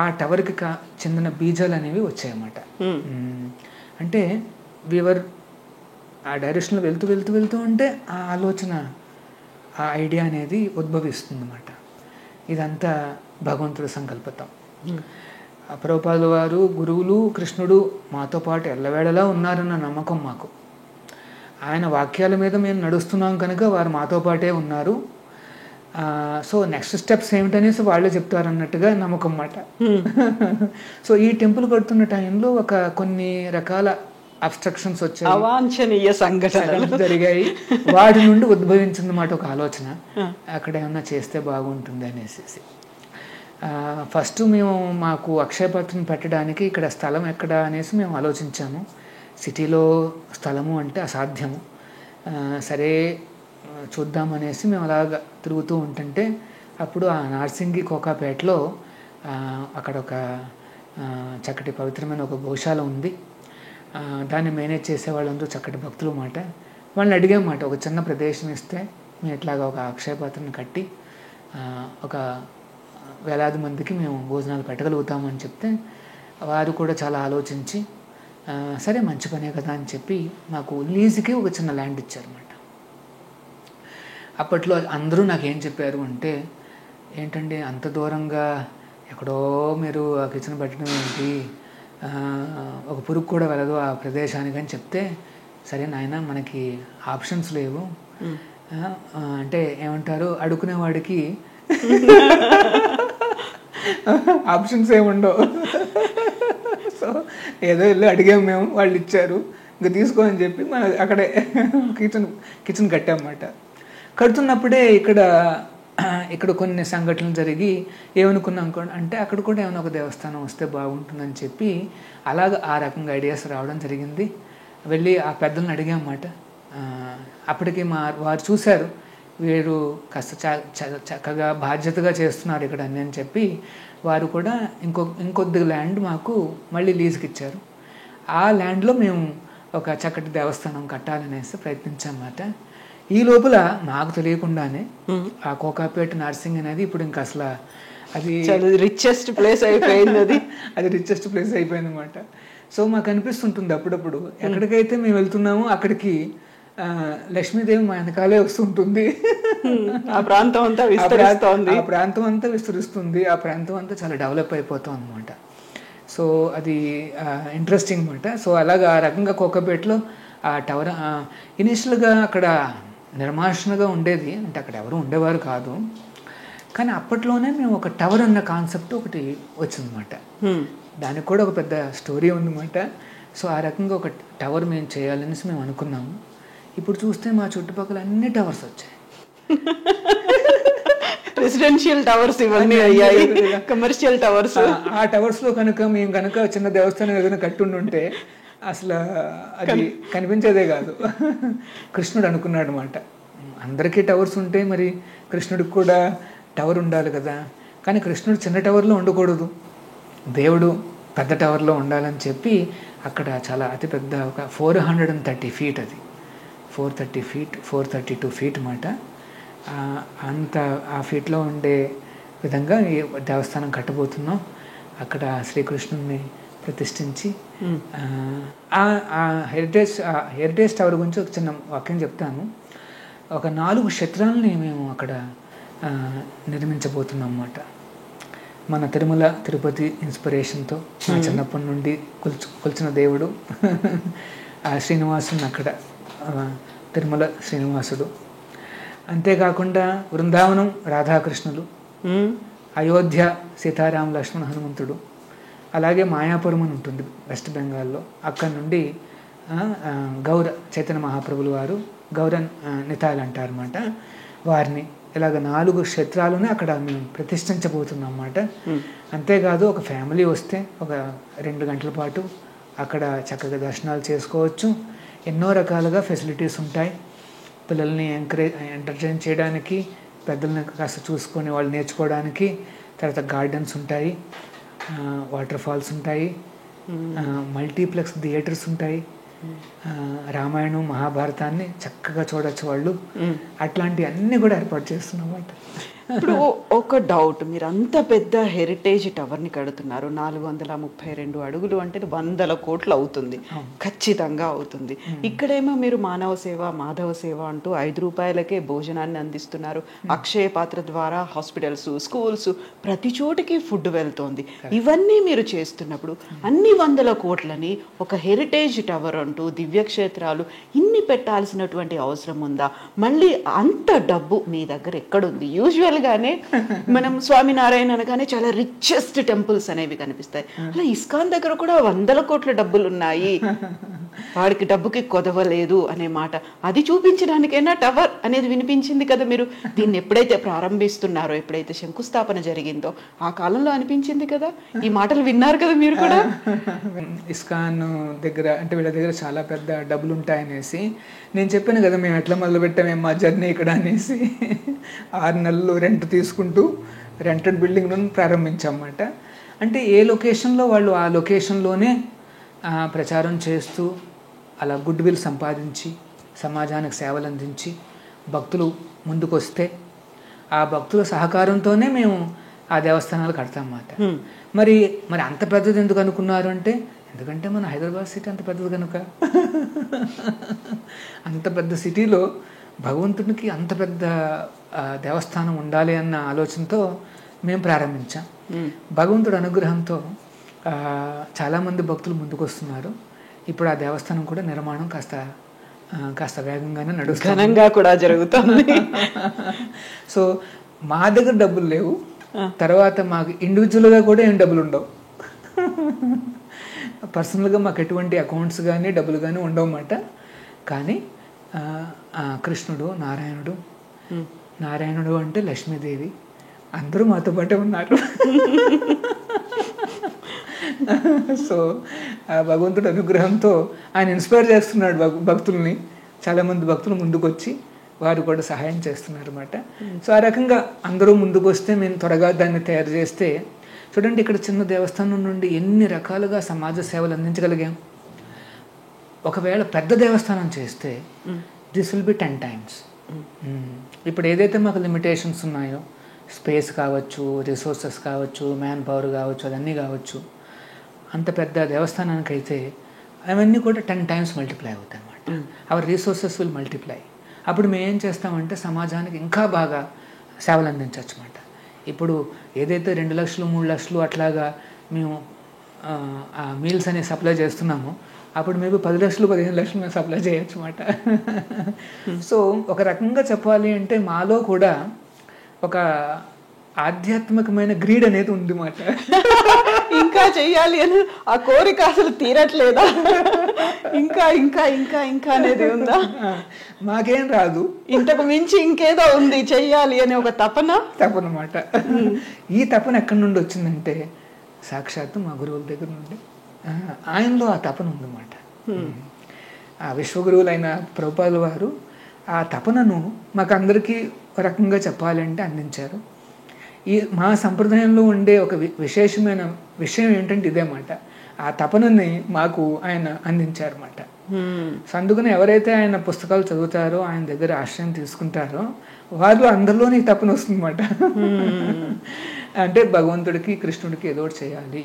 ఆ టవర్కి చెందిన బీజాలు అనేవి వచ్చాయన్నమాట. అంటే వీవర్ ఆ డైరెక్షన్లో వెళ్తూ వెళ్తూ వెళ్తూ ఉంటే ఆ ఆలోచన, ఆ ఐడియా అనేది ఉద్భవిస్తుంది అన్నమాట. ఇదంతా భగవంతుడి సంకల్పతం. ప్రభుపాదుల వారు, గురువులు, కృష్ణుడు మాతో పాటు ఎల్లవేళలా ఉన్నారన్న నమ్మకం మాకు. ఆయన వాక్యాల మీద మేము నడుస్తున్నాం కనుక వారు మాతో పాటే ఉన్నారు. సో నెక్స్ట్ స్టెప్స్ ఏమిటనేసి వాళ్ళే చెప్తారన్నట్టుగా నమ్మకం అన్నమాట. సో ఈ టెంపుల్ కడుతున్న టైంలో కొన్ని రకాల అబ్స్ట్రక్షన్స్ వచ్చాయి, అవాంఛనీయ సంఘటనలు జరిగాయి. వాటి నుండి ఉద్భవించిందన్నమాట ఒక ఆలోచన, అక్కడ ఏమన్నా చేస్తే బాగుంటుంది అనేసి. ఫస్ట్ మేము మాకు అక్షయపాత్రను పెట్టడానికి ఇక్కడ స్థలం ఎక్కడ అనేసి మేము ఆలోచించాము. సిటీలో స్థలము అంటే అసాధ్యము. సరే చూద్దామనేసి మేము అలాగా తిరుగుతూ ఉంటుంటే అప్పుడు ఆ నార్సింగి కోకాపేటలో అక్కడ ఒక చక్కటి పవిత్రమైన ఒక గోశాల ఉంది. దాన్ని మేనేజ్ చేసే వాళ్ళందరూ చక్కటి భక్తులు మాట. వాళ్ళని అడిగామాట ఒక చిన్న ప్రదేశం ఇస్తే మేము ఇట్లాగా ఒక అక్షయ పాత్రను కట్టి ఒక వేలాది మందికి మేము భోజనాలు పెట్టగలుగుతామని చెప్తే వారు కూడా చాలా ఆలోచించి సరే మంచి పనే కదా అని చెప్పి మాకు లీజుకి ఒక చిన్న ల్యాండ్ ఇచ్చారన్నమాట. అప్పట్లో అందరూ నాకేం చెప్పారు అంటే, ఏంటండి అంత దూరంగా ఎక్కడో మీరు ఆ కిచెన్ పెట్టడం ఏంటి, ఒక పురుగు కూడా వెళ్ళదు ఆ ప్రదేశానికి అని చెప్తే, సరే నాయన మనకి ఆప్షన్స్ లేవు, అంటే ఏమంటారు అడుగునేవాడికి ఆప్షన్స్ ఏముండవు. సో ఏదో వెళ్ళి అడిగాము మేము, వాళ్ళు ఇచ్చారు, ఇంకా తీసుకో అని చెప్పి మనం అక్కడే కిచెన్ కట్టామన్నమాట. కడుతున్నప్పుడే ఇక్కడ కొన్ని సంఘటనలు జరిగి ఏమనుకున్నాం అంటే అక్కడ కూడా ఏమైనా ఒక దేవస్థానం వస్తే బాగుంటుందని చెప్పి అలాగ ఆ రకంగా ఐడియాస్ రావడం జరిగింది. వెళ్ళి ఆ పెద్దలను అడిగామన్నమాట. అప్పటికి వారు చూశారు వీరు కాస్త చక్కగా బాధ్యతగా చేస్తున్నారు ఇక్కడ అని చెప్పి వారు కూడా ఇంకొద్ది ల్యాండ్ మాకు మళ్ళీ లీజుకి ఇచ్చారు. ఆ ల్యాండ్లో మేము ఒక చక్కటి దేవస్థానం కట్టాలనేసి ప్రయత్నించామన్నమాట. ఈ లోపల మాకు తెలియకుండానే ఆ కోకాపేట నర్సింగ్ అనేది ఇప్పుడు ఇంకా అసలు అది రిచెస్ట్ ప్లేస్ అయిపోయింది. అది రిచెస్ట్ ప్లేస్ అయిపోయింది అన్నమాట. సో మాకు అనిపిస్తుంటుంది అప్పుడప్పుడు ఎక్కడికైతే మేము వెళ్తున్నామో అక్కడికి లక్ష్మీదేవి మా వెనకాలే వస్తుంటుంది. ఆ ప్రాంతం అంతా విస్తరిస్తుంది, ఆ ప్రాంతం అంతా చాలా డెవలప్ అయిపోతాం అనమాట. సో అది ఇంట్రెస్టింగ్ అనమాట. సో అలాగా ఆ రకంగా కోకాపేటలో ఆ టవర్ ఇనిషియల్గా అక్కడ నిర్మాషణగా ఉండేది, అంటే అక్కడ ఎవరు ఉండేవారు కాదు. కానీ అప్పట్లోనే మేము ఒక టవర్ అన్న కాన్సెప్ట్ ఒకటి వచ్చిందన్నమాట. దానికి కూడా ఒక పెద్ద స్టోరీ ఉందన్నమాట. సో ఆ రకంగా ఒక టవర్ మేము చేయాలనేసి మేము అనుకున్నాము. ఇప్పుడు చూస్తే మా చుట్టుపక్కల అన్ని టవర్స్ వచ్చాయి. రెసిడెన్షియల్ టవర్స్ ఇవన్నీ అయ్యాయి, కమర్షియల్ టవర్స్. ఆ టవర్స్లో మేము కనుక చిన్న దేవస్థానం ఏదైనా కట్టుండుంటే అసలు అది కనిపించేదే కాదు. కృష్ణుడు అనుకున్నాడు అనమాట, అందరికీ టవర్స్ ఉంటే మరి కృష్ణుడికి కూడా టవర్ ఉండాలి కదా. కానీ కృష్ణుడు చిన్న టవర్లో ఉండకూడదు, దేవుడు పెద్ద టవర్లో ఉండాలని చెప్పి అక్కడ చాలా అతిపెద్ద ఒక 430 feet, అది 432 feet అన్నమాట. అంత ఆ ఫీట్లో ఉండే విధంగా ఈ దేవస్థానం కట్టబోతున్నాం. అక్కడ శ్రీకృష్ణుడిని ప్రతిష్ఠించి హెరిటేజ్ టవర్ గురించి ఒక చిన్న వాక్యం చెప్తాను. ఒక 4 క్షేత్రాలని మేము అక్కడ నిర్మించబోతున్నాం అన్నమాట. మన తిరుమల తిరుపతి ఇన్స్పిరేషన్తో నా చిన్నప్పటి నుండి కొలిచిన దేవుడు ఆ శ్రీనివాసుని అక్కడ తిరుమల శ్రీనివాసుడు. అంతేకాకుండా బృందావనం రాధాకృష్ణులు, అయోధ్య సీతారామ లక్ష్మణ హనుమంతుడు, అలాగే మాయాపురం అని ఉంటుంది వెస్ట్ బెంగాల్లో, అక్కడి నుండి గౌర చైతన్య మహాప్రభులు వారు గౌర నితాయలు అంటారన్నమాట. వారిని ఇలాగ 4 క్షేత్రాలను అక్కడ మేము ప్రతిష్ఠించబోతున్నాం అన్నమాట. అంతేకాదు ఒక ఫ్యామిలీ వస్తే ఒక 2 గంటల పాటు అక్కడ చక్కగా దర్శనాలు చేసుకోవచ్చు. ఎన్నో రకాలుగా ఫెసిలిటీస్ ఉంటాయి. పిల్లల్ని ఎంటర్టైన్ చేయడానికి, పెద్దల్ని కాస్త చూసుకొని వాళ్ళు నేర్చుకోవడానికి, తర్వాత గార్డెన్స్ ఉంటాయి, వాటర్ ఫాల్స్ ఉంటాయి, మల్టీప్లెక్స్ థియేటర్స్ ఉంటాయి, రామాయణం మహాభారతాన్ని చక్కగా చూడొచ్చు వాళ్ళు. అట్లాంటి అన్నీ కూడా ఏర్పాటు చేస్తున్నాం అన్నమాట. ఇప్పుడు ఒక డౌట్, మీరు అంత పెద్ద హెరిటేజ్ టవర్ని కడుతున్నారు, 432 అడుగులు అంటే 100 కోట్లు అవుతుంది, ఖచ్చితంగా అవుతుంది. ఇక్కడేమో మీరు మానవ సేవ మాధవ సేవ అంటూ 5 రూపాయలకే భోజనాన్ని అందిస్తున్నారు. అక్షయ పాత్ర ద్వారా హాస్పిటల్స్, స్కూల్స్, ప్రతి చోటికి ఫుడ్ వెళ్తోంది. ఇవన్నీ మీరు చేస్తున్నప్పుడు అన్ని 100 కోట్లని ఒక హెరిటేజ్ టవర్ అంటూ దివ్యక్షేత్రాలు ఇన్ని పెట్టాల్సినటువంటి అవసరం ఉందా? మళ్ళీ అంత డబ్బు మీ దగ్గర ఎక్కడుంది? యూజువల్గానే మనం స్వామినారాయణ అనగానే చాలా రిచెస్ట్ టెంపుల్స్ అనేవి కనిపిస్తాయి. అలా ఇస్కాన్ దగ్గర కూడా 100 కోట్ల డబ్బులు ఉన్నాయి, వాడికి డబ్బుకి కొదవలేదు అనే మాట. అది చూపించడానికైనా టవర్ అనేది వినిపించింది కదా. మీరు దీన్ని ఎప్పుడైతే ప్రారంభిస్తున్నారో, ఎప్పుడైతే శంకుస్థాపన జరిగిందో ఆ కాలంలో అనిపించింది కదా. ఈ మాటలు విన్నారు కదా మీరు కూడా. ఇస్కాన్ దగ్గర అంటే వీళ్ళ దగ్గర చాలా పెద్ద డబ్బులు ఉంటాయనేసి నేను చెప్పాను కదా, మేము ఎట్లా మొదలు పెట్టామేమో మా జర్నీ ఇక్కడ అనేసి 6 నెలలు రెంట్ తీసుకుంటూ రెంటెడ్ బిల్డింగ్ను ప్రారంభించామన్నమాట. అంటే ఏ లొకేషన్లో వాళ్ళు ఆ లొకేషన్లోనే ప్రచారం చేస్తూ అలా గుడ్ విల్ సంపాదించి సమాజానికి సేవలు అందించి భక్తులు ముందుకు వస్తే ఆ భక్తుల సహకారంతోనే మేము ఆ దేవస్థానాలు కడతామన్నమాట. మరి అంత పెద్దది ఎందుకు అనుకున్నారు అంటే, ఎందుకంటే మన హైదరాబాద్ సిటీ అంత పెద్దది కనుక. అంత పెద్ద సిటీలో భగవంతునికి అంత పెద్ద దేవస్థానం ఉండాలి అన్న ఆలోచనతో మేము ప్రారంభించాం. భగవంతుడి అనుగ్రహంతో చాలామంది భక్తులు ముందుకు వస్తున్నారు. ఇప్పుడు ఆ దేవస్థానం కూడా నిర్మాణం కాస్త వేగంగానే నడుస్తుంది, ఘనంగా కూడా జరుగుతుంది. సో మా దగ్గర డబ్బులు లేవు, తర్వాత మాకు ఇండివిజువల్గా కూడా ఏం డబ్బులు ఉండవు. పర్సనల్గా మాకు ఎటువంటి అకౌంట్స్ కానీ డబ్బులు కానీ ఉండవు అన్నమాట. కానీ కృష్ణుడు, నారాయణుడు అంటే లక్ష్మీదేవి అందరూ మాతో పాటే ఉన్నారు. సో భగవంతుడి అనుగ్రహంతో ఆయన ఇన్స్పైర్ చేస్తున్నాడు భక్తుల్ని. చాలామంది భక్తులు ముందుకు వచ్చి వారు కూడా సహాయం చేస్తున్నారు అన్నమాట. సో ఆ రకంగా అందరూ ముందుకు వస్తే మేము త్వరగా దాన్ని తయారు చేస్తే, చూడండి ఇక్కడ చిన్న దేవస్థానం నుండి ఎన్ని రకాలుగా సమాజ సేవలు అందించగలిగాం. ఒకవేళ పెద్ద దేవస్థానం చేస్తే దిస్ విల్ బి 10 times. ఇప్పుడు ఏదైతే మాకు లిమిటేషన్స్ ఉన్నాయో, స్పేస్ కావచ్చు, రిసోర్సెస్ కావచ్చు, మ్యాన్ పవర్ కావచ్చు, అదన్నీ కావచ్చు, అంత పెద్ద దేవస్థానానికి అయితే అవన్నీ కూడా 10 times మల్టిప్లై అవుతాయి అన్నమాట. Our resources will multiply. అప్పుడు మేము ఏం చేస్తామంటే సమాజానికి ఇంకా బాగా సేవలు అందించవచ్చు అన్నమాట. ఇప్పుడు ఏదైతే 2 లక్షలు 3 లక్షలు అట్లాగా మేము ఆ మీల్స్ అనేవి సప్లై చేస్తున్నామో, అప్పుడు మేబీ 10 లక్షలు 15 లక్షలు మేము సప్లై చేయొచ్చు అన్నమాట. సో ఒక రకంగా చెప్పాలి అంటే మాలో కూడా ఒక ఆధ్యాత్మికమైన గ్రీడ్ అనేది ఉంది మాట. ఇంకా చెయ్యాలి అని ఆ కోరిక అసలు తీరట్లేదా? ఇంకా ఇంకా ఇంకా ఇంకా అనేది ఉందా? మాకేం రాదు, ఇంతకు మించి ఇంకేదో ఉంది చెయ్యాలి అనే ఒక తపనమాట. ఈ తపన ఎక్కడి నుండి వచ్చిందంటే సాక్షాత్తు మా గురువుల దగ్గర నుండి. ఆయనలో ఆ తపన ఉందన్నమాట. ఆ విశ్వగురువులైన ప్రభుపాదుల వారు ఆ తపనను మాకు అందరికీ ఒక రకంగా చెప్పాలంటే అందించారు. ఈ మా సంప్రదాయంలో ఉండే ఒక విశేషమైన విషయం ఏంటంటే ఇదేమాట, ఆ తపనని మాకు ఆయన అందించారన్నమాట. సో అందుకని ఎవరైతే ఆయన పుస్తకాలు చదువుతారో, ఆయన దగ్గర ఆశ్రయం తీసుకుంటారో, వాళ్ళు అందరిలోనే ఈ తపన వస్తుందన్నమాట. అంటే భగవంతుడికి కృష్ణుడికి ఏదో ఒకటి చేయాలి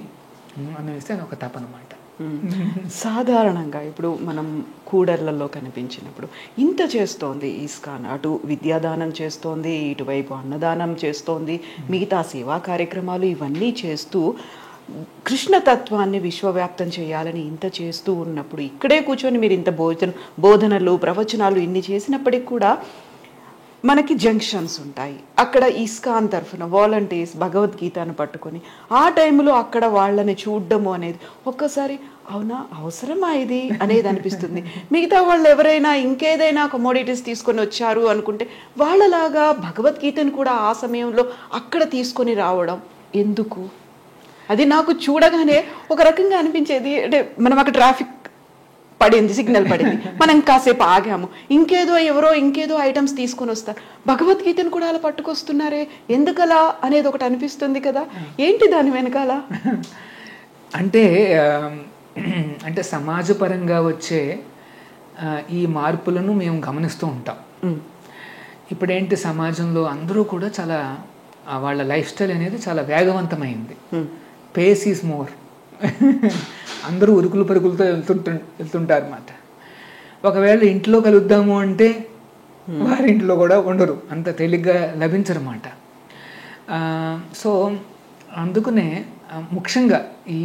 అనేసి ఆయన ఒక తపన అన్నమాట. సాధారణంగా ఇప్పుడు మనం కూడర్లలో కనిపించినప్పుడు ఇంత చేస్తోంది ఇస్కాన్, అటు విద్యాదానం చేస్తోంది, ఇటువైపు అన్నదానం చేస్తోంది, మిగతా సేవా కార్యక్రమాలు ఇవన్నీ చేస్తూ కృష్ణతత్వాన్ని విశ్వవ్యాప్తం చేయాలని ఇంత చేస్తూ ఉన్నప్పుడు, ఇక్కడే కూర్చొని మీరు ఇంత బోధనలు ప్రవచనాలు ఇన్ని చేసినప్పటికి కూడా మనకి జంక్షన్స్ ఉంటాయి. అక్కడ ఇస్కాన్ తరఫున వాలంటీర్స్ భగవద్గీతను పట్టుకొని ఆ టైంలో అక్కడ వాళ్ళని చూడడము అనేది ఒక్కసారి అవునా అవసరమా ఇది అనేది అనిపిస్తుంది. మిగతా వాళ్ళు ఎవరైనా ఇంకేదైనా కమోడిటీస్ తీసుకొని వచ్చారు అనుకుంటే వాళ్ళలాగా భగవద్గీతను కూడా ఆ సమయంలో అక్కడ తీసుకొని రావడం ఎందుకు? అది నాకు చూడగానే ఒక రకంగా అనిపించేది. అంటే మనం అక్కడ ట్రాఫిక్ పడింది, సిగ్నల్ పడింది, మనం కాసేపు ఆగాము, ఎవరో ఇంకేదో ఐటమ్స్ తీసుకొని వస్తారు, భగవద్గీతను కూడా అలా పట్టుకొస్తున్నారే ఎందుకలా అనేది ఒకటి అనిపిస్తుంది కదా. ఏంటి దాని వెనకాల? అంటే సమాజపరంగా వచ్చే ఈ మార్పులను మేము గమనిస్తూ ఉంటాం. ఇప్పుడేంటి సమాజంలో అందరూ కూడా చాలా వాళ్ళ లైఫ్ స్టైల్ అనేది చాలా వేగవంతమైంది. Face is more. అందరూ ఉరుకులు పరుగులతో వెళ్తుంటారు అన్నమాట. ఒకవేళ ఇంట్లో కలుద్దాము అంటే వారి ఇంట్లో కూడా ఉండరు, అంత తేలిగ్గా లభించరు అన్నమాట. సో అందుకనే ముఖ్యంగా ఈ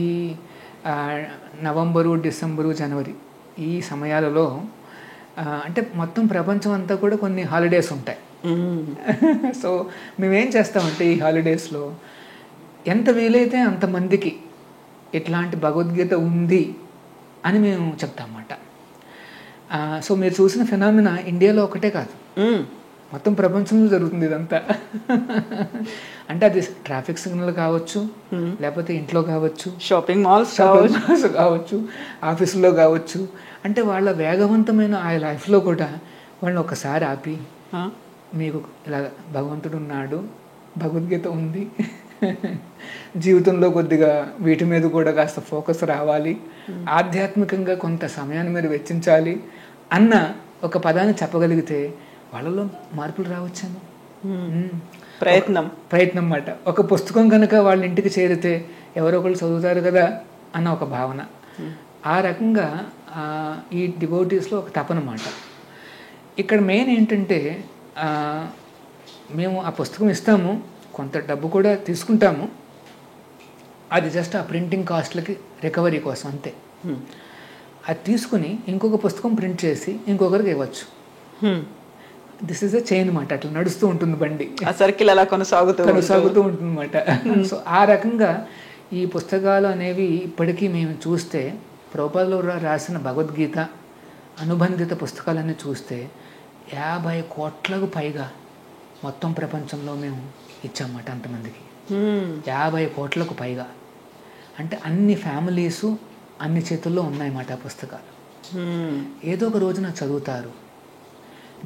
నవంబరు, డిసెంబరు, జనవరి ఈ సమయాలలో అంటే మొత్తం ప్రపంచం అంతా కూడా కొన్ని హాలిడేస్ ఉంటాయి. సో మేమేం చేస్తామంటే ఈ హాలిడేస్లో ఎంత వీలైతే అంతమందికి ఇట్లాంటి భగవద్గీత ఉంది అని మేము చెప్తామన్నమాట. సో మీరు చూసిన ఫినామినా ఇండియాలో ఒకటే కాదు, మొత్తం ప్రపంచంలో జరుగుతుంది ఇదంతా. అంటే అది ట్రాఫిక్ సిగ్నల్ కావచ్చు, లేకపోతే ఇంట్లో కావచ్చు, షాపింగ్ మాల్స్ కావచ్చు, ఆఫీసులో కావచ్చు. అంటే వాళ్ళ వేగవంతమైన ఆ లైఫ్లో కూడా వాళ్ళని ఒకసారి ఆపి, మీకు ఇలా భగవంతుడు ఉన్నాడు, భగవద్గీత ఉంది, జీవితంలో కొద్దిగా వీటి మీద కూడా కాస్త ఫోకస్ రావాలి, ఆధ్యాత్మికంగా కొంత సమయాన్ని మీరు వెచ్చించాలి అన్న ఒక పదాన్ని చెప్పగలిగితే వాళ్ళలో మార్పులు రావచ్చేమో. ప్రయత్నం అన్నమాట. ఒక పుస్తకం కనుక వాళ్ళ ఇంటికి చేరితే ఎవరో ఒకళ్ళు చదువుతారు కదా అన్న ఒక భావన. ఆ రకంగా ఈ డివోటీస్లో ఒక తపనమాట. ఇక్కడ మెయిన్ ఏంటంటే మేము ఆ పుస్తకం ఇస్తాము, కొంత డబ్బు కూడా తీసుకుంటాము, అది జస్ట్ ఆ ప్రింటింగ్ కాస్ట్లకి రికవరీ కోసం అంతే. అది తీసుకుని ఇంకొక పుస్తకం ప్రింట్ చేసి ఇంకొకరికి ఇవ్వచ్చు. దిస్ ఈజ్ అ చైన్ అన్నమాట. అట్లా నడుస్తూ ఉంటుంది బండి, ఆ సర్కిల్ అలా కొనసాగుతూ ఉంటుంది అన్నమాట. సో ఆ రకంగా ఈ పుస్తకాలు అనేవి ఇప్పటికీ మేము చూస్తే ప్రభుపాదులు రాసిన భగవద్గీత అనుబంధిత పుస్తకాలన్నీ చూస్తే 50 కోట్లకు పైగా మొత్తం ప్రపంచంలో మేము ఇచ్చామన్నమాట అంతమందికి. 50 కోట్లకు పైగా అంటే అన్ని ఫ్యామిలీసు అన్ని చేతుల్లో ఉన్నాయన్నమాట ఆ పుస్తకాలు. ఏదో ఒక రోజున చదువుతారు.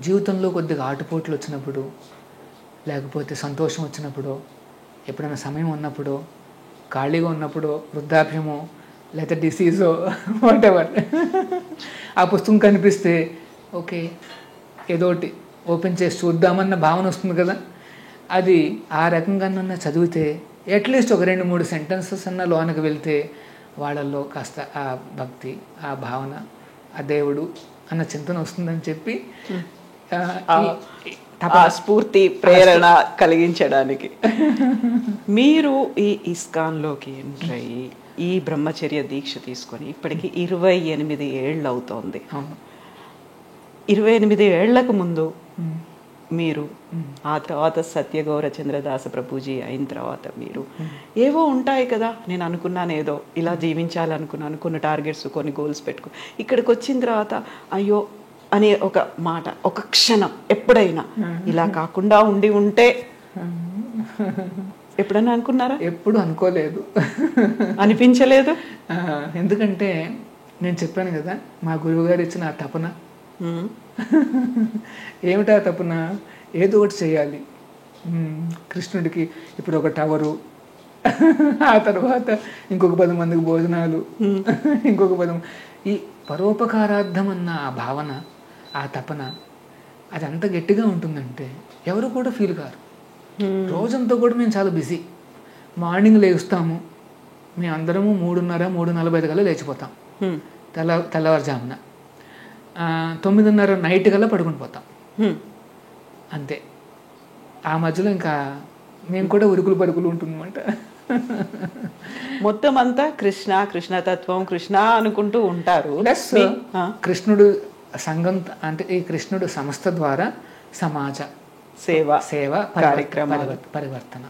జీవితంలో కొద్దిగా ఆటుపోట్లు వచ్చినప్పుడు, లేకపోతే సంతోషం వచ్చినప్పుడు, ఎప్పుడైనా సమయం ఉన్నప్పుడు, ఖాళీగా ఉన్నప్పుడు, వృద్ధాప్యమో లేకపోతే డిసీజో వాటెవర్ ఆ పుస్తకం కనిపిస్తే ఓకే ఏదో ఒకటి ఓపెన్ చేసి చూద్దామన్న భావన వస్తుంది కదా. అది ఆ రకంగా చదివితే అట్లీస్ట్ ఒక 2-3 సెంటెన్సెస్ అన్న లోనకి వెళ్తే వాళ్ళల్లో కాస్త ఆ భక్తి, ఆ భావన, ఆ దేవుడు అన్న చింతన వస్తుందని చెప్పి స్ఫూర్తి ప్రేరణ కలిగించడానికి మీరు ఈ ఇస్కాన్లోకి ఎంటర్ అయ్యి ఈ బ్రహ్మచర్య దీక్ష తీసుకొని ఇప్పటికి 28 ఏళ్ళు అవుతోంది. 28 ఏళ్లకు ముందు మీరు ఆ తర్వాత సత్యగౌర చంద్రదాస ప్రభుజీ అయిన తర్వాత మీరు ఏవో ఉంటాయి కదా, నేను అనుకున్నాను ఏదో ఇలా జీవించాలనుకున్నాను, కొన్ని టార్గెట్స్ కొన్ని గోల్స్ పెట్టుకో, ఇక్కడికి వచ్చిన తర్వాత అయ్యో అనే ఒక మాట, ఒక క్షణం ఎప్పుడైనా ఇలా కాకుండా ఉంటే ఎప్పుడైనా అనుకున్నారా? ఎప్పుడు అనుకోలేదు, అనిపించలేదు. ఎందుకంటే నేను చెప్పాను కదా మా గురువుగారు ఇచ్చిన ఆ తపన. ఏమిటా తపన? ఏదో ఒకటి చేయాలి కృష్ణుడికి. ఇప్పుడు ఒక టవరు, ఆ తర్వాత ఇంకొక 10 మందికి భోజనాలు, ఇంకొక 10 ఈ పరోపకారార్థం అన్న ఆ భావన, ఆ తపన అది అంత గట్టిగా ఉంటుందంటే ఎవరు కూడా ఫీల్ కారు. రోజంతా కూడా మేము చాలా బిజీ. మార్నింగ్ లేస్తాము, మేము అందరము 3:30-3:45 కల్లా లేచిపోతాం. తెల్లవారుజామున 9:30 నైట్ కల్లా పడుకుని పోతాం అంతే. ఆ మధ్యలో ఇంకా మేము కూడా ఉరుకులు పరుగులు ఉంటుందన్నమాట. మొత్తం అంతా కృష్ణ, కృష్ణతత్వం, కృష్ణ అనుకుంటూ ఉంటారు. కృష్ణుడు సంఘం అంటే ఈ కృష్ణుడు సంస్థ ద్వారా సమాజ సేవ పరివర్తన,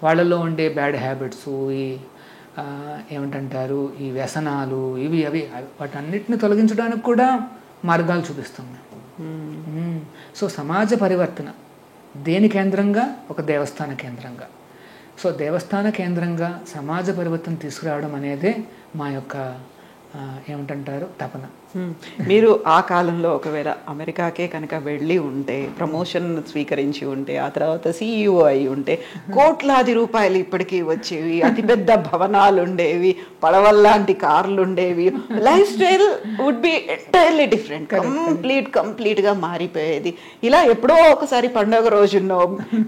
వాళ్ళలో ఉండే బ్యాడ్ హ్యాబిట్స్, ఈ ఏమిటంటారు ఈ వ్యసనాలు, ఇవి అవి వాటన్నిటిని తొలగించడానికి కూడా మార్గాలు చూపిస్తాం మేము. సో సమాజ పరివర్తన దేని కేంద్రంగా? ఒక దేవస్థాన కేంద్రంగా. సో దేవస్థాన కేంద్రంగా సమాజ పరివర్తన తీసుకురావడం అనేదే మా యొక్క ఏమిటంటారు తపన. మీరు ఆ కాలంలో ఒకవేళ అమెరికాకే కనుక వెళ్ళి ఉంటే, ప్రమోషన్ స్వీకరించి ఉంటే, ఆ తర్వాత CEO అయి ఉంటే, కోట్లాది రూపాయలు ఇప్పటికీ వచ్చేవి, అతిపెద్ద భవనాలు ఉండేవి, పడవల్లాంటి కార్లు ఉండేవి, lifestyle would be entirely different, కంప్లీట్గా మారిపోయేది. ఇలా ఎప్పుడో ఒకసారి పండుగ రోజున్నో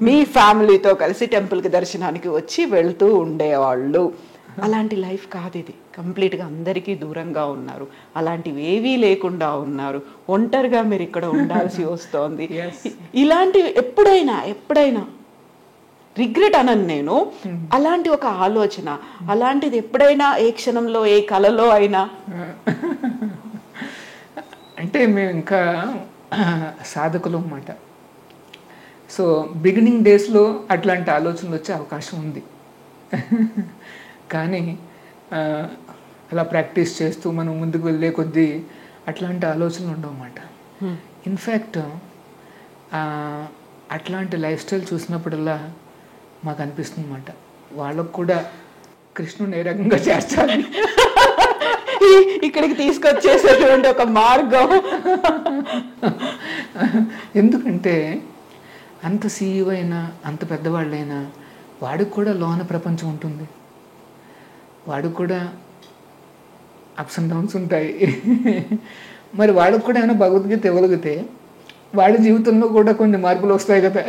మీ ఫ్యామిలీతో కలిసి టెంపుల్కి దర్శనానికి వచ్చి వెళ్తూ ఉండేవాళ్ళు. అలాంటి లైఫ్ కాదు ఇది. కంప్లీట్గా అందరికీ దూరంగా ఉన్నారు, అలాంటివి ఏవీ లేకుండా ఉన్నారు, ఒంటరిగా మీరు ఇక్కడ ఉండాల్సి వస్తోంది. ఇలాంటివి ఎప్పుడైనా రిగ్రెట్ అనను నేను, అలాంటి ఒక ఆలోచన, అలాంటిది ఎప్పుడైనా ఏ క్షణంలో ఏ కలలో అయినా? అంటే మేము ఇంకా సాధకులు అన్నమాట. సో బిగినింగ్ డేస్లో అట్లాంటి ఆలోచనలు వచ్చే అవకాశం ఉంది. కానీ అలా ప్రాక్టీస్ చేస్తూ మనం ముందుకు వెళ్ళే కొద్దీ అట్లాంటి ఆలోచనలు ఉండవన్నమాట. ఇన్ఫ్యాక్ట్ అట్లాంటి లైఫ్ స్టైల్ చూసినప్పుడల్లా మాకు అనిపిస్తుంది అన్నమాట, వాళ్ళకు కూడా కృష్ణుని ఏ రకంగా చేర్చాలి, ఇక్కడికి తీసుకొచ్చేసేటువంటి ఒక మార్గం. ఎందుకంటే అంత CEO అయినా, అంత పెద్దవాళ్ళైనా వాడికి కూడా లోన ప్రపంచం ఉంటుంది, వాడికి కూడా అప్స్ అండ్ డౌన్స్ ఉంటాయి. మరి వాడికి కూడా ఏమైనా భగవద్గీత ఇవ్వగలిగితే వాడి జీవితంలో కూడా కొన్ని మార్పులు వస్తాయి కదా.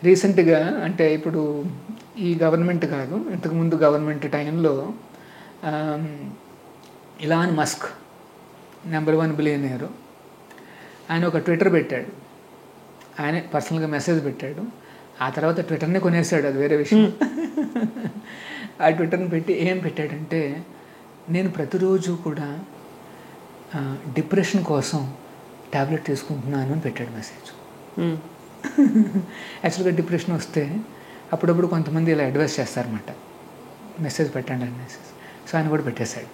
రీసెంట్గా అంటే ఇప్పుడు ఈ గవర్నమెంట్ కాదు, ఇంతకుముందు గవర్నమెంట్ టైంలో ఇలాన్ మస్క్ నెంబర్ 1 బిలియనీరు, ఆయన ఒక ట్విట్టర్ పెట్టాడు. ఆయన పర్సనల్గా మెసేజ్ పెట్టాడు. ఆ తర్వాత ట్విట్టర్ని కొనేసాడు, అది వేరే విషయం. ఆ ట్విట్టర్ని పెట్టి ఏం పెట్టాడంటే, నేను ప్రతిరోజు కూడా డిప్రెషన్ కోసం ట్యాబ్లెట్ తీసుకుంటున్నాను అని పెట్టాడు మెసేజ్. యాక్చువల్గా డిప్రెషన్ వస్తే అప్పుడప్పుడు కొంతమంది ఇలా అడ్వైస్ చేస్తారన్నమాట, మెసేజ్ పెట్టండి అని మెసేజ్. సో ఆయన కూడా పెట్టేశాడు.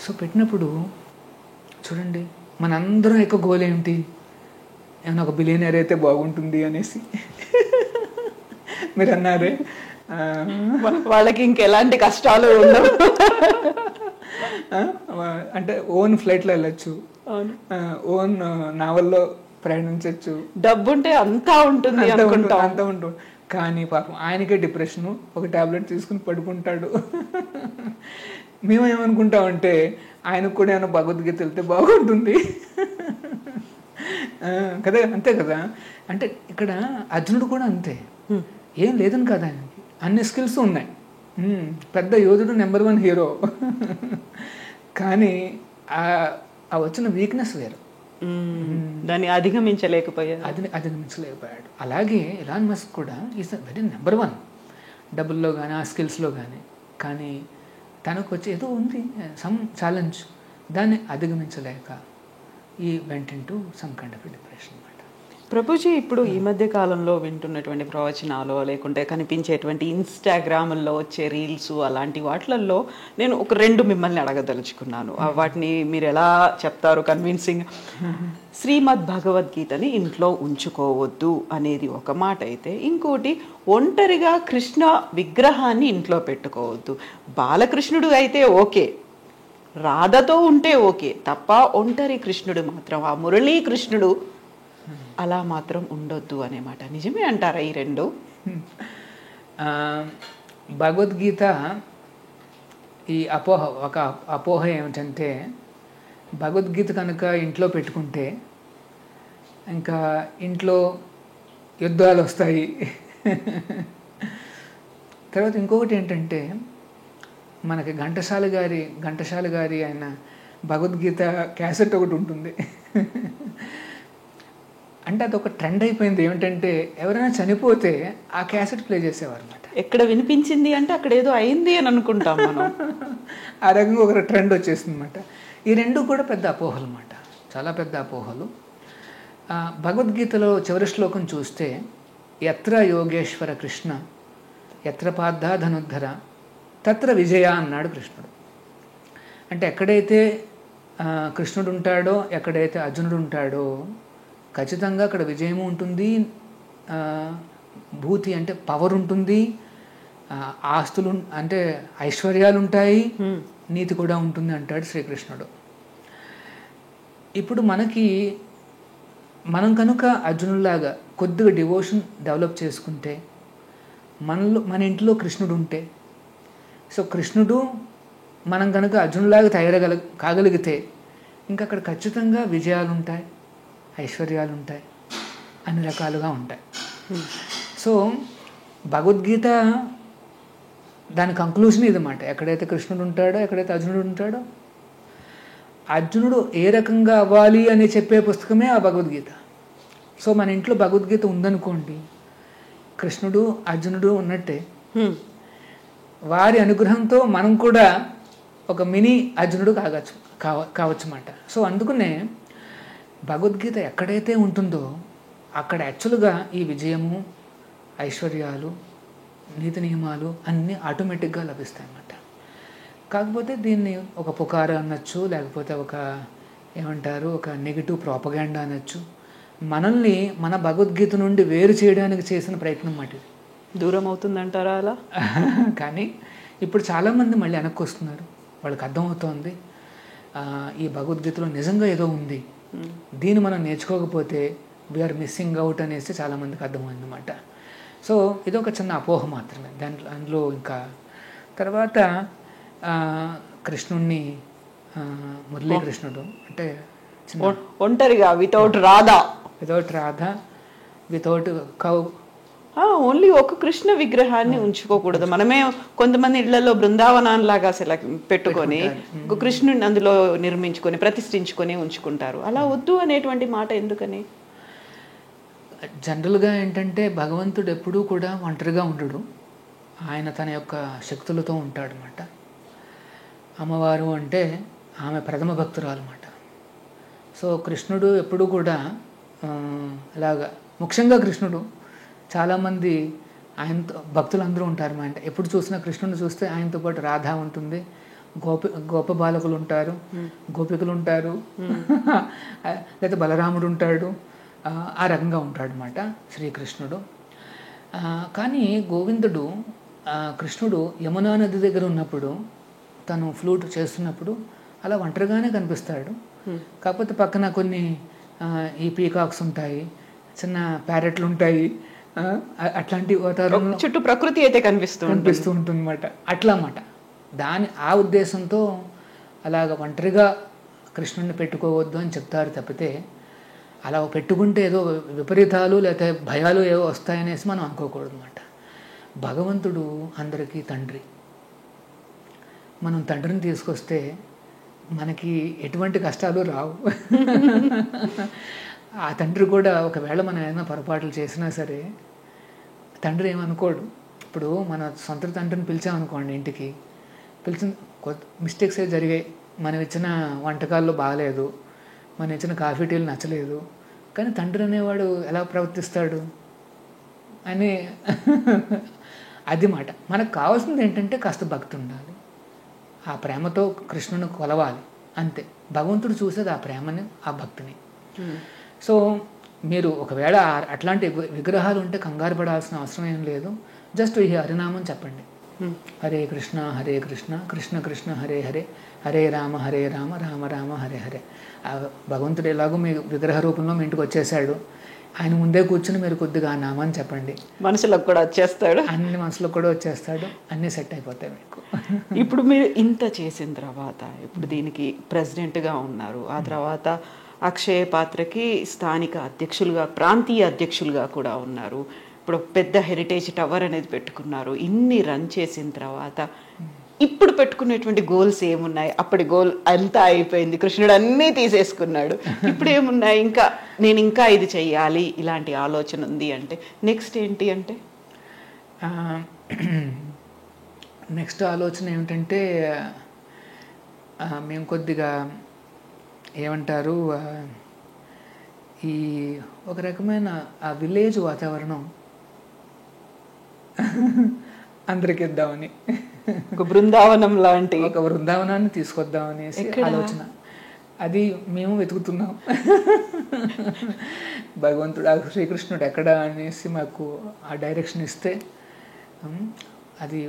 సో పెట్టినప్పుడు చూడండి, మనందరం ఎక్కువ గోల్ ఏమిటి, ఏమైనా ఒక బిలియనర్ అయితే బాగుంటుంది అనేసి. మీరు అన్నారే వాళ్ళకి ఇంకెలాంటి కష్టాలు ఉండవు, అంటే ఓన్ ఫ్లైట్లో వెళ్ళచ్చు, ఓన్ నావల్లో ప్రయాణించవచ్చు, డబ్బుంటే అంతా ఉంటుంది అంతా ఉంటుంది. కానీ పాపం ఆయనకే డిప్రెషను, ఒక ట్యాబ్లెట్ తీసుకుని పడుకుంటాడు. మేమేమనుకుంటామంటే ఆయనకు కూడా ఏమైనా భగవద్గీత వెళ్తే బాగుంటుంది కదా, అంతే కదా. అంటే ఇక్కడ అర్జునుడు కూడా అంతే, ఏం లేదని కదా, ఆయనకి అన్ని స్కిల్స్ ఉన్నాయి, పెద్ద యోధుడు, నెంబర్ 1 హీరో. కానీ ఆ వచ్చిన వీక్నెస్ వేరు, దాన్ని అధిగమించలేకపోయాడు. అధిగమించలేకపోయాడు. అలాగే ఇలాన్ మస్క్ కూడా ఈజ్ వెరీ నెంబర్ 1 డబ్బుల్లో కానీ ఆ స్కిల్స్లో కానీ తనకు వచ్చి ఏదో ఉంది సమ్ ఛాలెంజ్, దాన్ని అధిగమించలేక ఈ వెంట into some kind of depression అన్నమాట. ప్రభుజీ, ఇప్పుడు ఈ మధ్య కాలంలో వింటున్నటువంటి ప్రవచనాలు లేకుంటే కనిపించేటువంటి ఇన్స్టాగ్రామ్లో వచ్చే రీల్స్ అలాంటి వాటిల్లో నేను ఒక 2 మిమ్మల్ని అడగదలుచుకున్నాను. వాటిని మీరు ఎలా చెప్తారు కన్విన్సింగ్? శ్రీమద్ భగవద్గీతని ఇంట్లో ఉంచుకోవద్దు అనేది ఒక మాట అయితే, ఇంకోటి ఒంటరిగా కృష్ణ విగ్రహాన్ని ఇంట్లో పెట్టుకోవద్దు. బాలకృష్ణుడు అయితే ఓకే, రాధతో ఉంటే ఓకే, తప్ప ఒంటరి కృష్ణుడు మాత్రం, ఆ మురళీ కృష్ణుడు అలా మాత్రం ఉండొద్దు అనే మాట నిజమే అంటారా ఈ 2? భగవద్గీత ఈ ఒక అపోహ ఏమిటంటే, భగవద్గీత కనుక ఇంట్లో పెట్టుకుంటే ఇంకా ఇంట్లో యుద్ధాలు వస్తాయి. తర్వాత ఇంకొకటి ఏంటంటే, మనకి ఘంటసాల గారి ఆయన భగవద్గీత క్యాసెట్ ఒకటి ఉంటుంది. అంటే అదొక ట్రెండ్ అయిపోయింది. ఏమిటంటే ఎవరైనా చనిపోతే ఆ క్యాసెట్ ప్లే చేసేవారు అనమాట. ఎక్కడ వినిపించింది అంటే అక్కడ ఏదో అయింది అని అనుకుంటాం మనం. ఆ రకంగా ఒక ట్రెండ్ వచ్చేసింది అనమాట. ఈ 2 కూడా పెద్ద అపోహలు అన్నమాట, చాలా పెద్ద అపోహలు. భగవద్గీతలో చివరి శ్లోకం చూస్తే, యత్ర యోగేశ్వర కృష్ణ యత్ర పార్థ ధనుద్ధర తత్ర విజయ అన్నాడు కృష్ణుడు. అంటే ఎక్కడైతే కృష్ణుడు ఉంటాడో, ఎక్కడైతే అర్జునుడు ఉంటాడో ఖచ్చితంగా అక్కడ విజయము ఉంటుంది, భూతి అంటే పవర్ ఉంటుంది, ఆస్తులు అంటే ఐశ్వర్యాలు ఉంటాయి, నీతి కూడా ఉంటుంది అంటాడు శ్రీకృష్ణుడు. ఇప్పుడు మనం కనుక అర్జునులాగా కొద్దిగా డివోషన్ డెవలప్ చేసుకుంటే, మన ఇంట్లో కృష్ణుడు ఉంటే, సో కృష్ణుడు మనం కనుక అర్జునులాగా కాగలిగితే ఇంకా అక్కడ ఖచ్చితంగా విజయాలు ఉంటాయి, ఐశ్వర్యాలు ఉంటాయి, అన్ని రకాలుగా ఉంటాయి. సో భగవద్గీత దాని కంక్లూజన్ ఇదన్నమాట. ఎక్కడైతే కృష్ణుడు ఉంటాడో, ఎక్కడైతే అర్జునుడు ఉంటాడో, అర్జునుడు ఏ రకంగా అవ్వాలి అని చెప్పే పుస్తకమే ఆ భగవద్గీత. సో మన ఇంట్లో భగవద్గీత ఉందనుకోండి, కృష్ణుడు అర్జునుడు ఉన్నట్టే. వారి అనుగ్రహంతో మనం కూడా ఒక మినీ అర్జునుడు కావచ్చు అన్నమాట. సో అందుకనే భగవద్గీత ఎక్కడైతే ఉంటుందో అక్కడ యాక్చువల్గా ఈ విజయము, ఐశ్వర్యాలు, నీతి నియమాలు అన్నీ ఆటోమేటిక్గా లభిస్తాయి అన్నమాట. కాకపోతే దీన్ని ఒక పుకారు అనొచ్చు, లేకపోతే ఒక ఒక నెగిటివ్ ప్రాపగాండా అనొచ్చు. మనల్ని మన భగవద్గీత నుండి వేరు చేయడానికి చేసిన ప్రయత్నం మాట. దూరం అవుతుందంటారా అలా? కానీ ఇప్పుడు చాలామంది మళ్ళీ వెనక్కి వస్తున్నారు, వాళ్ళకి అర్థమవుతోంది ఈ భగవద్గీతలో నిజంగా ఏదో ఉంది, దీన్ని మనం నేర్చుకోకపోతే వీఆర్ మిస్సింగ్ అవుట్ అనేసి చాలామందికి అర్థమైందన్నమాట. సో ఇదొక చిన్న అపోహ మాత్రమే. అందులో ఇంకా తర్వాత కృష్ణుణ్ణి మురళీకృష్ణుడు అంటే ఒంటరిగా without Radha, without Radha, without cow. Only ఒక కృష్ణ విగ్రహాన్ని ఉంచుకోకూడదు. మనమే కొంతమంది ఇళ్లలో బృందావనాన్లాగా పెట్టుకొని ఒక కృష్ణుని అందులో నిర్మించుకొని ప్రతిష్ఠించుకొని ఉంచుకుంటారు. అలా వద్దు అనేటువంటి మాట ఎందుకని? జనరల్గా ఏంటంటే భగవంతుడు ఎప్పుడూ కూడా ఒంటరిగా ఉండడు. ఆయన తన యొక్క శక్తులతో ఉంటాడనమాట. అమ్మవారు అంటే ఆమె ప్రథమ భక్తురాలు అన్నమాట. సో కృష్ణుడు ఎప్పుడూ కూడా అలాగా, ముఖ్యంగా కృష్ణుడు చాలామంది ఆయనతో భక్తులు అందరూ ఉంటారు మా అంటే. ఎప్పుడు చూసినా కృష్ణుడిని చూస్తే ఆయనతో పాటు రాధా ఉంటుంది, గోప బాలకులు ఉంటారు, గోపికలు ఉంటారు, లేదా బలరాముడు ఉంటాడు. ఆ రకంగా ఉంటాడు అన్నమాట శ్రీకృష్ణుడు. కానీ గోవిందుడు, కృష్ణుడు యమునా నది దగ్గర ఉన్నప్పుడు తను ఫ్లూట్ చేస్తున్నప్పుడు అలా ఒంటరిగానే కనిపిస్తాడు. కాకపోతే పక్కన కొన్ని ఈ పీకాక్స్ ఉంటాయి, చిన్న ప్యారెట్లు ఉంటాయి, అట్లాంటి వాతావరణంలో చుట్టూ ప్రకృతి అయితే కనిపిస్తూ ఉంటుంది అన్నమాట. అట్లా అన్నమాట. ఆ ఉద్దేశంతో అలాగ ఒంటరిగా కృష్ణుడిని పెట్టుకోవద్దు అని చెప్తారు తప్పితే అలా పెట్టుకుంటే ఏదో విపరీతాలు లేకపోతే భయాలు ఏవో వస్తాయనేసి మనం అనుకోకూడదు అన్నమాట. భగవంతుడు అందరికీ తండ్రి. మనం తండ్రిని తీసుకొస్తే మనకి ఎటువంటి కష్టాలు రావు. ఆ తండ్రి కూడా ఒకవేళ మనం ఏదైనా పొరపాట్లు చేసినా సరే తండ్రి ఏమనుకోడు. ఇప్పుడు మన సొంత తండ్రిని పిలిచామనుకోండి, ఇంటికి పిలిచిన మిస్టేక్స్ ఏ జరిగాయి, మనం ఇచ్చిన వంటకాల్లో బాగలేదు, మనం ఇచ్చిన కాఫీ టీలు నచ్చలేదు, కానీ తండ్రి అనేవాడు ఎలా ప్రవర్తిస్తాడు అని అది మాట. మనకు కావాల్సింది ఏంటంటే కాస్త భక్తి ఉండాలి, ఆ ప్రేమతో కృష్ణుని కొలవాలి అంతే. భగవంతుడు చూసేది ఆ ప్రేమని, ఆ భక్తిని. సో మీరు ఒకవేళ అట్లాంటి విగ్రహాలు ఉంటే కంగారు పడాల్సిన అవసరం ఏం లేదు. జస్ట్ ఈ హరినామం చెప్పండి, హరే కృష్ణ కృష్ణ కృష్ణ హరే హరే, హరే రామ రామ రామ హరే హరే. భగవంతుడు ఎలాగో మీ విగ్రహ రూపంలో మీ ఇంటికి వచ్చేసాడు, ఆయన ముందే కూర్చుని మీరు కొద్దిగా ఆ నామాన్ని చెప్పండి, మనసులోకి కూడా వచ్చేస్తాడు, అన్ని మనసులో కూడా వచ్చేస్తాడు, అన్నీ సెట్ అయిపోతాయి మీకు. ఇప్పుడు మీరు ఇంత చేసిన తర్వాత ఇప్పుడు దీనికి ప్రెసిడెంట్గా ఉన్నారు, ఆ తర్వాత అక్షయ పాత్రకి స్థానిక అధ్యక్షులుగా, ప్రాంతీయ అధ్యక్షులుగా కూడా ఉన్నారు, ఇప్పుడు పెద్ద హెరిటేజ్ టవర్ అనేది పెట్టుకున్నారు. ఇన్ని రన్ చేసిన తర్వాత ఇప్పుడు పెట్టుకునేటువంటి గోల్స్ ఏమున్నాయి? అప్పటి గోల్ అంతా అయిపోయింది, కృష్ణుడు అన్నీ తీసేసుకున్నాడు, ఇప్పుడు ఏమున్నాయి? నేను ఇంకా ఇది చెయ్యాలి ఇలాంటి ఆలోచన ఉంది అంటే నెక్స్ట్ ఏంటి అంటే? నెక్స్ట్ ఆలోచన ఏమిటంటే మేము కొద్దిగా ఏమంటారు, ఈ ఒక రకమైన ఆ విలేజ్ వాతావరణం అందరికి ఇద్దామని, ఒక బృందావనం లాంటి ఒక బృందావనాన్ని తీసుకొద్దామనేసి ఆలోచన. అది మేము వెతుకుతున్నాం. భగవంతుడు శ్రీకృష్ణుడు ఎక్కడ అనేసి మాకు ఆ డైరెక్షన్ ఇస్తే అది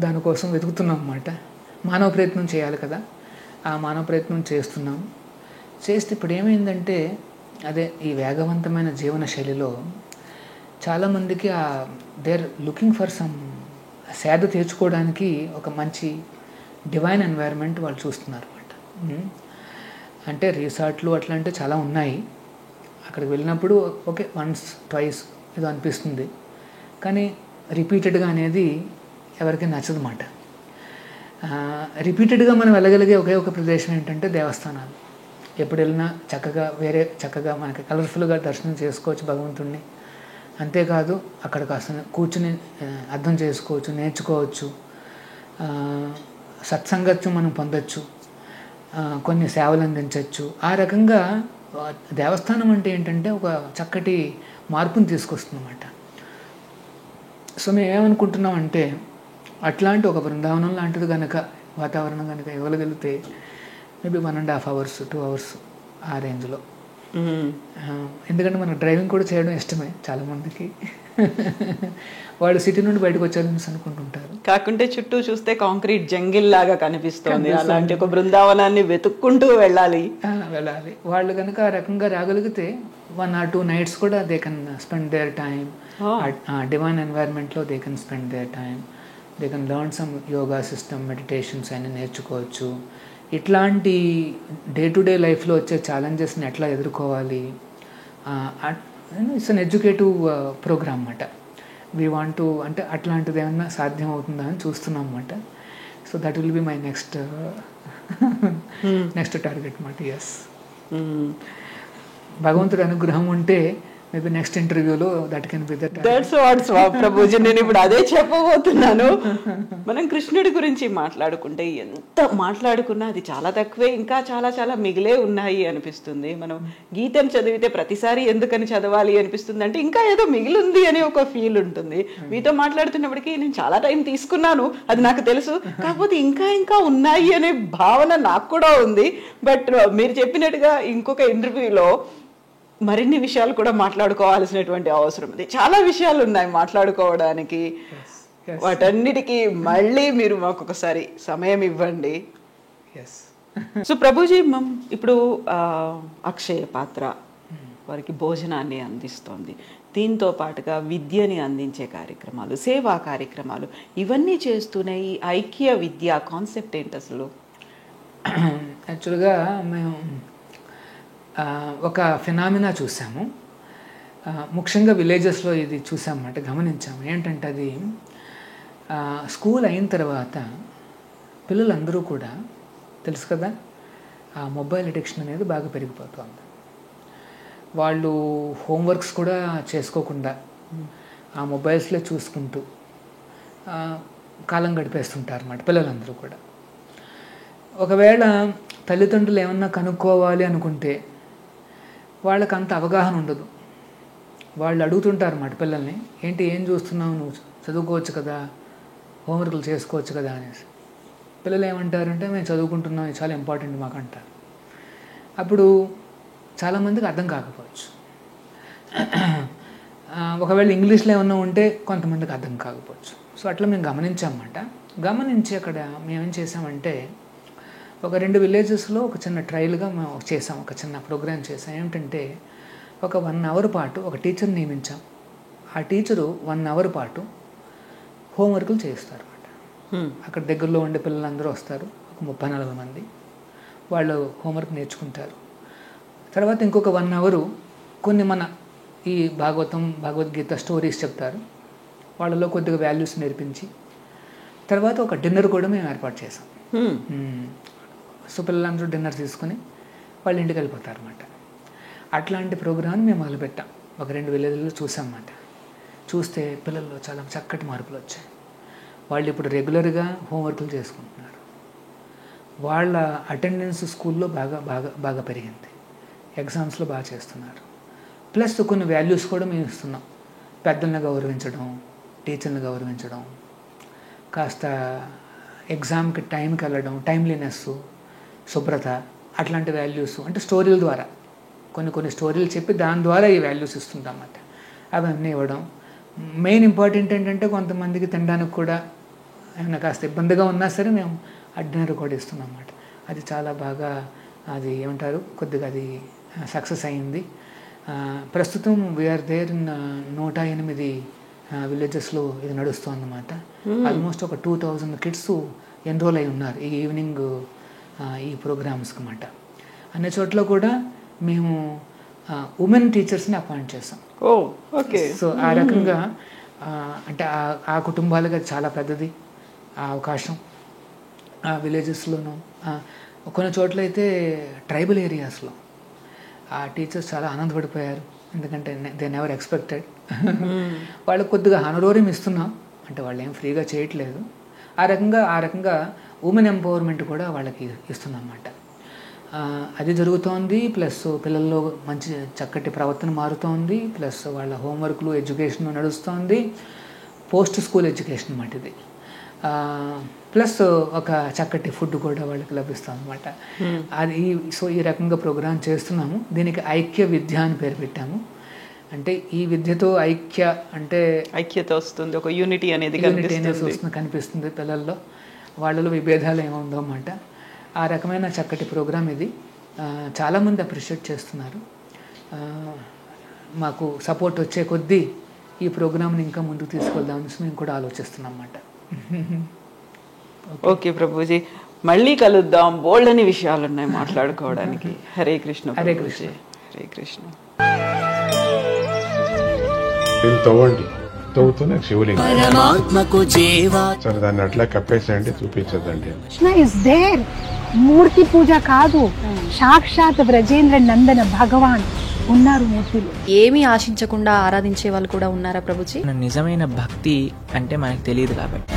దానికోసం వెతుకుతున్నాం అన్నమాట. మానవ ప్రయత్నం చేయాలి కదా, ఆ మానవ ప్రయత్నం చేస్తున్నాం. చేస్తే ఇప్పుడు ఏమైందంటే అదే ఈ వేగవంతమైన జీవన శైలిలో చాలామందికి దేర్ లుకింగ్ ఫర్ సమ్ సేద తీర్చుకోవడానికి ఒక మంచి డివైన్ ఎన్వైర్న్మెంట్ వాళ్ళు చూస్తున్నారు అన్నమాట. అంటే రిసార్ట్లు అట్లాంటివి చాలా ఉన్నాయి, అక్కడికి వెళ్ళినప్పుడు ఓకే వన్స్ ట్వైస్ ఏదో అనిపిస్తుంది, కానీ రిపీటెడ్గా అనేది ఎవరికి నచ్చదు అన్నమాట. రిపీటెడ్గా మనం వెళ్ళగలిగే ఒకే ఒక ప్రదేశం ఏంటంటే దేవస్థానాలు. ఎప్పుడు వెళ్ళినా చక్కగా మనకి కలర్ఫుల్గా దర్శనం చేసుకోవచ్చు భగవంతుడిని. అంతేకాదు అక్కడ కాస్త కూర్చుని అర్థం చేసుకోవచ్చు, నేర్చుకోవచ్చు, సత్సంగత్యం మనం పొందొచ్చు, కొన్ని సేవలు అందించవచ్చు. ఆ రకంగా దేవస్థానం అంటే ఏంటంటే ఒక చక్కటి మార్పుని తీసుకొస్తుంది అన్నమాట. సో మేము ఏమనుకుంటున్నామంటే అట్లాంటి ఒక బృందావనం లాంటిది కనుక వాతావరణం కనుక ఇవ్వగలిగితే మేబీ 1.5 hours 2 hours ఆ రేంజ్లో. ఎందుకంటే మనకు డ్రైవింగ్ కూడా చేయడం ఇష్టమే చాలామందికి. వాళ్ళు సిటీ నుండి బయటకు వచ్చారని అనుకుంటుంటారు, కాకుంటే చుట్టూ చూస్తే కాంక్రీట్ జంగిల్ లాగా కనిపిస్తుంది. అలాంటి ఒక బృందావనాన్ని వెతుక్కుంటూ వెళ్ళాలి. వాళ్ళు కనుక ఆ రకంగా రాగలిగితే 1 or 2 nights కూడా they can spend their time divine ఎన్వైర్న్మెంట్లో. They can spend their time, they can learn some yoga system, meditations అన్ని నేర్చుకోవచ్చు. ఇట్లాంటి డే టు డే లైఫ్లో వచ్చే ఛాలెంజెస్ని ఎట్లా ఎదుర్కోవాలి, ఇట్స్ అన్ ఎడ్యుకేటివ్ ప్రోగ్రామ్ అన్నమాట. వీ వాంట్ టు అంటే అట్లాంటిది ఏమన్నా సాధ్యం అవుతుందా అని చూస్తున్నాం అన్నమాట. So that will be my next target అన్నమాట. ఎస్, భగవంతుడి అనుగ్రహం ఉంటే మేబీ నెక్స్ట్ ఇంటర్వ్యూలో that can be that's what Prabhuji, నేను ఇప్పుడు అదే చెప్పబోతున్నాను. మనం కృష్ణుడి గురించి మాట్లాడుకుంటే ఎంత మాట్లాడుకున్నా అది చాలా తక్కువే, ఇంకా చాలా చాలా మిగిలే ఉన్నాయి అనిపిస్తుంది. మనం గీతం చదివితే ప్రతిసారి ఎందుకని చదవాలి అనిపిస్తుంది అంటే ఇంకా ఏదో మిగిలింది అని ఒక ఫీల్ ఉంటుంది. మీతో మాట్లాడుతున్నప్పటికీ నేను చాలా టైం తీసుకున్నాను, అది నాకు తెలుసు, కాకపోతే ఇంకా ఇంకా ఉన్నాయి అనే భావన నాకు కూడా ఉంది. బట్ మీరు చెప్పినట్టుగా ఇంకొక ఇంటర్వ్యూలో మరిన్ని విషయాలు కూడా మాట్లాడుకోవాల్సినటువంటి అవసరం ఉంది. చాలా విషయాలు ఉన్నాయి మాట్లాడుకోవడానికి. వాటన్నిటికీ మళ్ళీ మీరు మాకు ఒకసారి సమయం ఇవ్వండి. సో ప్రభుజీ, ఇప్పుడు అక్షయ పాత్ర వారికి భోజనాన్ని అందిస్తోంది, దీంతో పాటుగా విద్యని అందించే కార్యక్రమాలు, సేవా కార్యక్రమాలు ఇవన్నీ చేస్తూనే ఈ ఐక్య విద్య కాన్సెప్ట్ ఏంటి అసలు? యాక్చువల్గా మేము ఒక ఫినామినా చూసాము, ముఖ్యంగా విలేజెస్లో ఇది చూసామన్నమాట, గమనించాము. ఏంటంటే అది స్కూల్ అయిన తర్వాత పిల్లలందరూ కూడా తెలుసు కదా, ఆ మొబైల్ అడిక్షన్ అనేది బాగా పెరిగిపోతుంది. వాళ్ళు హోంవర్క్స్ కూడా చేసుకోకుండా ఆ మొబైల్స్లో చూసుకుంటూ కాలం గడిపేస్తుంటారు అన్నమాట పిల్లలందరూ కూడా. ఒకవేళ తల్లిదండ్రులు ఏమన్నా కనుక్కోవాలి అనుకుంటే వాళ్ళకి అంత అవగాహన ఉండదు. వాళ్ళు అడుగుతుంటారు అన్నమాట పిల్లల్ని, ఏంటి ఏం చూస్తున్నావు, నువ్వు చదువుకోవచ్చు కదా, హోంవర్క్లు చేసుకోవచ్చు కదా అనేసి. పిల్లలు ఏమంటారంటే మేము చదువుకుంటున్నాం, ఇది చాలా ఇంపార్టెంట్ మాకు అంటారు. అప్పుడు చాలామందికి అర్థం కాకపోవచ్చు. ఒకవేళ ఇంగ్లీష్లో ఏమన్నా ఉంటే కొంతమందికి అర్థం కాకపోవచ్చు. సో అట్లా మేము గమనించామన్నమాట. గమనించి అక్కడ మేమేం చేసామంటే ఒక 2 విలేజెస్లో ఒక చిన్న ట్రయల్గా మేము చేసాం, ఒక చిన్న ప్రోగ్రామ్ చేసాం. ఏమిటంటే ఒక 1 అవర్ పాటు ఒక టీచర్ని నియమించాం. ఆ టీచరు 1 అవర్ పాటు హోంవర్క్లు చేస్తారు అన్నమాట. అక్కడ దగ్గరలో ఉండే పిల్లలందరూ వస్తారు, ఒక 30-40 మంది. వాళ్ళు హోంవర్క్ నేర్చుకుంటారు. తర్వాత ఇంకొక 1 అవరు కొన్ని మన ఈ భగవద్గీత స్టోరీస్ చెప్తారు, వాళ్ళలో కొద్దిగా వాల్యూస్ నేర్పించి తర్వాత ఒక డిన్నర్ కూడా మేము ఏర్పాటు చేసాం. సో పిల్లలందరూ డిన్నర్ తీసుకుని వాళ్ళ ఇంటికి వెళ్ళిపోతారు అన్నమాట. అట్లాంటి ప్రోగ్రామ్ని మేము మొదలుపెట్టాం, ఒక 2 విలేజ్లో చూసామన్నమాట. చూస్తే పిల్లల్లో చాలా చక్కటి మార్పులు వచ్చాయి. వాళ్ళు ఇప్పుడు రెగ్యులర్గా హోంవర్క్లు చేసుకుంటున్నారు. వాళ్ళ అటెండెన్స్ స్కూల్లో బాగా బాగా బాగా పెరిగింది. ఎగ్జామ్స్లో బాగా చేస్తున్నారు. ప్లస్ కొన్ని వాల్యూస్ కూడా మేము ఇస్తున్నాం. పెద్దల్ని గౌరవించడం, టీచర్ని గౌరవించడం, కాస్త ఎగ్జామ్కి టైంకి వెళ్ళడం, టైమ్లీనెస్, శుభ్రత, అట్లాంటి వాల్యూస్ అంటే స్టోరీల ద్వారా కొన్ని స్టోరీలు చెప్పి దాని ద్వారా ఈ వాల్యూస్ ఇస్తుంటాం అన్నమాట. అవన్నీ ఇవ్వడం. మెయిన్ ఇంపార్టెంట్ ఏంటంటే కొంతమందికి తినడానికి కూడా ఏమైనా కాస్త ఇబ్బందిగా ఉన్నా సరే మేము డిన్నర్ కూడా ఇస్తున్నాం అన్నమాట. అది చాలా బాగా అది ఏమంటారు కొద్దిగా అది సక్సెస్ అయింది. ప్రస్తుతం వీఆర్ దేర్ ఇన్ 108 విలేజెస్లో ఇది నడుస్తుందన్నమాట. ఆల్మోస్ట్ ఒక 2000 కిడ్స్ ఎన్రోల్ అయి ఉన్నారు ఈ ఈవినింగ్ ఈ ప్రోగ్రామ్స్కి అన్నమాట. అన్ని చోట్ల కూడా మేము ఉమెన్ టీచర్స్ని అపాయింట్ చేస్తాం. ఓకే. సో ఆ రకంగా అంటే ఆ కుటుంబాలుగా చాలా పెద్దది ఆ అవకాశం. ఆ విలేజెస్లోనూ కొన్ని చోట్ల అయితే ట్రైబల్ ఏరియాస్లో ఆ టీచర్స్ చాలా ఆనందపడిపోయారు. ఎందుకంటే దే నెవర్ ఎక్స్పెక్టెడ్. వాళ్ళకి కొద్దిగా హానరోరియం ఇస్తున్నాం, అంటే వాళ్ళు ఏం ఫ్రీగా చేయట్లేదు. ఆ రకంగా ఉమెన్ ఎంపవర్మెంట్ కూడా వాళ్ళకి ఇస్తున్నాం అన్నమాట. అది జరుగుతోంది. ప్లస్ పిల్లల్లో మంచి చక్కటి ప్రవర్తన మారుతోంది. ప్లస్ వాళ్ళ హోంవర్క్లు, ఎడ్యుకేషన్ నడుస్తోంది. పోస్ట్ స్కూల్ ఎడ్యుకేషన్ అన్నమాట ఇది. ప్లస్ ఒక చక్కటి ఫుడ్ కూడా వాళ్ళకి లభిస్తుంది అన్నమాట. అది సో ఈ రకంగా ప్రోగ్రాం చేస్తున్నాము. దీనికి ఐక్య విద్య అని పేరు పెట్టాము. అంటే ఈ విద్యతో ఐక్యత వస్తుంది, ఒక యూనిటీ అనేది కనిపిస్తుంది పిల్లల్లో. వాళ్ళలో విభేదాలు ఏముందో అన్నమాట. ఆ రకమైన చక్కటి ప్రోగ్రాం ఇది. చాలామంది అప్రిషియేట్ చేస్తున్నారు. మాకు సపోర్ట్ వచ్చే కొద్దీ ఈ ప్రోగ్రామ్ని ఇంకా ముందుకు తీసుకెళ్దామని మేము కూడా ఆలోచిస్తున్నాం అన్నమాట. ఓకే ప్రభుజీ, మళ్ళీ కలుద్దాం, బోల్డని విషయాలు ఉన్నాయి మాట్లాడుకోవడానికి. హరే కృష్ణ. హరే కృష్ణ. హరే కృష్ణ. తవ్వండి, తవ్వుతూనే శివలింగం. సరే దాన్ని అట్లా కప్పేసేయండి, చూపించదండి. Krishna is there. మూర్తి పూజ కాదు, సాక్షాత్ బ్రజేంద్ర నందన భగవాన్ ఉన్నారు మూర్తిలో. ఏమీ ఆశించకుండా ఆరాధించే వాళ్ళు కూడా ఉన్నారా ప్రభుజీ? నిజమైన భక్తి అంటే మనకు తెలియదు కాబట్టి.